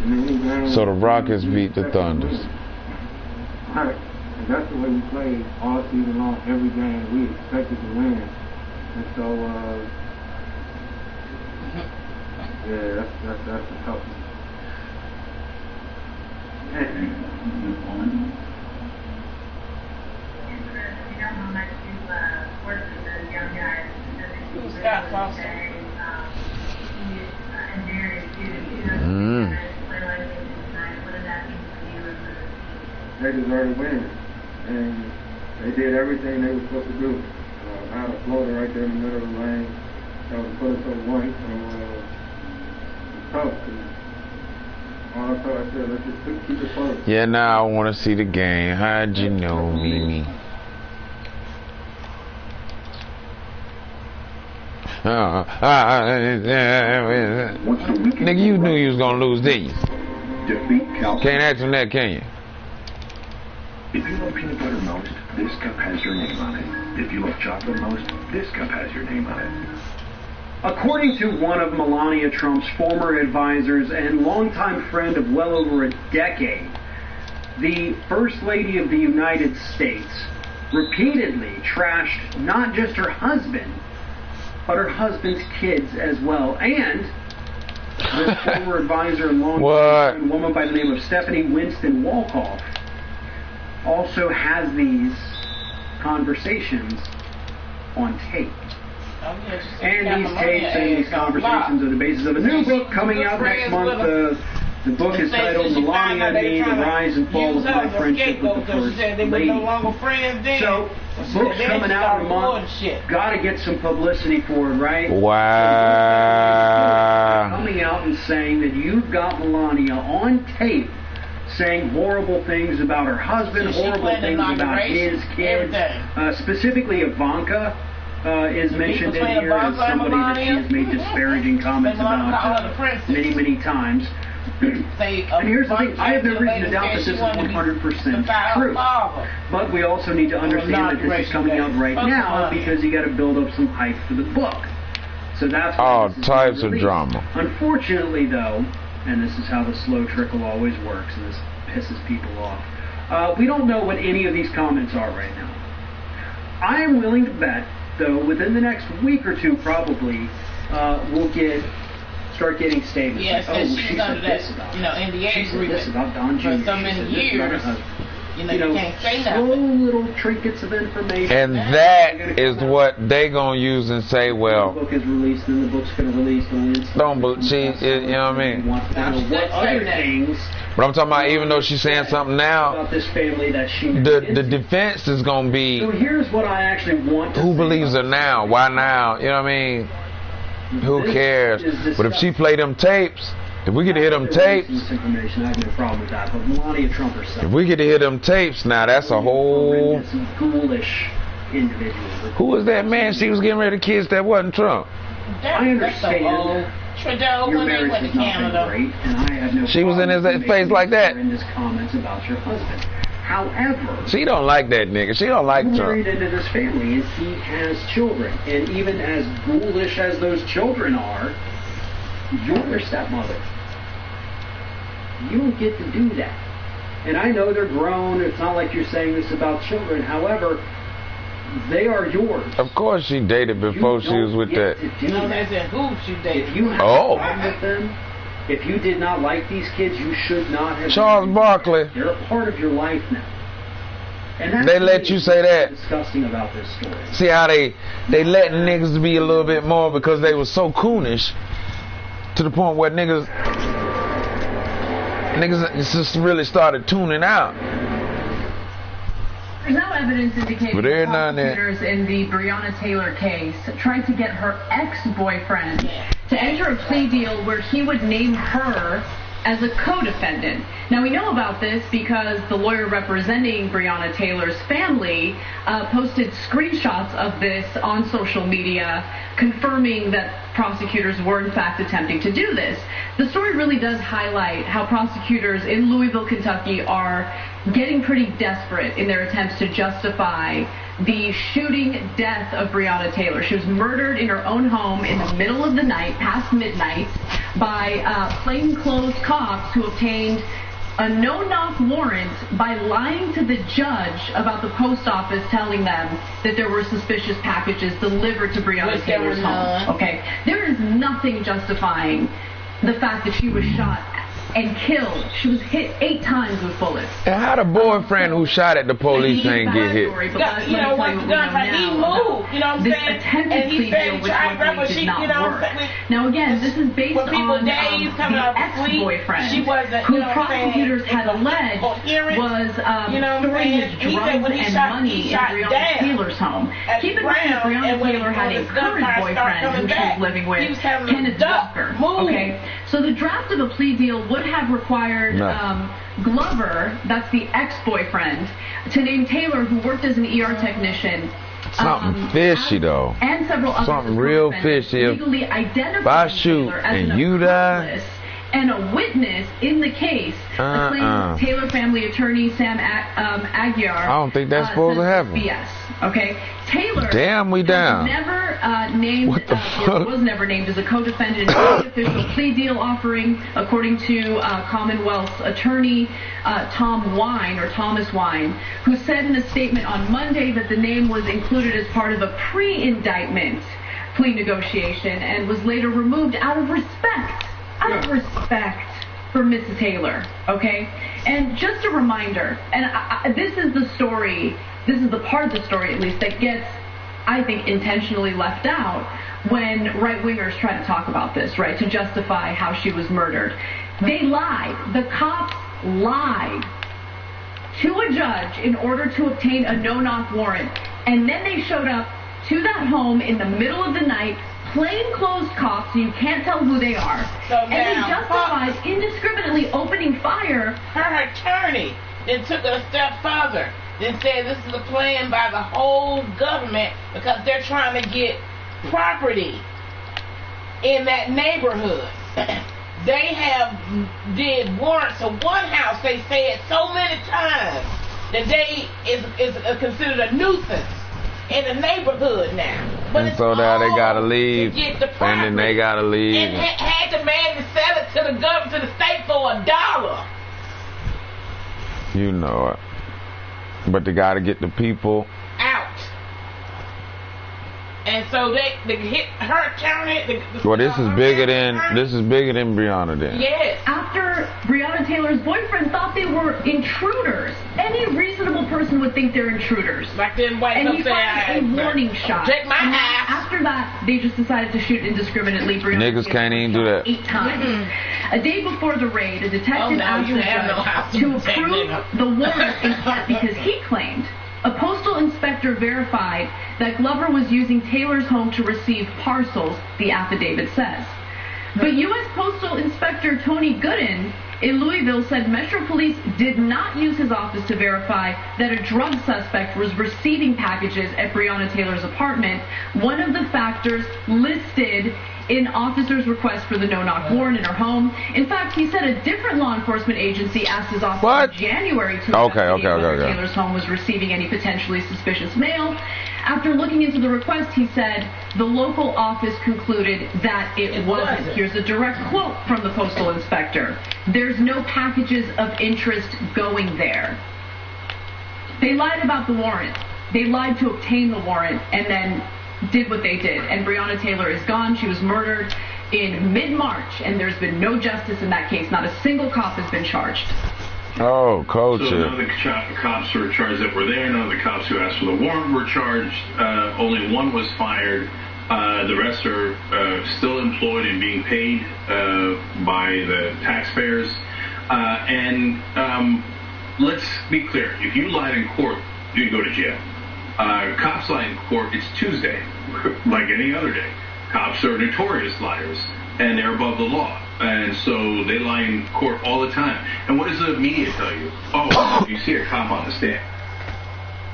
In any game. So the Rockets beat the Thunders. Right. And that's the way we played all season long, every game. We expected to win. And so, yeah, that's a tough one. Scott Foster. They deserve to win, and they did everything they were supposed to do. I had a floater right there in the middle of the lane that was put us up one, so it's tough. All I thought, I said, let's just keep it close. Yeah, now I want to see the game. How'd you know, Mimi? Nigga, you knew you was gonna lose, didn't you? Can't ask him that, can you? If you love peanut butter most, this cup has your name on it. If you love chocolate most, this cup has your name on it. According to one of Melania Trump's former advisors and longtime friend of well over a decade, the First Lady of the United States repeatedly trashed not just her husband, but her husband's kids as well. And this former advisor and longtime friend, woman by the name of Stephanie Winston Wolkoff, also has these conversations on tape. And these tapes and these conversations are the basis of a new book coming out next month. The book is titled Melania and Me, The Rise and Fall of My Friendship with the First Lady. So, book's coming out in a month. Gotta get some publicity for it, right? Wow. Coming out and saying that you've got Melania on tape saying horrible things about her husband, horrible things about his kids. Specifically, Ivanka is mentioned in here as somebody that she has made disparaging comments about many, many times. And here's the thing, I have no reason to doubt that this is 100% true. But we also need to understand that this is coming out right now because you got to build up some hype for the book. So that's all types of drama. Unfortunately, though, and this is how the slow trickle always works, and this pisses people off, we don't know what any of these comments are right now. I am willing to bet, though, within the next week or two, probably, we'll start getting statements. Yes, like, she said this about, NDA agreement this about Don Jr. for so many years. You can't say slow little trinkets of information. And that is what they gonna use and say, well, the book is released, and the book's gonna release on don't believe you know what I mean? What other things? But I'm talking about, even though she's saying something now, about this family that she the defense is gonna be. So here's what I actually want. Who believes her now? Why now? You know what I mean? Who cares? But if she played them tapes, if we get to hear them tapes, I have no problem with that. But Melania Trump herself, if we get to hear them tapes, now that's a whole ghoulish individual. Who was that man she was getting ready to kiss that wasn't Trump? I understand. Trudeau, when they went to Canada, great, and I have no she was in his face like that. Horrendous comments about your husband. However, she don't like that nigga. She don't like Trump. Married into this family, and he has children. And even as ghoulish as those children are, you're their stepmother. You don't get to do that. And I know they're grown. It's not like you're saying this about children. However, they are yours. Of course she dated before she was with that. No, that's in who she dated. If you have a problem with them, if you did not like these kids, you should not have. Charles Barkley. They're a part of your life now. And that's they let you say that. Disgusting about this story. See how they letting niggas be a little bit more because they were so coonish to the point where niggas just really started tuning out. There's no evidence indicating that prosecutors in the Breonna Taylor case tried to get her ex-boyfriend to enter a plea deal where he would name her as a co-defendant. Now, we know about this because the lawyer representing Breonna Taylor's family posted screenshots of this on social media, confirming that prosecutors were in fact attempting to do this. The story really does highlight how prosecutors in Louisville, Kentucky are getting pretty desperate in their attempts to justify the shooting death of Breonna Taylor. She was murdered in her own home in the middle of the night, past midnight, by plainclothes cops who obtained a no-knock warrant by lying to the judge about the post office telling them that there were suspicious packages delivered to Breonna Taylor's home. Okay, there is nothing justifying the fact that she was shot and killed. She was hit 8 times with bullets. And how the boyfriend who shot at the police ain't get hit? You know what? He moved. You know what I'm saying? And he said he tried to remember. She, you know what I'm saying? Now again, this is based on the ex-boyfriend who prosecutors had alleged was storing his drugs and money in Breonna Taylor's home. Keep in mind that Breonna Taylor had a current boyfriend who she was living with, Kenneth Walker. Okay, so the draft of a plea deal would have required Glover, that's the ex-boyfriend, to name Taylor, who worked as an ER technician. Something fishy though. And several others. Something real fishy. If I shoot and you die. And a witness in the case, acclaimed Taylor family attorney Sam Aguiar. I don't think that's supposed to happen. BS. Okay, Taylor. Damn, we down. Never named. What the fuck? Was never named as a co-defendant in the official plea deal offering, according to Commonwealth's attorney Thomas Wine, who said in a statement on Monday that the name was included as part of a pre-indictment plea negotiation and was later removed out of respect. Out of respect for Mrs. Taylor, okay? And just a reminder, and this is the story, this is the part of the story at least that gets, I think, intentionally left out when right-wingers try to talk about this, right, to justify how she was murdered. They lied. The cops lied to a judge in order to obtain a no-knock warrant, and then they showed up to that home in the middle of the night, plainclothes cops, so you can't tell who they are. So and they justified indiscriminately opening fire. Her attorney then took it a step further. Then said this is a plan by the whole government because they're trying to get property in that neighborhood. They have did warrants of one house. They said so many times that they is considered a nuisance in the neighborhood now. But and so now they gotta leave, and then they gotta leave. And had the man to sell it to the government, to the state for $1. You know it. But they gotta get the people out. And so they hit her attorney. Well, this is bigger than Breonna then. Yes. After Breonna Taylor's boyfriend thought they were intruders. Any reasonable person would think they're intruders. Like them white and he fired a warning shot. Take my ass. After that, they just decided to shoot indiscriminately. Niggas can't even do that. 8 times. A day before the raid, a detective asked the judge to approve the warrant in part because he claimed a postal inspector verified that Glover was using Taylor's home to receive parcels, the affidavit says. But U.S. Postal Inspector Tony Gooden in Louisville said Metro Police did not use his office to verify that a drug suspect was receiving packages at Breonna Taylor's apartment, one of the factors listed in officer's request for the no-knock warrant in her home. In fact, he said a different law enforcement agency asked his office in January to investigate whether Taylor's home was receiving any potentially suspicious mail. After looking into the request, he said the local office concluded that it wasn't. Here's a direct quote from the postal inspector. There's no packages of interest going there. They lied about the warrant. They lied to obtain the warrant and then did what they did. And Breonna Taylor is gone. She was murdered in mid-March, and there's been no justice in that case. Not a single cop has been charged. Oh, culture. So none of the cops were charged that were there. None of the cops who asked for the warrant were charged. Only one was fired. The rest are still employed and being paid by the taxpayers. Let's be clear. If you lied in court, you go to jail. Cops lie in court, it's Tuesday, like any other day. Cops are notorious liars, and they're above the law. And so they lie in court all the time. And what does the media tell you? Oh, you see a cop on the stand.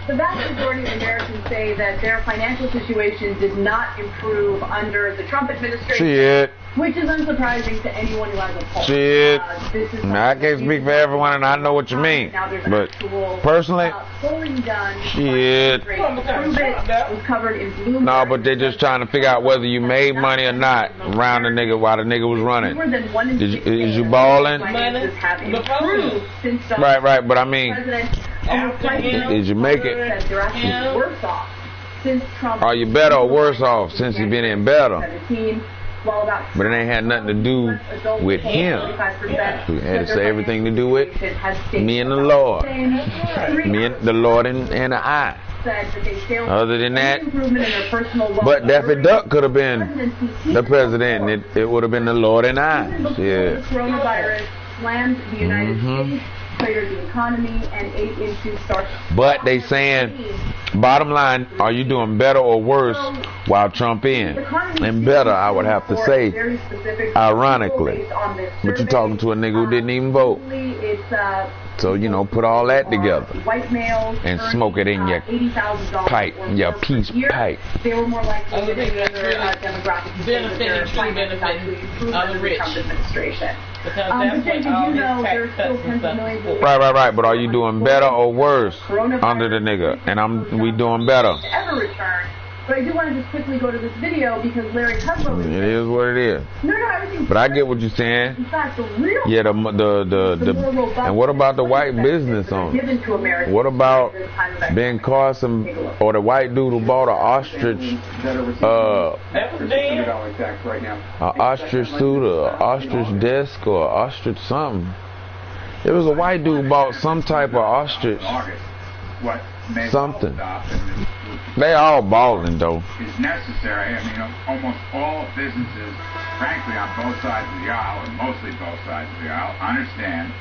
The vast majority of Americans say that their financial situation did not improve under the Trump administration. Shit. Which is unsurprising to anyone who has a pulse. Shit. I can't speak for everyone, and I know what you mean. But personally, shit. Was covered in Bloomberg. No, but they're just trying to figure out whether you made money or not around the nigga while the nigga was running. Is you balling? Right, but I mean, did you make it? Are you better or worse off since you've been in better? But it ain't had nothing to do with him. It had to say everything to do with me and the Lord. Me and the Lord and I. Other than that, but Daffy Duck could have been the president. It would have been the Lord and I. Yeah. Coronavirus slammed the United States, cratered the economy, and ate into starch. But they saying, bottom line, are you doing better or worse while Trump in? And better, I would have to say, ironically. But you're talking to a nigga who didn't even vote. So, you know, put all that together and smoke it in your pipe, your peace pipe. They were more likely to be other demographics of the rich administration. Right. But are you doing better or worse under the nigga? And we doing better. Ever return. But I do want to just quickly go to this video because Larry Kudlow. It is what it is. No, everything's. But I get what you're saying. In fact, the real. Yeah, the and what about the white business owners? What about Ben Carson or the white dude who bought an ostrich suit, or an ostrich desk, or an ostrich something? It was a white dude who bought some type of ostrich something. They all balling though. Is necessary. I mean, almost all businesses, frankly, on both sides of the aisle, and mostly both sides of the aisle, understand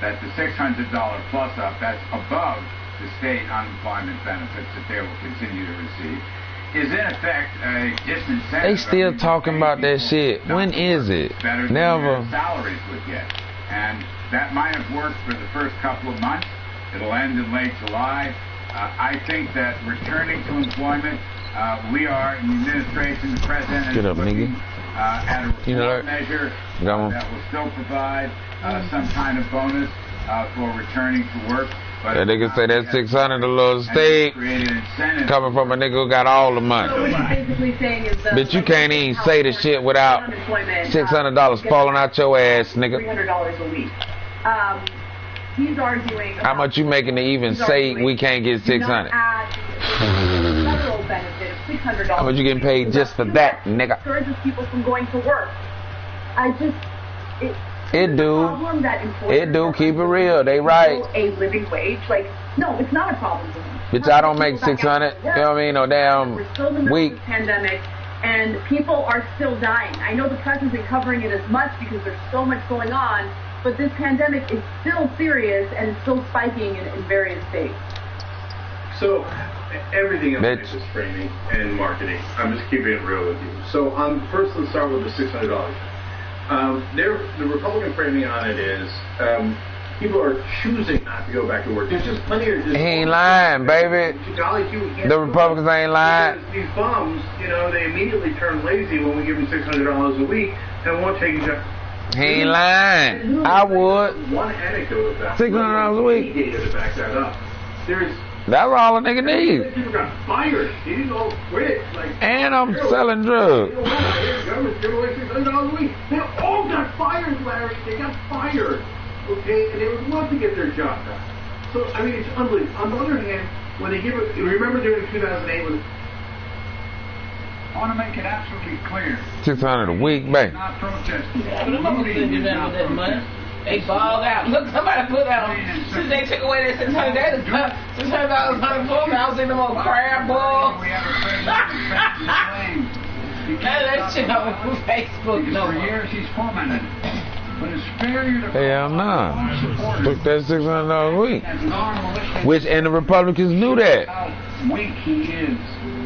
that the $600 plus up, that's above the state unemployment benefits that they will continue to receive, is in effect a disincentive. They still talking about that shit. When is it? Never. Salaries would get, and that might have worked for the first couple of months. It'll end in late July. I think that returning to employment, we are in the administration, the president is looking at a reform measure that will still provide some kind of bonus for returning to work. But that nigga say that 600 a little steak coming from a nigga who got all the money. So what he's basically saying is but you can't even say the shit without $600 falling out your ass, nigga. $300 a week. He's arguing how much you making to even say we can't get 600? Federal benefit of $600. How much you getting paid just for that, nigga? Discourages people from going to work. It do. Keep it real. They right. A living wage, like no, it's not a problem for them. Bitch, I don't make 600. You know what I mean? No damn we're still in the middle of the pandemic, and people are still dying. I know the press isn't covering it as much because there's so much going on. But this pandemic is still serious and it's still spiking in various states. So, everything else is framing and marketing. I'm just keeping it real with you. So, first let's start with the $600. The Republican framing on it is people are choosing not to go back to work. There's just plenty of... He ain't lying, baby. The Republicans ain't lying. These bums, you know, they immediately turn lazy when we give them $600 a week and won't take a job. He ain't lying. I would. One anecdote about $600 a week. Data to back that up. There's That's all a nigga needs. People got fired. He didn't all quit. Like, and I'm selling drugs. The government's giving away $600 a week. They all got fired, Larry. They got fired. Okay, and they would love to get their job back. So, I mean, it's unbelievable. On the other hand, when they give it, remember during 2008 when I want to make it absolutely clear. $600 a week, man. Not protesting. Yeah, but the motherfuckers didn't do that much. They balled out. Look, somebody put out, since they took away that $600, they just cut $600 unemployment. I was in the old crab ball. That shit on Facebook. No, for years he's fomented it. But his failure to hell nah. Took that $600 a week. Which, and the Republicans knew that. How weak he is.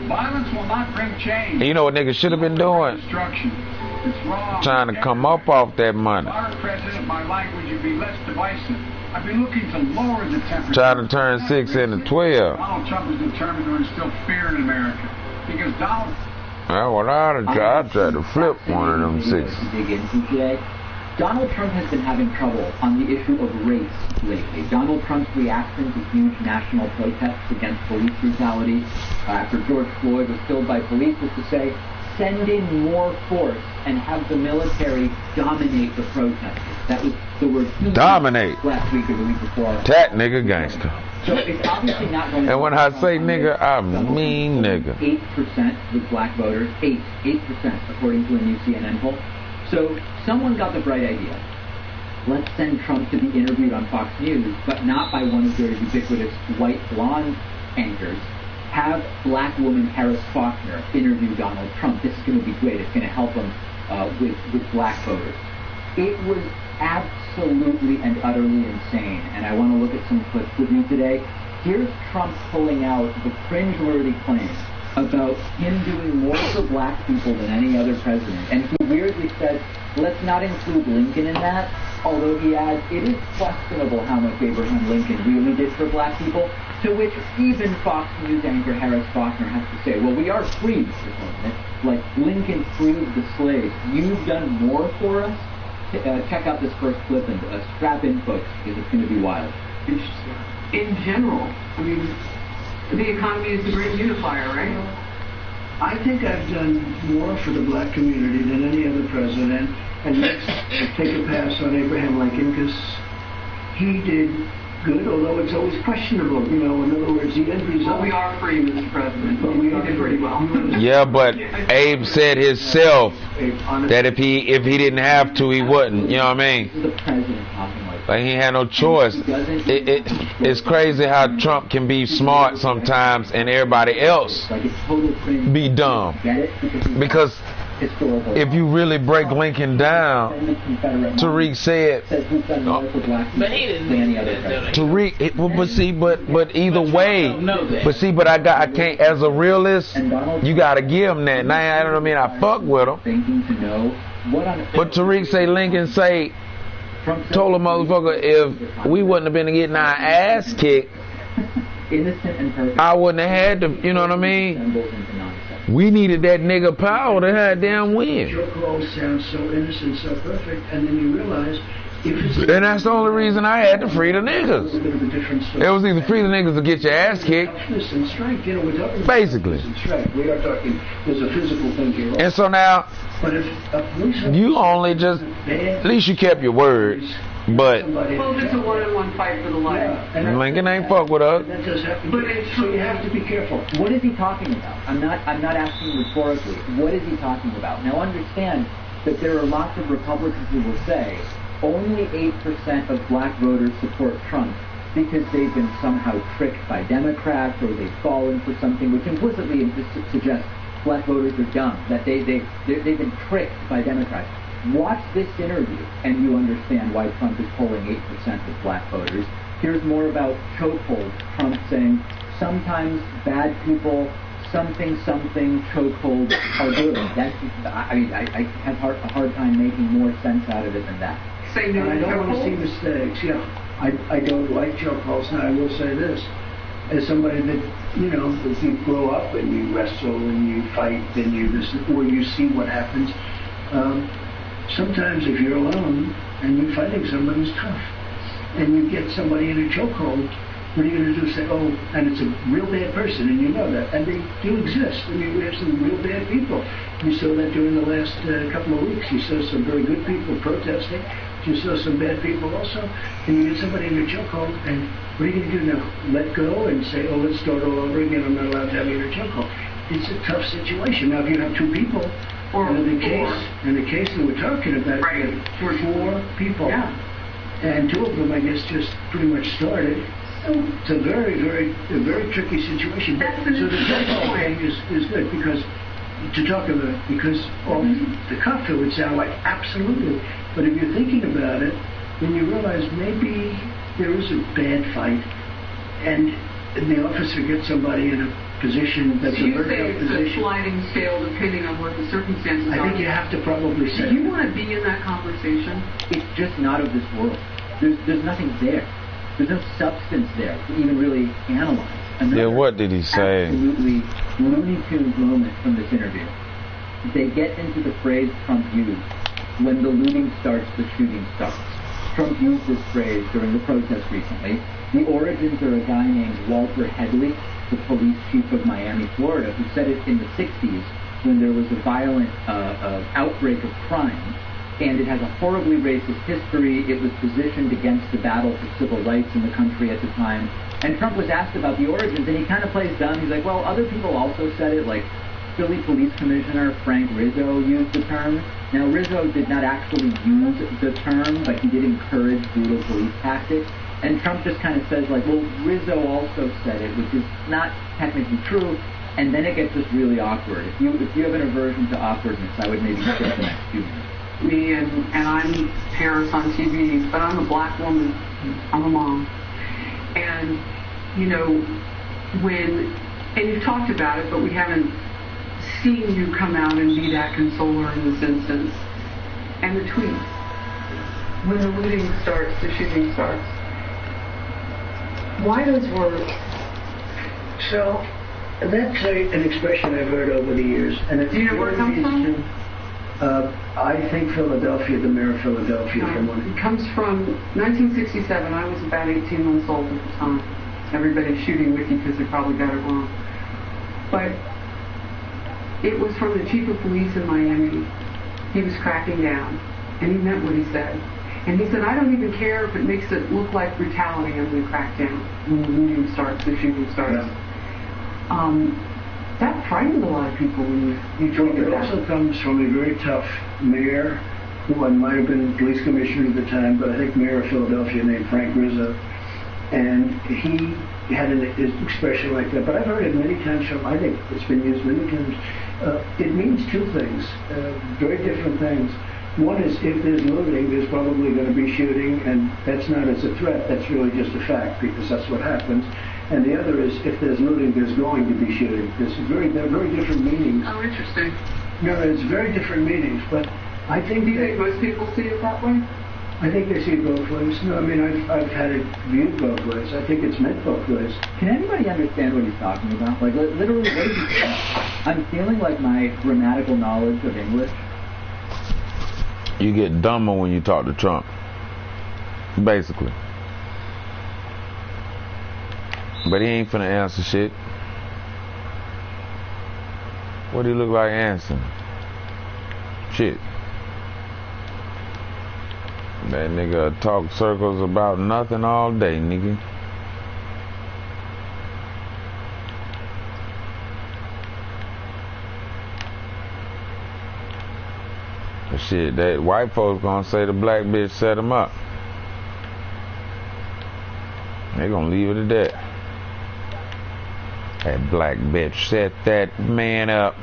Violence will not bring change. And you know what niggas should have been doing? Destruction. It's wrong. Trying to come up off that money. If I were president, my language would be less divisive. I'd be looking to lower the temperature. Trying to turn 6 into 12. Donald Trump is determined to instill fear in America. Because Donald... Well, I tried to flip one of them 6. Dig into today. Donald Trump has been having trouble on the issue of race lately. Donald Trump's reaction to huge national protests against police brutality after George Floyd was killed by police was to say, send in more force and have the military dominate the protesters. That was the word he dominate last week or the week before. That nigga gangster. So it's obviously not going to... And when I say nigga, I mean nigga. 8% with black voters. 8% according to a new CNN poll. So someone got the bright idea. Let's send Trump to be interviewed on Fox News, but not by one of their ubiquitous white blonde anchors. Have black woman Harris Faulkner interview Donald Trump. This is going to be great. It's going to help him with black voters. It was absolutely and utterly insane, and I want to look at some clips with you today. Here's Trump pulling out the cringeworthy claim about him doing more for black people than any other president, and he weirdly said, let's not include Lincoln in that, although he adds, it is questionable how much Abraham Lincoln really did for black people, to which even Fox News anchor Harris Faulkner has to say, well, we are free, Mr. President. Like, Lincoln freed the slaves. You've done more for us? Check out this first clip and strap in, folks, because it's going to be wild. In general, I mean, the economy is the great unifier, right? I think I've done more for the black community than any other president, and let's take a pass on Abraham Lincoln, because he did good, although it's always questionable. You know, in other words, the end result... Well, we are free, Mr. President, but we did pretty well. Yeah, but Abe said himself that if he didn't have to, he wouldn't. You know what I mean? The president talking like he had no choice. It's crazy how Trump can be smart sometimes and everybody else be dumb. Because if you really break Lincoln down, Tariq said, but he didn't. Tariq, but either way, but I can't, as a realist, you gotta give him that. Now I don't mean I fuck with him, but Tariq say Lincoln say. Told a motherfucker if we wouldn't have been getting our ass kicked, I wouldn't have had to, you know what I mean? We needed that nigga power to have damn win. Your call sounds so innocent, so perfect, and then you realize and that's the only reason I had to free the niggas. It was either free the niggas to get your ass kicked. Basically. We are talking, there's a physical thing here. And so now, you only just, at least you kept your word. But well, it's a one-on-one fight for the life. Lincoln ain't fuck with us. But so you have to be careful. What is he talking about? I'm not asking rhetorically. What is he talking about? Now understand that there are lots of Republicans who will say only 8% of black voters support Trump because they've been somehow tricked by Democrats or they've fallen for something, which implicitly suggests black voters are dumb, that they've been tricked by Democrats. Watch this interview and you understand why Trump is polling 8% of black voters. Here's more about chokeholds. Trump saying sometimes bad people, something chokeholds are good. I have a hard time making more sense out of it than that. And I don't want to see mistakes. Yeah, I don't like chokeholds. Now I will say this, as somebody that, you know, if you grow up and you wrestle and you fight and or you see what happens, sometimes if you're alone and you're fighting someone, it's tough. And you get somebody in a chokehold, What are you going to do? Say, oh, and it's a real bad person, and you know that. And they do exist. I mean, we have some real bad people. You saw that during the last couple of weeks. You saw some very good people protesting. You saw some bad people also. And you get somebody in your chokehold, and what are you going to do now? Let go and say, oh, let's start all over again. I'm not allowed to have you in a chokehold. It's a tough situation. Now, if you have two people, and in the case that we're talking about, you have 4 people. Yeah. And 2 of them, I guess, just pretty much started. So it's a very tricky situation. So the chokehold thing is good because off the cuff it would sound like absolutely. But if you're thinking about it, then you realize maybe there is a bad fight, and the officer gets somebody in a position that's a very tough position. So you say it's a sliding scale depending on what the circumstances are? I think you have to probably say. Do you want to be in that conversation? It's just not of this world. There's nothing there. There's no substance there to even really analyze. Yeah, what did he say? Absolutely Looney Tunes moment from this interview. They get into the phrase Trump used, when the looting starts, the shooting starts. Trump used this phrase during the protest recently. The origins are a guy named Walter Headley, the police chief of Miami, Florida, who said it in the 60s when there was a violent outbreak of crime. And it has a horribly racist history. It was positioned against the battle for civil rights in the country at the time. And Trump was asked about the origins, and he kind of plays dumb. He's like, well, other people also said it, like Philly Police Commissioner Frank Rizzo used the term. Now, Rizzo did not actually use the term, but he did encourage brutal police tactics. And Trump just kind of says, like, well, Rizzo also said it, which is not technically true. And then it gets just really awkward. If you have an aversion to awkwardness, I would maybe skip the next few minutes. Me and I'm Paris on TV, but I'm a black woman. I'm a mom. And, you know, and you've talked about it, but we haven't seen you come out and be that consoler in this instance. And the tweets. When the looting starts, the shooting starts. Why those words? So, that's an expression I've heard over the years. And do you know where it comes from? I think Philadelphia, the mayor of Philadelphia. It comes from 1967. I was about 18 months old at the time. Everybody's shooting with you because they probably got it wrong. But it was from the chief of police in Miami. He was cracking down, and he meant what he said. And he said, I don't even care if it makes it look like brutality. I'm going to crack down when the looting starts, the shooting starts. Yeah. That frightened a lot of people when you talk about it. It also comes from a very tough mayor, who might have been police commissioner at the time, but I think mayor of Philadelphia named Frank Rizzo. And he had an expression like that. But I've heard it many times from, I think it's been used many times. It means 2 things, very different things. One is if there's looting, there's probably going to be shooting, and that's not as a threat, that's really just a fact, because that's what happens. And the other is, if there's looting, there's going to be shooting. They're very different meanings. Oh, interesting. No, it's very different meanings, but I think... Do you think most people see it that way? I think they see it both ways. No, I mean, I've had it viewed both ways. I think it's meant both ways. Can anybody understand what he's talking about? Like, literally, what is he saying? I'm feeling like my grammatical knowledge of English. You get dumber when you talk to Trump. Basically. But he ain't finna answer shit. What do he look like answering? Shit. That nigga talk circles about nothing all day, nigga. But shit, that white folks gonna say the black bitch set him up. They gonna leave it at that. That black bitch set that man up.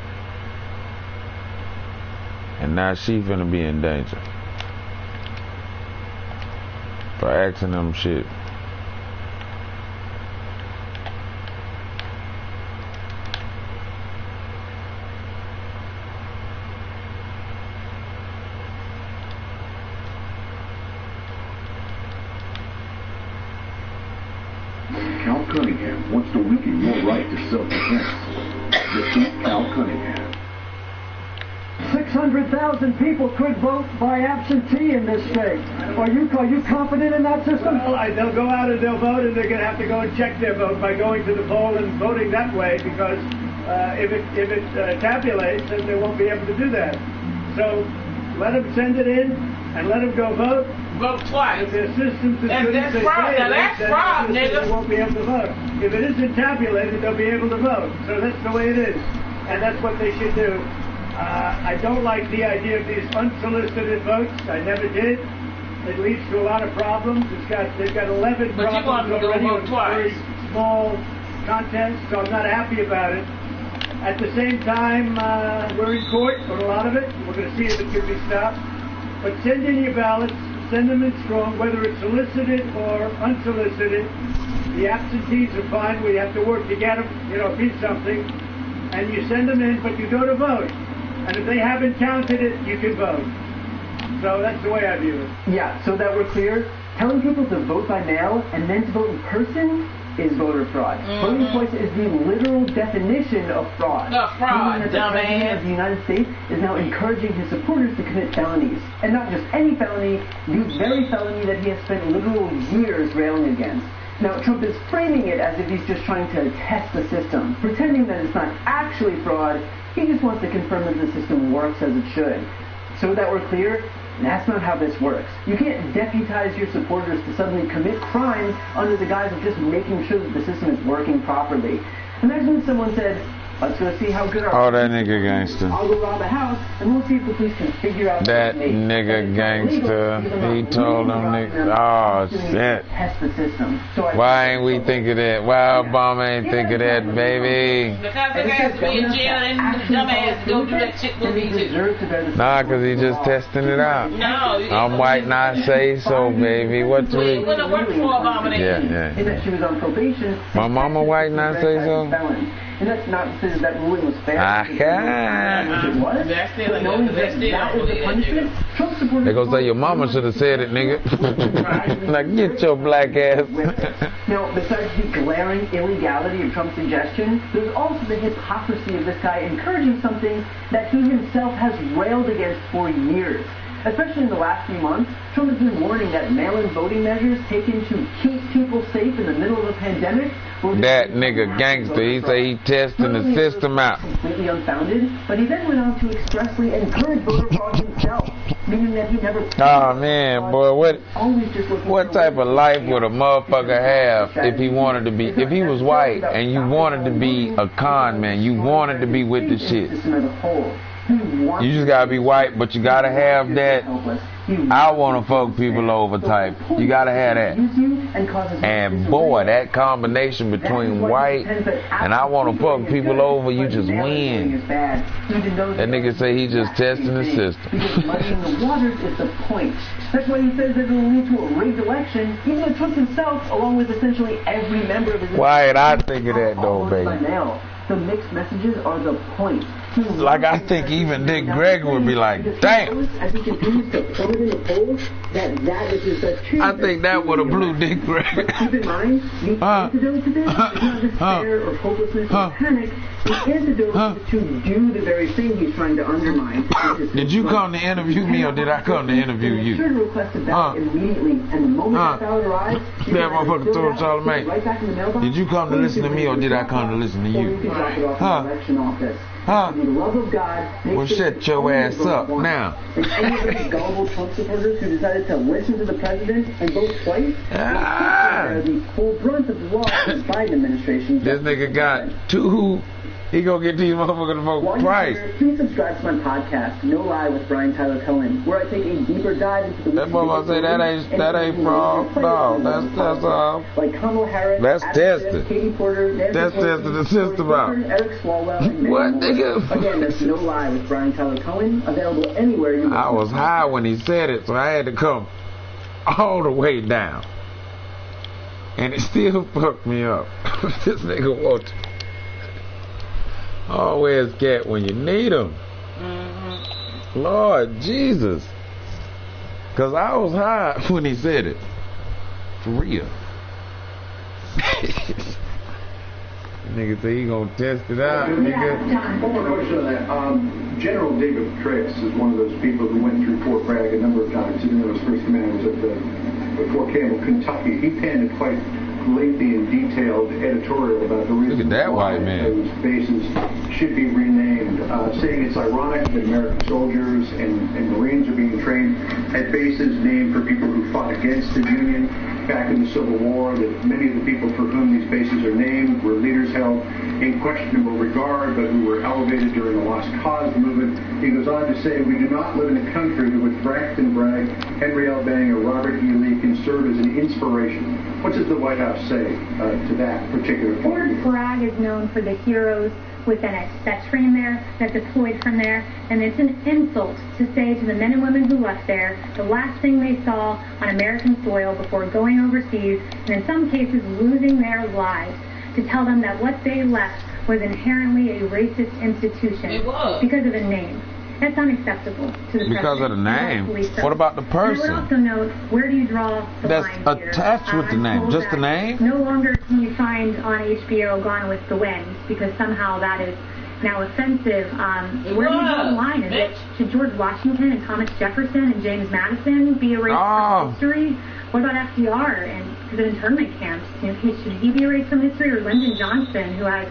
And now she finna be in danger. For asking them shit. Cal Cunningham wants to weaken your right to self-defense. Defeat Cal Cunningham. 6 600,000 people could vote by absentee in this state. Are you confident in that system? Well, they'll go out and they'll vote, and they're going to have to go and check their vote by going to the poll and voting that way, because if it tabulates, then they won't be able to do that. So let them send it in and let them go vote. Vote twice. If their system's as good as they say, that's fraud, nigga. They won't be able to vote. If it isn't tabulated, they'll be able to vote. So that's the way it is, and that's what they should do. I don't like the idea of these unsolicited votes. I never did. It leads to a lot of problems. They've got 11 problems already with very small contests, so I'm not happy about it. At the same time, we're in court on a lot of it. We're going to see if it can be stopped. But send in your ballots. Send them in strong, whether it's solicited or unsolicited. The absentees are fine. We have to work to get them, be something. And you send them in, but you go to vote. And if they haven't counted it, you can vote. So that's the way I view it. Yeah, so that we're clear, telling people to vote by mail and then to vote in person is voter fraud. Voting twice is the literal definition of fraud. Fraud, the President of the United States is now encouraging his supporters to commit felonies. And not just any felony, the very felony that he has spent literal years railing against. Now, Trump is framing it as if he's just trying to test the system, pretending that it's not actually fraud. He just wants to confirm that the system works as it should. So that we're clear, that's not how this works. You can't deputize your supporters to suddenly commit crimes under the guise of just making sure that the system is working properly. Imagine if someone said, let's go see how good our... Oh, that nigga gangster. I'll go rob a house, and we'll see if the police can figure out... That nigga gangster. He told them niggas, oh, shit. Test the system. So why ain't we think of that? Why Obama ain't think of that, baby? Because they got to be in jail and the dumbass go do that shit with me too. Nah, because he just testing it out. No. I'm white, not say so, baby. What do we... When it worked for Obama, Yeah. And that she was on probation... My mama white, not say so? And that's not to say that ruling was fair. It was. But knowing that is the punishment, Trump supporters... They gonna say your mama should have said it, nigga. Like, get your black ass. Now, besides the glaring illegality of Trump's suggestion, there's also the hypocrisy of this guy encouraging something that he himself has railed against for years. Especially in the last few months, Trump has been warning that mail-in voting measures taken to keep people safe in the middle of a pandemic... That nigga gangster, he say he testing the system out. Completely unfounded, but he then went on to expressly encourage voter fraud himself, meaning that he never... Oh man, boy, what type of life would a motherfucker have if he wanted to be, if he was white and you wanted to be a con man, you wanted to be with the shit. You just gotta be white, but you gotta have that I wanna fuck people over type. You gotta have that. And boy, that combination between white and I wanna fuck people over, you just win. That nigga say he just testing the system. Because muddying the waters is the point. That's why he says that it will lead to a rigged election, even though Trump himself, along with essentially every member of his... Why did I think of that though, baby? The mixed messages are the point. Like, I think even Dick Gregory would be like, damn. As he continues to plummet in the polls, that is his best truth. I think that would have blew Dick Gregory. Keep in mind, the antidote to this is not despair or hopelessness or panic. The antidote is to do the very thing he's trying to undermine. Did you come to interview me or did I come to interview you? Be sure to request a ballot immediately, and the moment that ballot arrives, that motherfucker told Charlamagne, did you come to listen to me or did I come to listen to you? Well, shut your ass up now. And any of those gullible Trump supporters who decided to listen to the president and vote twice bear the full brunt of the law of the Biden administration. This nigga got two. He gonna get these motherfuckers to vote twice. Please subscribe to my podcast, No Lie with Brian Tyler Cohen, where I take a deeper dive into the... That motherfucker say that ain't fraud. No, that's like Kamala Harris, that's tested. Katie Porter, that's tested the system out. Eric Swalwell, and what nigga? Again, that's No Lie with Brian Tyler Cohen, available anywhere you... I was high when he said it, so I had to come all the way down, and it still fucked me up. This nigga won't. Always get when you need them. Lord Jesus. Because I was high when he said it. For real. Nigga say he gonna test it out, nigga. One more question on that. General David Trix is one of those people who went through Fort Bragg a number of times, even though his first command was at Fort Campbell, Kentucky. He penned a quite lengthy and detailed editorial about the reason why those bases should be renamed, saying it's ironic that American soldiers and Marines are being trained at bases named for people who fought against the Union back in the Civil War, that many of the people for whom these bases are named were leaders held in questionable regard, but who were elevated during the Lost Cause movement. He goes on to say, we do not live in a country to which Braxton Bragg, Henry L. Bang, or Robert E. Lee can serve as an inspiration. What does the White House say to that particular point? Fort Bragg is known for the heroes within it that trained there, that deployed from there, and it's an insult to say to the men and women who left there the last thing they saw on American soil before going overseas, and in some cases losing their lives, to tell them that what they left was inherently a racist institution because of a name. That's unacceptable to the because of the name. What about the person? I would also note, where do you draw the line that's attached with the name? Just the name? No longer can you find on HBO Gone with the Wind, because somehow that is now offensive. Where do you draw the line? Is it, should George Washington and Thomas Jefferson and James Madison be erased from history? What about FDR and the internment camps? You know, should he be erased from history? Or Lyndon Johnson, who has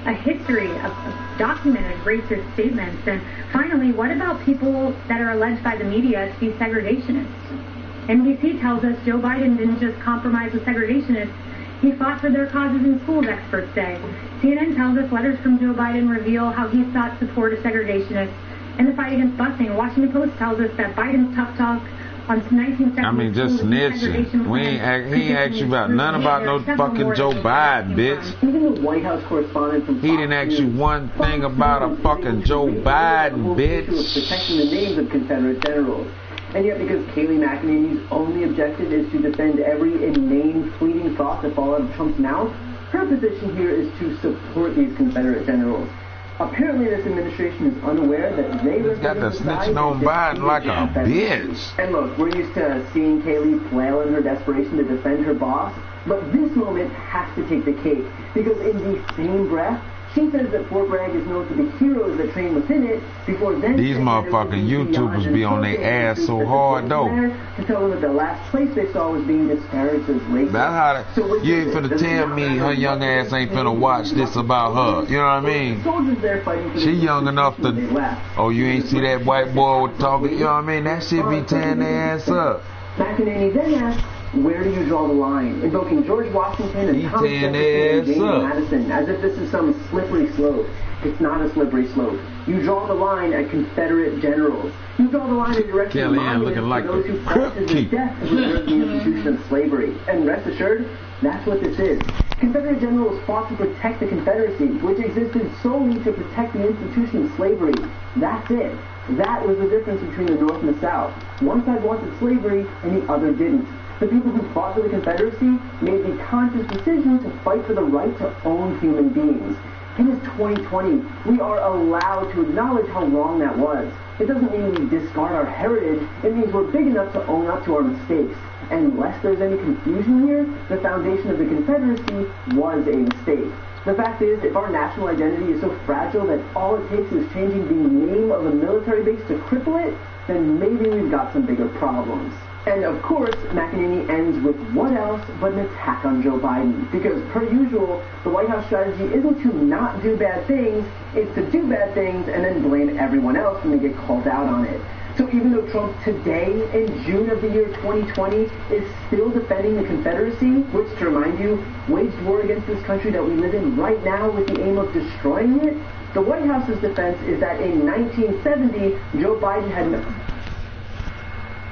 a history of documented racist statements? And finally, what about people that are alleged by the media to be segregationists? NBC tells us Joe Biden didn't just compromise with segregationists, he fought for their causes in schools, experts say. CNN tells us letters from Joe Biden reveal how he sought support of segregationists in the fight against busing. The Washington Post tells us that Biden's tough talk on 1970s. I mean, just snitching. He ain't asked you about none about no fucking Joe Biden, bitch. Even the White House correspondent from He didn't ask you one thing about a fucking Joe Biden, bitch. Protecting the names of Confederate generals. And yet, because Kayleigh McEnany's only objective is to defend every inane, fleeting thought that fall out of Trump's mouth, her position here is to support these Confederate generals. Apparently, this administration is unaware that they got the snitching on Biden like a bitch. And look, we're used to seeing Kayleigh flail in her desperation to defend her boss, but this moment has to take the cake, because in the same breath, she says that Fort Bragg is known for the heroes that train within it, before then these motherfucking YouTubers be on their ass so hard though. To tell them that the last place they saw was being disparaged as racist. That's how you ain't finna tell me her young ass ain't finna watch this about her. You know what I mean? She young enough to, oh, you ain't see that white boy talking, you know what I mean? That shit be tearing their ass up. McEnany then asks, where do you draw the line? Invoking George Washington and Thomas Jefferson and James Madison, as if this is some slippery slope. It's not a slippery slope. You draw the line at Confederate generals. You draw the line at erecting monuments to those who fought to the death to preserve the institution of slavery. And rest assured, that's what this is. Confederate generals fought to protect the Confederacy, which existed solely to protect the institution of slavery. That's it. That was the difference between the North and the South. One side wanted slavery, and the other didn't. The people who fought for the Confederacy made the conscious decision to fight for the right to own human beings. In this 2020, we are allowed to acknowledge how wrong that was. It doesn't mean we discard our heritage. It means we're big enough to own up to our mistakes. And lest there's any confusion here, the foundation of the Confederacy was a mistake. The fact is, if our national identity is so fragile that all it takes is changing the name of a military base to cripple it, then maybe we've got some bigger problems. And of course, McEnany ends with what else but an attack on Joe Biden. Because per usual, the White House strategy isn't to not do bad things, it's to do bad things and then blame everyone else when they get called out on it. So even though Trump today, in June of the year 2020, is still defending the Confederacy, which, to remind you, waged war against this country that we live in right now with the aim of destroying it, the White House's defense is that in 1970, Joe Biden had no...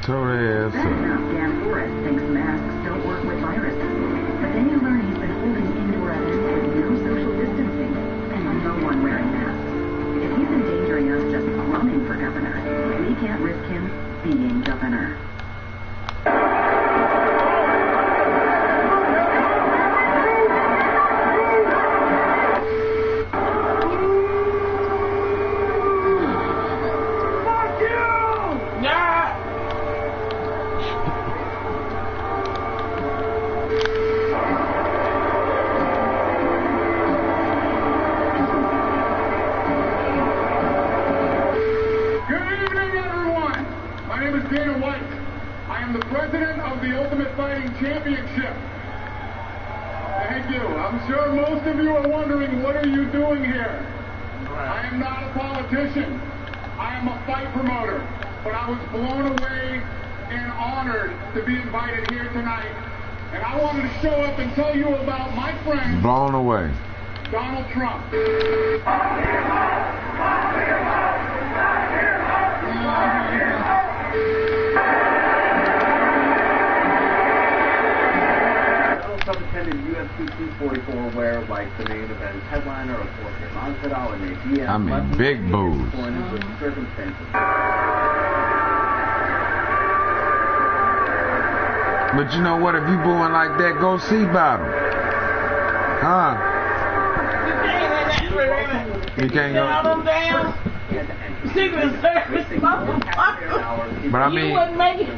That's enough. Dan Forrest thinks masks don't work with viruses. But then you learn he's been holding indoor events with no social distancing and no one wearing masks. If he's endangering us just running for governor, we can't risk him being governor. I am the president of the Ultimate Fighting Championship. Thank you. I'm sure most of you are wondering, what are you doing here? I am not a politician. I am a fight promoter. But I was blown away and honored to be invited here tonight. And I wanted to show up and tell you about my friend, blown away, Donald Trump. Trump attended UFC 244 where, like, the main event headliner of Jorge Masvidal and Nate Diaz. I mean, big boos. Circumstances. But you know what? If you booing like that, go see about him. Huh? You can't go. Secret Service motherfucker. But I mean, you wouldn't make it.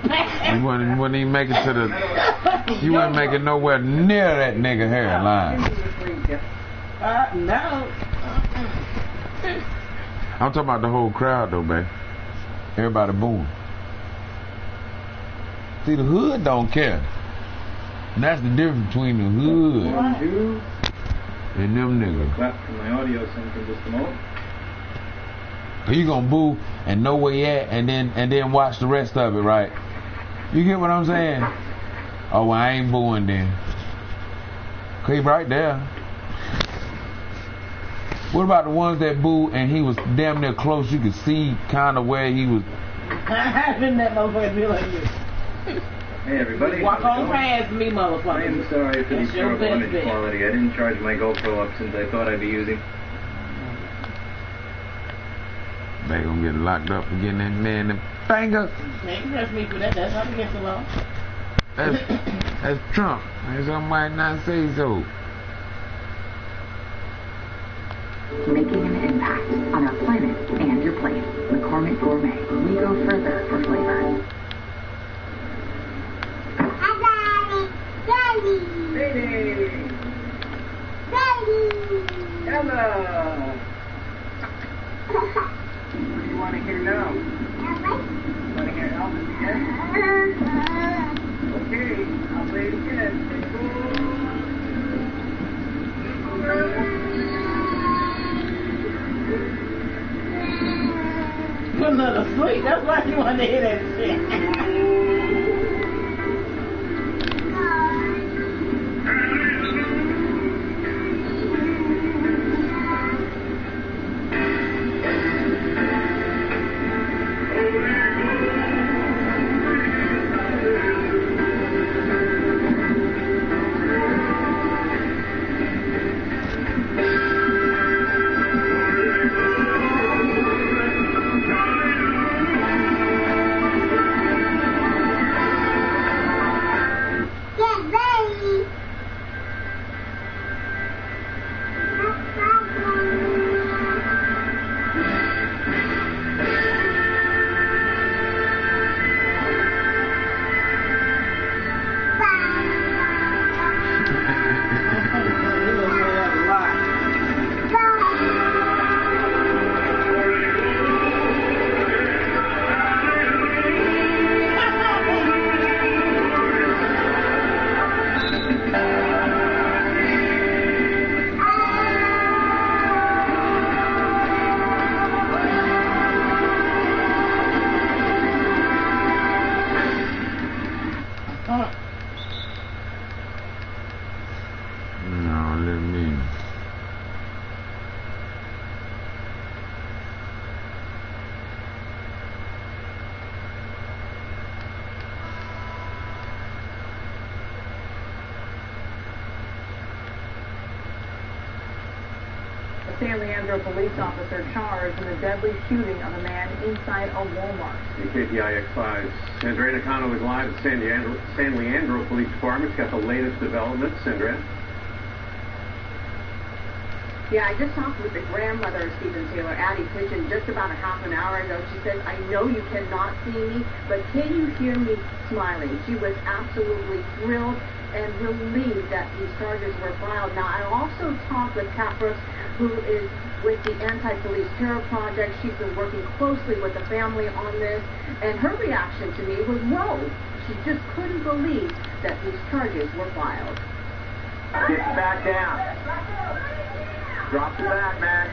You wouldn't even make it to the. You wouldn't make it nowhere near that nigga hairline. No. I'm talking about the whole crowd though, babe. Everybody booing. See, the hood don't care. And that's the difference between the hood and them niggas. Clap for my audio sync in just a moment. You gonna boo and know where you at, and then watch the rest of it, right? You get what I'm saying? Oh, well, I ain't booing then. He right there. What about the ones that boo and he was damn near close? You could see kind of where he was. I've been that motherfucker be like this. Hey everybody. Walk on past me, motherfucker. I am sorry for the poor image quality. I didn't charge my GoPro up since I thought I'd be using. They gonna get locked up for getting that man the finger. They can arrest me for that. That's not against the law. That's Trump. Some might not say so. Making an impact on our planet and your plate. McCormick Gourmet. We go further for flavor. Daddy! Daddy! Ella! What do you want to hear now? Want to hear Elvis again? Okay, I'll play it again. You're not asleep. That's why you want to hear that shit. San Leandro police officer charged in the deadly shooting of a man inside a Walmart. KPIX 5. Sandra Nakano is live at San Leandro Police Department. She's got the latest developments. Sandra? Yeah, I just talked with the grandmother of Stephen Taylor, Addie Pigeon, just about a half an hour ago. She says, I know you cannot see me, but can you hear me smiling? She was absolutely thrilled and relieved that these charges were filed. Now, I also talked with Kat Brooks, who is with the Anti-Police Terror Project. She's been working closely with the family on this, and her reaction to me was, whoa, she just couldn't believe that these charges were filed. Get the back down. Drop the back, man.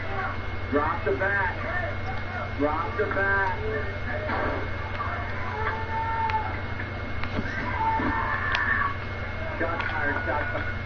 Drop the back. Drop the back. Shots fired, shots fired.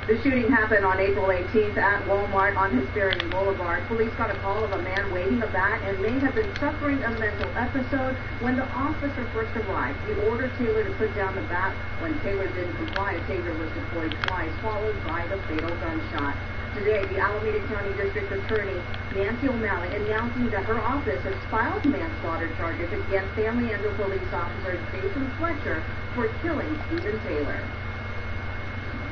The shooting happened on April 18th at Walmart on Hesperian Boulevard. Police got a call of a man waving a bat and may have been suffering a mental episode when the officer first arrived. He ordered Taylor to put down the bat. When Taylor didn't comply, a taser was deployed twice, followed by the fatal gunshot. Today, the Alameda County District Attorney, Nancy O'Malley, announcing that her office has filed manslaughter charges against San Leandro police officer Jason Fletcher for killing Stephen Taylor.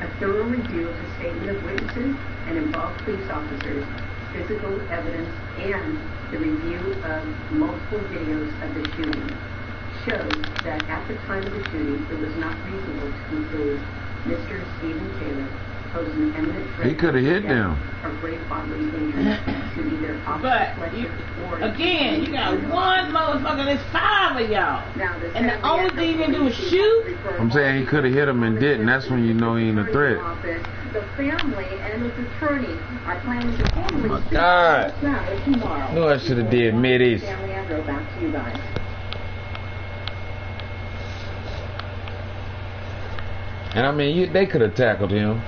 A thorough review of the statement of witnesses and involved police officers, physical evidence, and the review of multiple videos of the shooting shows that at the time of the shooting, it was not reasonable to conclude Mr. Stephen Taylor posed an imminent threat. He could have hit them. Or great bodily injury to either But again, you got one motherfucker. There's 5 of y'all, and the only thing you can do is shoot. I'm saying he could have hit him and didn't. That's when you know he ain't a threat. The family and his attorney are planning to formally Oh my God. tomorrow. No, I should have did middies. San Leandro, back to you guys. And I mean, they could have tackled him.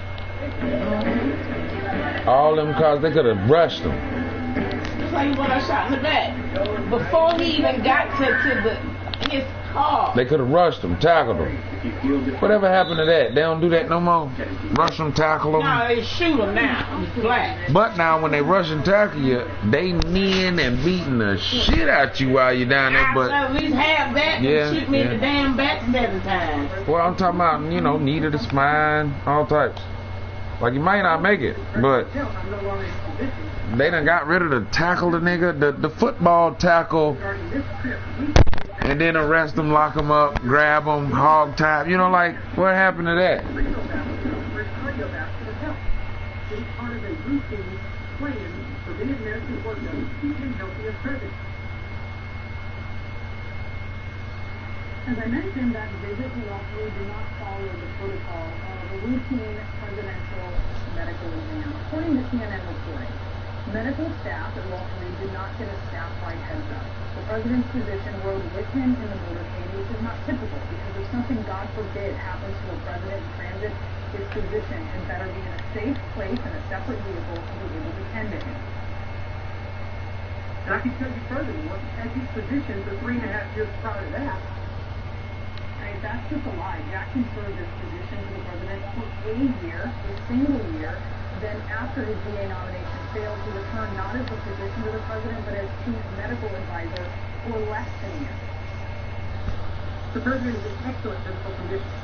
All them cars, they could have rushed him. Just like when I shot in the back. Before he even got to his car. They could have rushed him, tackled him. Whatever happened to that? They don't do that no more? Rush him, tackle him? No, they shoot him now. He's black. But now when they rush and tackle you, they kneeing and beating the shit out you while you're down there. But at least have that and shoot me in the damn back 7 times. Well, I'm talking about, you know, knee to the spine, all types. Like, you might not make it, but they done got rid of the tackle the nigga, the football tackle, and then arrest him, lock him up, grab him, hog tie. You know, like, what happened to that? As I mentioned, that visit to Walkley did not follow the protocol of a routine presidential medical exam. According to CNN reporting, medical staff at Walkley did not get a staff-wide heads up. The president's physician rode with him in the motorcade, which is not typical because if something, God forbid, happens to a president in transit, his physician had better be in a safe place in a separate vehicle to be able to tend to him. And I can tell you further, as his physician for 3.5 years prior to that, that's just a lie. Jackson served as physician to the president for a year, a single year. Then after his VA nomination failed, he returned not as a physician to the president, but as chief medical advisor for less than a year. The president is in excellent physical condition.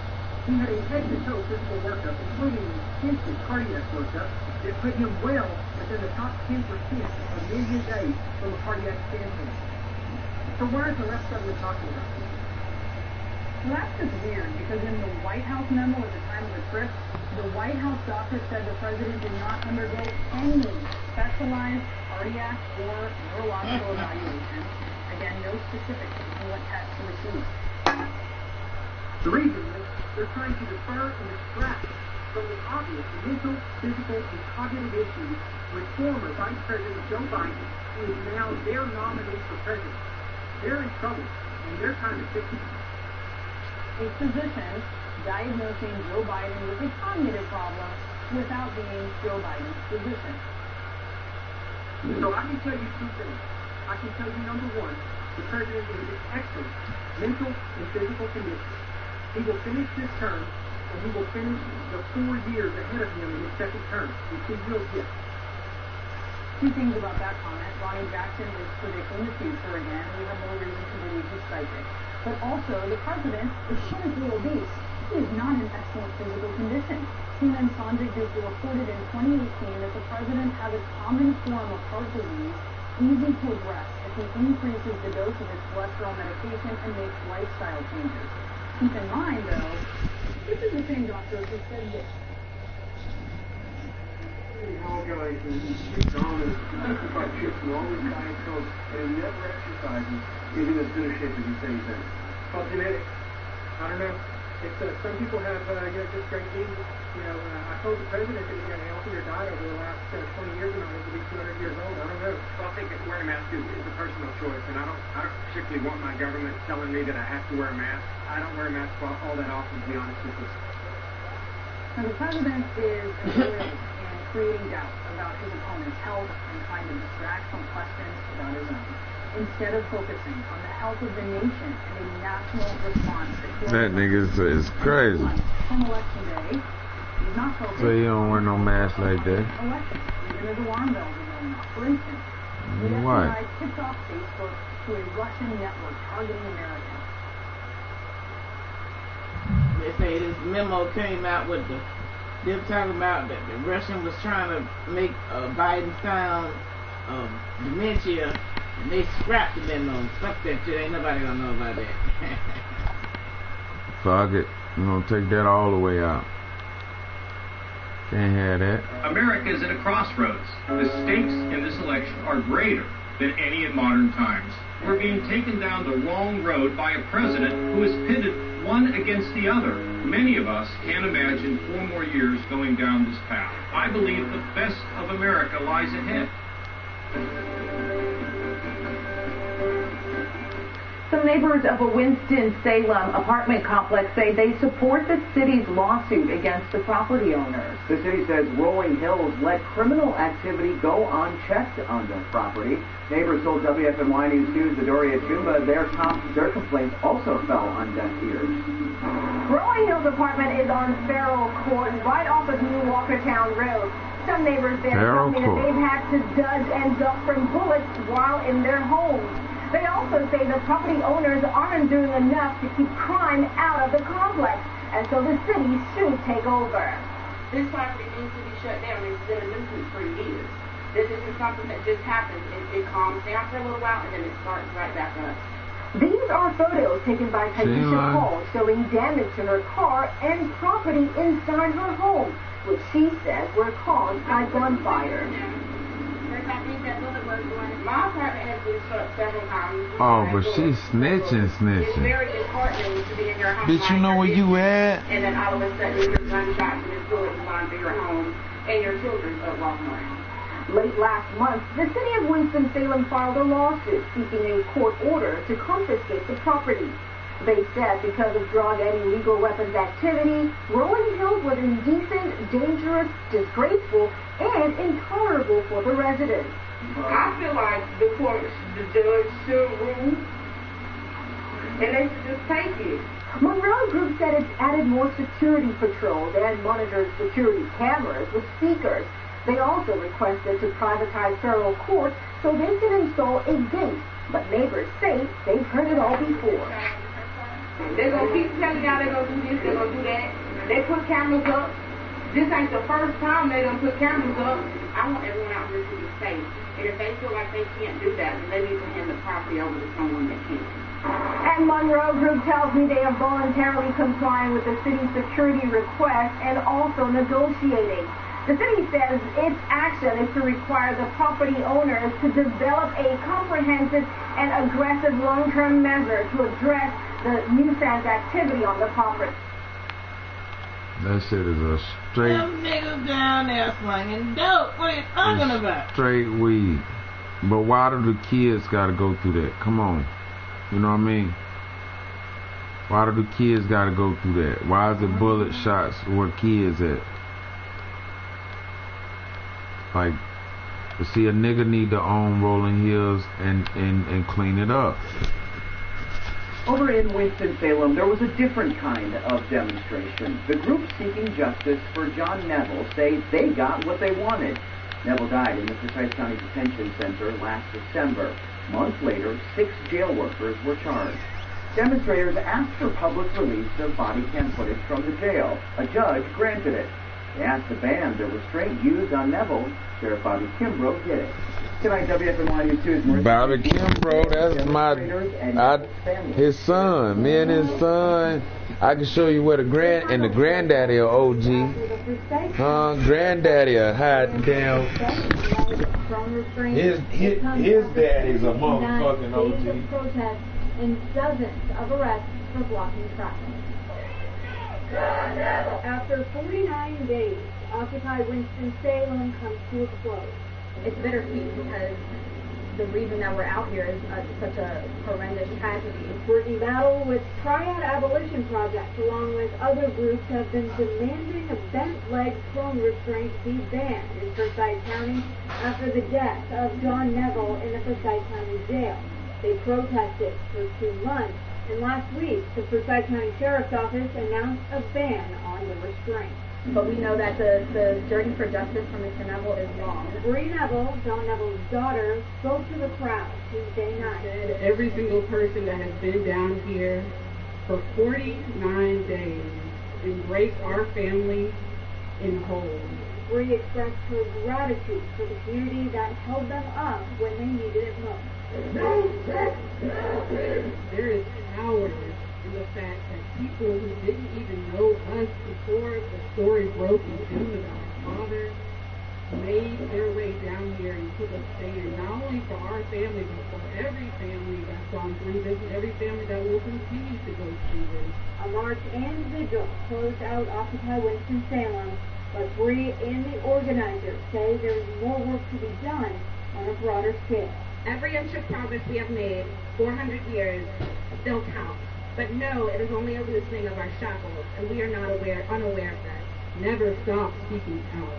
He had a head-to-toe physical workup, including an intensive cardiac workup that put him well within the top 10% of men his age from a cardiac standpoint. So why is the rest of them talking about this? Well, that's just weird, because in the White House memo at the time of the trip, the White House doctor said the president did not undergo any specialized cardiac or neurological evaluation. Again, no specifics on what tests to receive. The reason is they're trying to defer and distract from the obvious mental, physical, and cognitive issues with former Vice President Joe Biden, who is now their nominee for president. They're in trouble, and they're trying to fix it. A physician diagnosing Joe Biden with a cognitive problem without being Joe Biden's physician. So I can tell you 2 things. I can tell you, number 1, the president is in excellent mental and physical condition. He will finish this term, and he will finish the 4 years ahead of him in his second term, which he will get. 2 things about that comment. Ronnie Jackson is predicting the future again. We have no reason to believe he's psychic. But also, the president is chronically obese. He is not in excellent physical condition. CNN Sanjay Gupta reported in 2018 that the president has a common form of heart disease, easy to address if he increases the dose of his cholesterol medication and makes lifestyle changes. Keep in mind, though, this is the same doctor who said this. All guys and McDonald's, about chips and all this diet coke, and he never exercises, he's in as good a shape as he says he's in. It's called genetics. I don't know. It's some people have just great genes. I told the president that he got healthy or died over the last 20 years and I was to be 200 years old. I don't know. Well, I think wearing a mask is a personal choice, and I don't particularly want my government telling me that I have to wear a mask. I don't wear a mask all that often, to be honest with you. Now, the president is embroiled in creating doubt about his opponent's health and trying to distract from questions about his own, instead of focusing on the health of the nation and a national response to that nigga is crazy. From Election Day, he's not focused. So you don't wear no mask like that. Election, even as alarm bells are going off. For instance, the FBI tipped off Facebook to a Russian network targeting Americans. They say this memo came out with them talking about that the Russian was trying to make Biden sound dementia, and they scrapped the memo. Fuck that shit. Ain't nobody gonna know about that. Fuck it. We're gonna take that all the way out. Can't have that. America is at a crossroads. The stakes in this election are greater than any in modern times. We're being taken down the wrong road by a president who is pitted one against the other. Many of us can't imagine 4 more years going down this path. I believe the best of America lies ahead. Some neighbors of a Winston-Salem apartment complex say they support the city's lawsuit against the property owners. The city says Rolling Hills let criminal activity go unchecked on their property. Neighbors told WFNY News 2's Doria Chumba their complaints also fell on deaf ears. Rolling Hills apartment is on Farrell Court, right off of New Walkertown Road. Some neighbors there tell me that they've had to dodge and duck from bullets while in their homes. They also say the property owners aren't doing enough to keep crime out of the complex, and so the city should take over. This property needs to be shut down. It's been a nuisance for years. This isn't something that just happens. It calms down for a little while, and then it starts right back up. These are photos taken by Taisha Hall showing damage to her car and property inside her home, which she says were caused by gunfire. My apartment has been shut several times. Oh, but she's snitching. It's very disheartening to be in your home. Bitch, you know where you at? And then all of a sudden you hear gunshots and it's bullets flying through your home and your children are walking around. Late last month, the city of Winston-Salem filed a lawsuit seeking a court order to confiscate the property. They said because of drug and illegal weapons activity, Rolling Hills was indecent, dangerous, disgraceful, and intolerable for the residents. I feel like the judge should rule, and they should just take it. Monroe Group said it's added more security patrols and monitored security cameras with speakers. They also requested to privatize Farrell Court so they can install a gate, but neighbors say they've heard it all before. They're going to keep telling y'all they're going to do this, they're going to do that. They put cameras up. This ain't the first time they done put cameras up. I want everyone out here to be safe. And if they feel like they can't do that, then they need to hand the property over to someone that can. And Monroe Group tells me they are voluntarily complying with the city's security request and also negotiating. The city says its action is to require the property owners to develop a comprehensive and aggressive long-term measure to address the nuisance activity on the property. That shit is a straight... Them niggas down there slinging dope. What are you talking about? Straight weed. But why do the kids gotta go through that? Come on. You know what I mean? Why do the kids gotta go through that? Why is it bullet shots where kids at? Like, see, a nigga need to own Rolling Hills and clean it up. Over in Winston-Salem, there was a different kind of demonstration. The group seeking justice for John Neville say they got what they wanted. Neville died in the Forsyth County Detention Center last December. Months later, 6 jail workers were charged. Demonstrators asked for public release of body cam footage from the jail. A judge granted it. They asked the band the restraint used on Neville. Sheriff Bobby Kimbrough did it. Tonight, WFNY News 2's Marissa. Bobby Kimbrough, that's his son. Me and his son. I can show you where the granddaddy are OG. Granddaddy are hiding down. His daddy's a motherfucking OG. And dozens of arrests for blocking traffic. After 49 days, Occupy Winston-Salem comes to a close. It's bittersweet because the reason that we're out here is such a horrendous tragedy. Working battle with Triad Abolition Project, along with other groups, have been demanding a bent-leg phone restraint be banned in Forsyth County after the death of John Neville in the Forsyth County jail. They protested for 2 months, and last week, the Forsyth County Sheriff's Office announced a ban on the restraint. But we know that the journey for justice for Mr. Neville is long. Bree Neville, John Neville's daughter, spoke to the crowd Tuesday night. Said every single person that has been down here for 49 days embrace our family in whole. Bree expressed her gratitude for the community that held them up when they needed it most. There is power in the fact that people who didn't even know us before the story broke in June about our father made their way down here and took a stand, not only for our family, but for every family that's gone through this and every family that will continue to go through this. A march and vigil closed out Occupy Winston-Salem, but Bree and the organizers say there's more work to be done on a broader scale. Every inch of progress we have made, 400 years, still counts. But no, it is only a loosening of our shackles, and we are not unaware of that. Never stop speaking out.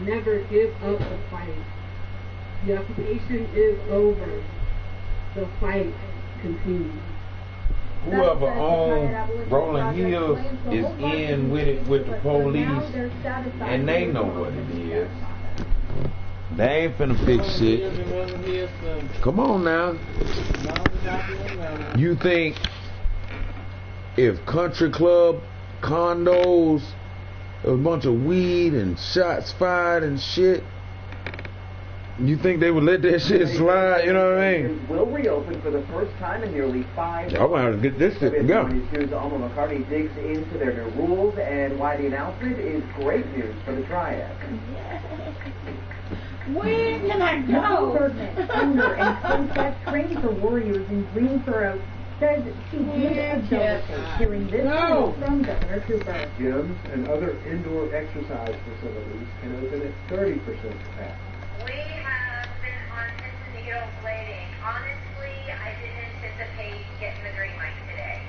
Never give up the fight. The occupation is over. The fight continues. Whoever owns Rolling Hills is in with it with the police, and they know what it is. They ain't finna fix shit. Come on now. You think if country club condos, a bunch of weed and shots fired and shit, you think they would let that shit slide? You know what I mean? Will reopen for the first time in nearly 5 years. I'm gonna have to get this shit to go. WBS2's Alma McCartney digs into their new rules and why the announcement is great news for the Triad. Where can I Nicole go? Bergman, owner and co-chef training for Warriors in Greensboro, says she did exhilarate hearing this news from Governor Cooper. Gyms and other indoor exercise facilities can open at 30% capacity. We have been on pins and needles waiting. Honestly, I didn't anticipate getting the green light today.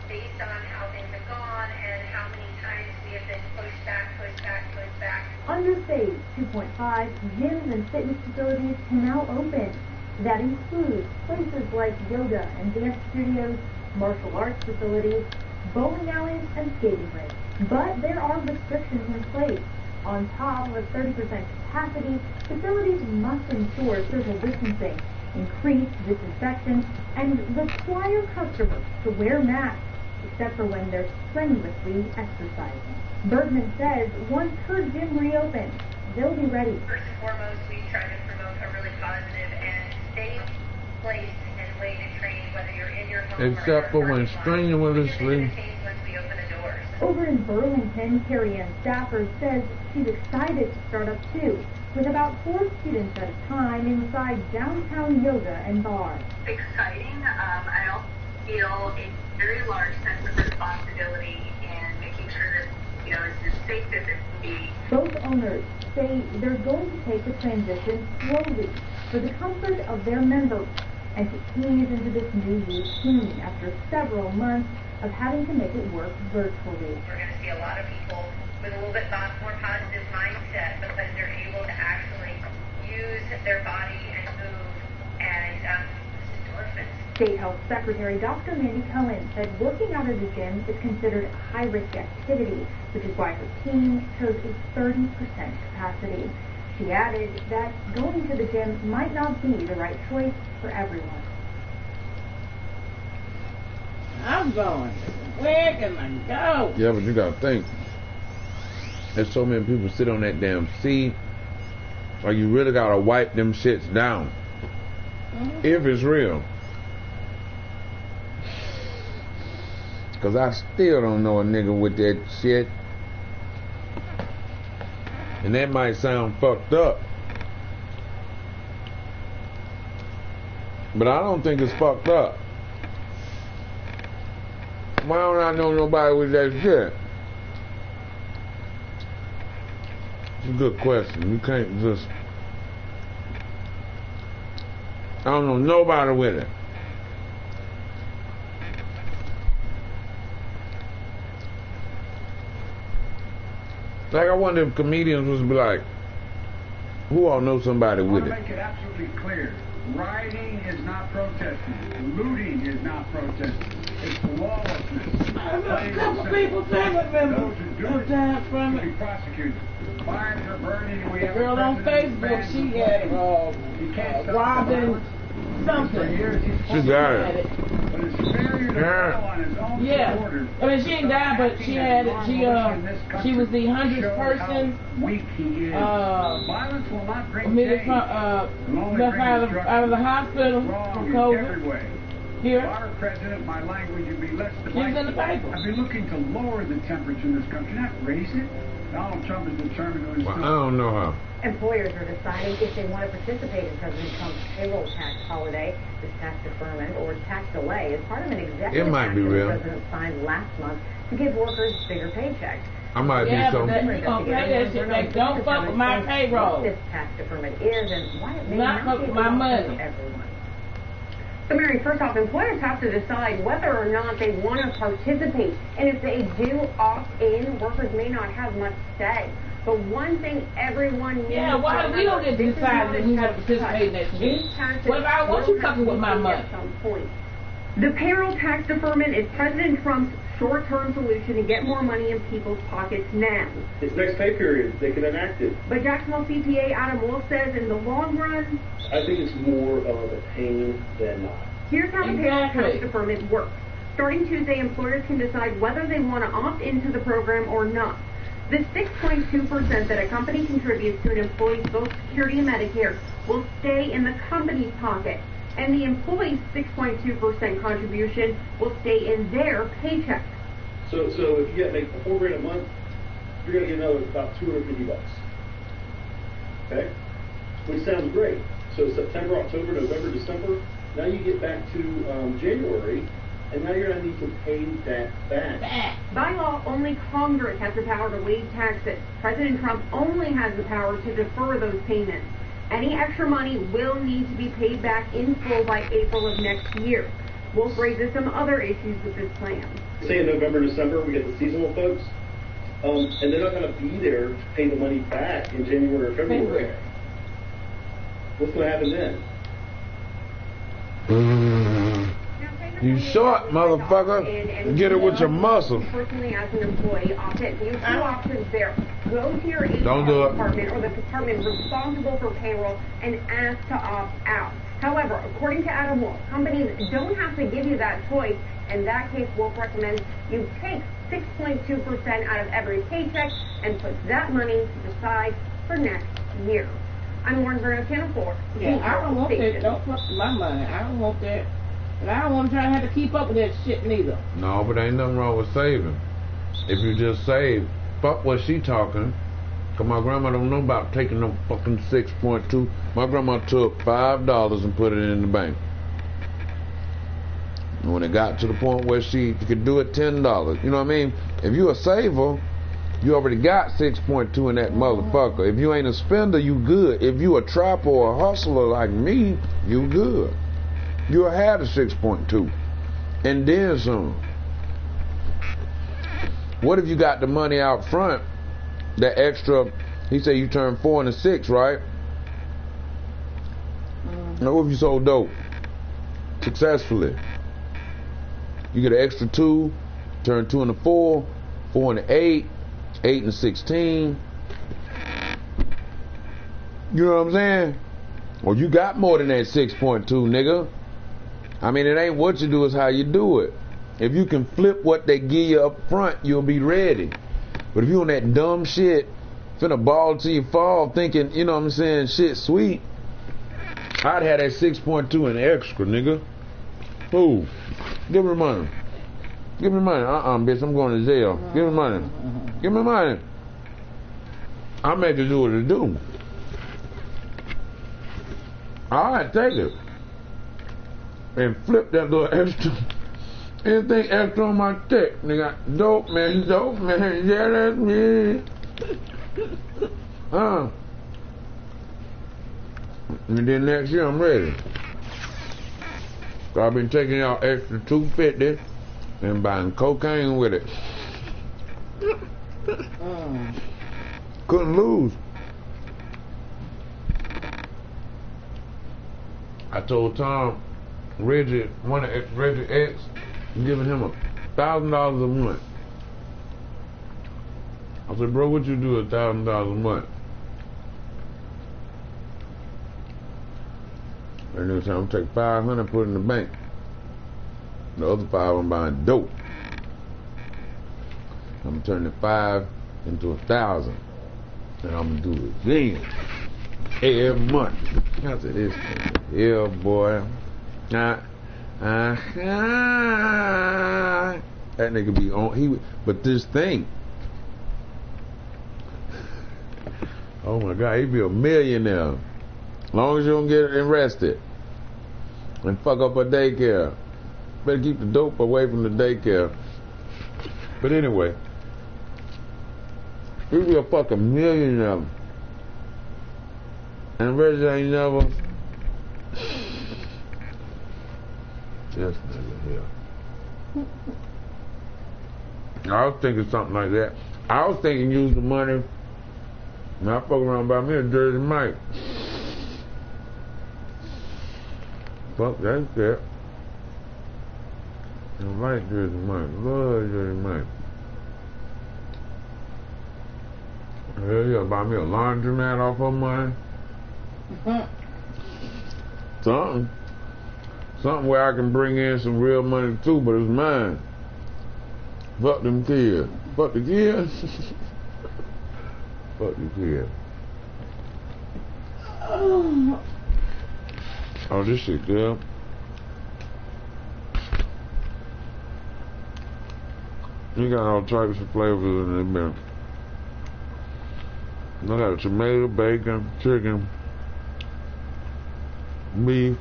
Based on how things have gone and how many times we have been pushed back. Under Phase 2.5, gyms and fitness facilities can now open. That includes places like yoga and dance studios, martial arts facilities, bowling alleys, and skating rinks. But there are restrictions in place. On top of 30% capacity, facilities must ensure social distancing, increase disinfection, and require customers to wear masks, except for when they're strenuously exercising. Bergman says once her gym reopens, they'll be ready. First and foremost, we try to promote a really positive and safe place and way to train, whether you're in your home Except for when strenuously. Over in Burlington, Carrie Ann Stafford says she's excited to start up too, with about 4 students at a time inside downtown yoga and bar. Exciting. I also feel a very large sense of responsibility in making sure that, it's as safe as it can be. Both owners say they're going to take the transition slowly for the comfort of their members and to ease into this new routine after several months of having to make it work virtually. We're going to see a lot of people with a little bit more positive mindset because they're able to actually use their body and move and endorphins. State Health Secretary Dr. Mandy Cohen said working out at a gym is considered a high-risk activity, which is why her team chose a 30% capacity. She added that going to the gym might not be the right choice for everyone. I'm going. Where can I go? Yeah, but you gotta think. There's so many people sit on that damn seat. Like you really gotta wipe them shits down. If it's real. Cause I still don't know a nigga with that shit. And that might sound fucked up. But I don't think it's fucked up. Why don't I know nobody with that shit? It's a good question. You can't just... I don't know nobody with it. Like, I wonder if comedians was be like, who all know somebody with it? I want to make it absolutely clear. Rioting is not protesting. Looting is not protesting. It's lawlessness. A couple people say with me. Those who do it will be prosecuted. Fires are burning. We have girl on Facebook, she had robbing something. She got it. But it's failure to follow on his own orders. I mean, she ain't died, but she had it. She was the 100th person. Weak he is. Violence will not bring left out of the hospital from COVID. Here. Our president, my language would be less She's in the paper. I've been looking to lower the temperature in this country, not raise it. Donald Trump is determined to install. Well, I don't know how. Employers are deciding if they want to participate in President Trump's payroll tax holiday, this tax deferment, or tax delay as part of an executive action the president signed last month to give workers bigger paychecks. I might be so. Don't fuck with my payroll. What this tax deferment is and why it may not not fuck be with my money. for everyone. So, Mary, first off, employers have to decide whether or not they want to participate. And if they do opt in, workers may not have much say. But one thing everyone needs to why we don't get to decide that we want to participate in that shit? What about what you talking with my money? At some point. The payroll tax deferment is President Trump's short-term solution to get more money in people's pockets now. It's next pay period. They can enact it. But Jacksonville CPA Adam Wolf says in the long run, I think it's more of a pain than not. Here's how the payroll tax deferment works. Starting Tuesday, employers can decide whether they want to opt into the program or not. The 6.2% that a company contributes to an employee's Social Security and Medicare will stay in the company's pocket, and the employee's 6.2% contribution will stay in their paycheck. So if you make $4,000 a month, you're going to get another about $250. Okay, which sounds great. So September, October, November, December. Now you get back to January, and now you're going to need to pay that back. By law, only Congress has the power to waive taxes. President Trump only has the power to defer those payments. Any extra money will need to be paid back in full by April of next year. Wolf raises some other issues with this plan. Say in November, December, we get the seasonal folks, and they're not going to be there to pay the money back in January or February. What's going to happen then? You short, motherfucker. Get it with your muscle. Personally, as an employee, opt in. You have two options there. Go to your HR department or the department responsible for payroll and ask to opt out. However, according to Adam Wolf, companies don't have to give you that choice. In that case, Wolf recommends you take 6.2% out of every paycheck and put that money to the side for next year. I'm Warren Verno, Channel 4. Yeah, I don't want that. Don't fuck my money. I don't want that. And I don't want to try to have to keep up with that shit neither. No, but ain't nothing wrong with saving. If you just save, fuck what she talking. Cause my grandma don't know about taking no fucking 6.2. My grandma took $5 and put it in the bank. And when it got to the point where she could do it $10, you know what I mean? If you a saver, you already got 6.2 in that motherfucker. If you ain't a spender, you good. If you a trapper or a hustler like me, you good. You'll have the 6.2 and then some. What if you got the money out front, that extra? He said you turn 4 into 6, right? Now what if you sold dope successfully? You get an extra 2, turn 2 into 4, 4 into 8, 8 into 16. You know what I'm saying? Well, you got more than that 6.2, nigga. I mean, it ain't what you do, it's how you do it. If you can flip what they give you up front, you'll be ready. But if you on that dumb shit, finna ball till you fall, thinking, you know what I'm saying, shit sweet, I'd have that 6.2 and extra, nigga. Who? Give me money. Give me money. Bitch, I'm going to jail. Give me money. Give me money. I make it do what it do. Alright, take it. And flip that little extra Anything extra on my check, nigga? Dope man, yeah, that's me. And then next year I'm ready. So I've been taking out extra $250 and buying cocaine with it. Couldn't lose. I told Tom, Reggie, one of Reggie's ex, giving him $1,000 a month. I said, bro, what you do $1,000 a month? And then I'm gonna take $500, put it in the bank. The other $5 I'm buying dope. I'm gonna turn the 5 into 1,000, and I'm gonna do it then every month. I said, this yeah, boy. That nigga be on. But this thing. Oh my God, he be a millionaire. As long as you don't get arrested and fuck up a daycare. Better keep the dope away from the daycare. But anyway, he be a fucking millionaire. And Reggie ain't never. This nigga here. I was thinking something like that. I was thinking use the money. Not fuck around by me a Jersey Mike. Fuck that shit. I like Jersey Mike. Love Jersey Mike. Hell yeah, buy me a laundromat off her money. Something where I can bring in some real money too, but it's mine. Fuck them kids. Fuck the kids. Fuck the kids. Oh, this shit good. You got all types of flavors in there. I got tomato, bacon, chicken, beef,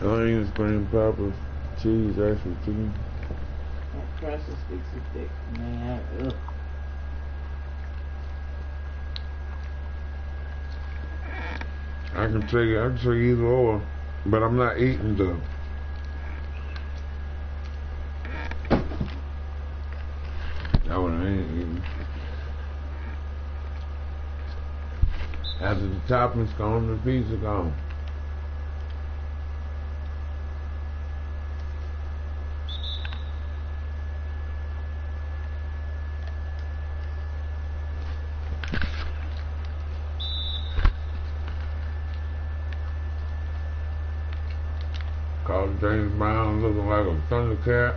onions, green peppers, cheese, extra cheese. That crust is thick, man. Ugh. I can take either or, but I'm not eating the. That one I ain't eating. After the topping's gone, the pizza gone. Called James Brown looking like a Thundercat.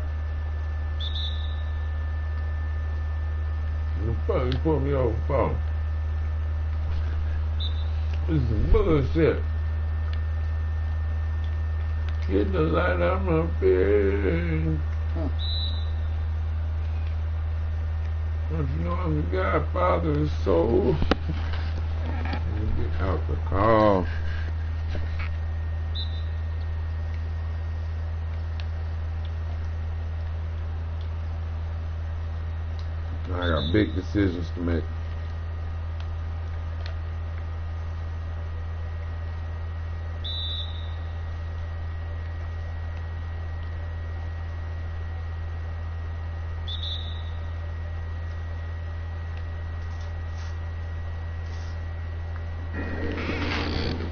The fuck you put me over for? This is bullshit. Get the light out my face. Don't you know I'm the godfather of soul? Get out the car. I got big decisions to make.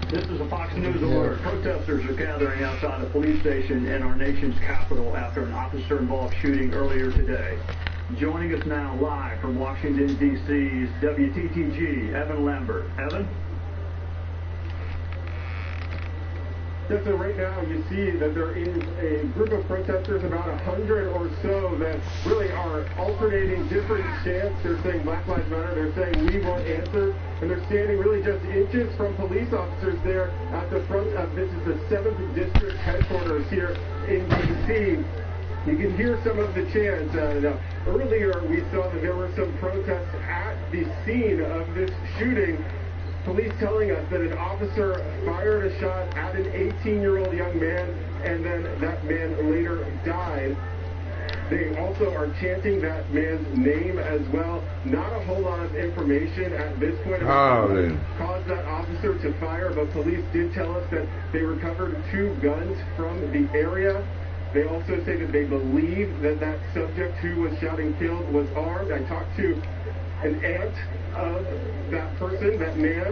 This is a Fox News alert. Protesters are gathering outside a police station in our nation's capital after an officer-involved shooting earlier today. Joining us now live from Washington, D.C.'s WTTG, Evan Lambert. Evan? Yes, so right now you see that there is a group of protesters, about 100 or so, that really are alternating different chants. They're saying Black Lives Matter, they're saying we want answers, and they're standing really just inches from police officers there at the front of, this is the 7th District headquarters here in D.C. You can hear some of the chants. Earlier we saw that there were some protests at the scene of this shooting. Police telling us that an officer fired a shot at an 18-year-old young man, and then that man later died. They also are chanting that man's name as well. Not a whole lot of information at this point about what caused that officer to fire, but police did tell us that they recovered 2 guns from the area. They also say that they believe that that subject who was shot and killed was armed. I talked to an aunt of that person, that man,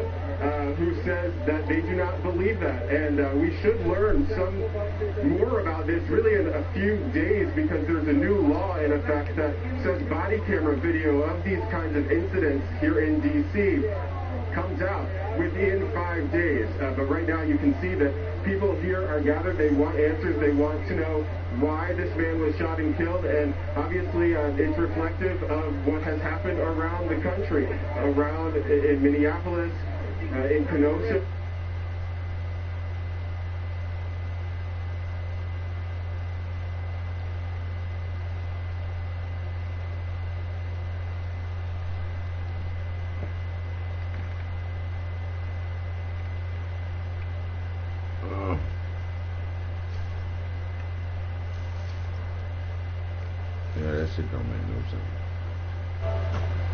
who says that they do not believe that. And we should learn some more about this really in a few days, because there's a new law in effect that says body camera video of these kinds of incidents here in D.C. comes out within 5 days. But right now you can see that people here are gathered. They want answers. They want to know why this man was shot and killed. And obviously it's reflective of what has happened around the country, around in Minneapolis, in Kenosha. Yeah, that shit don't make no sense.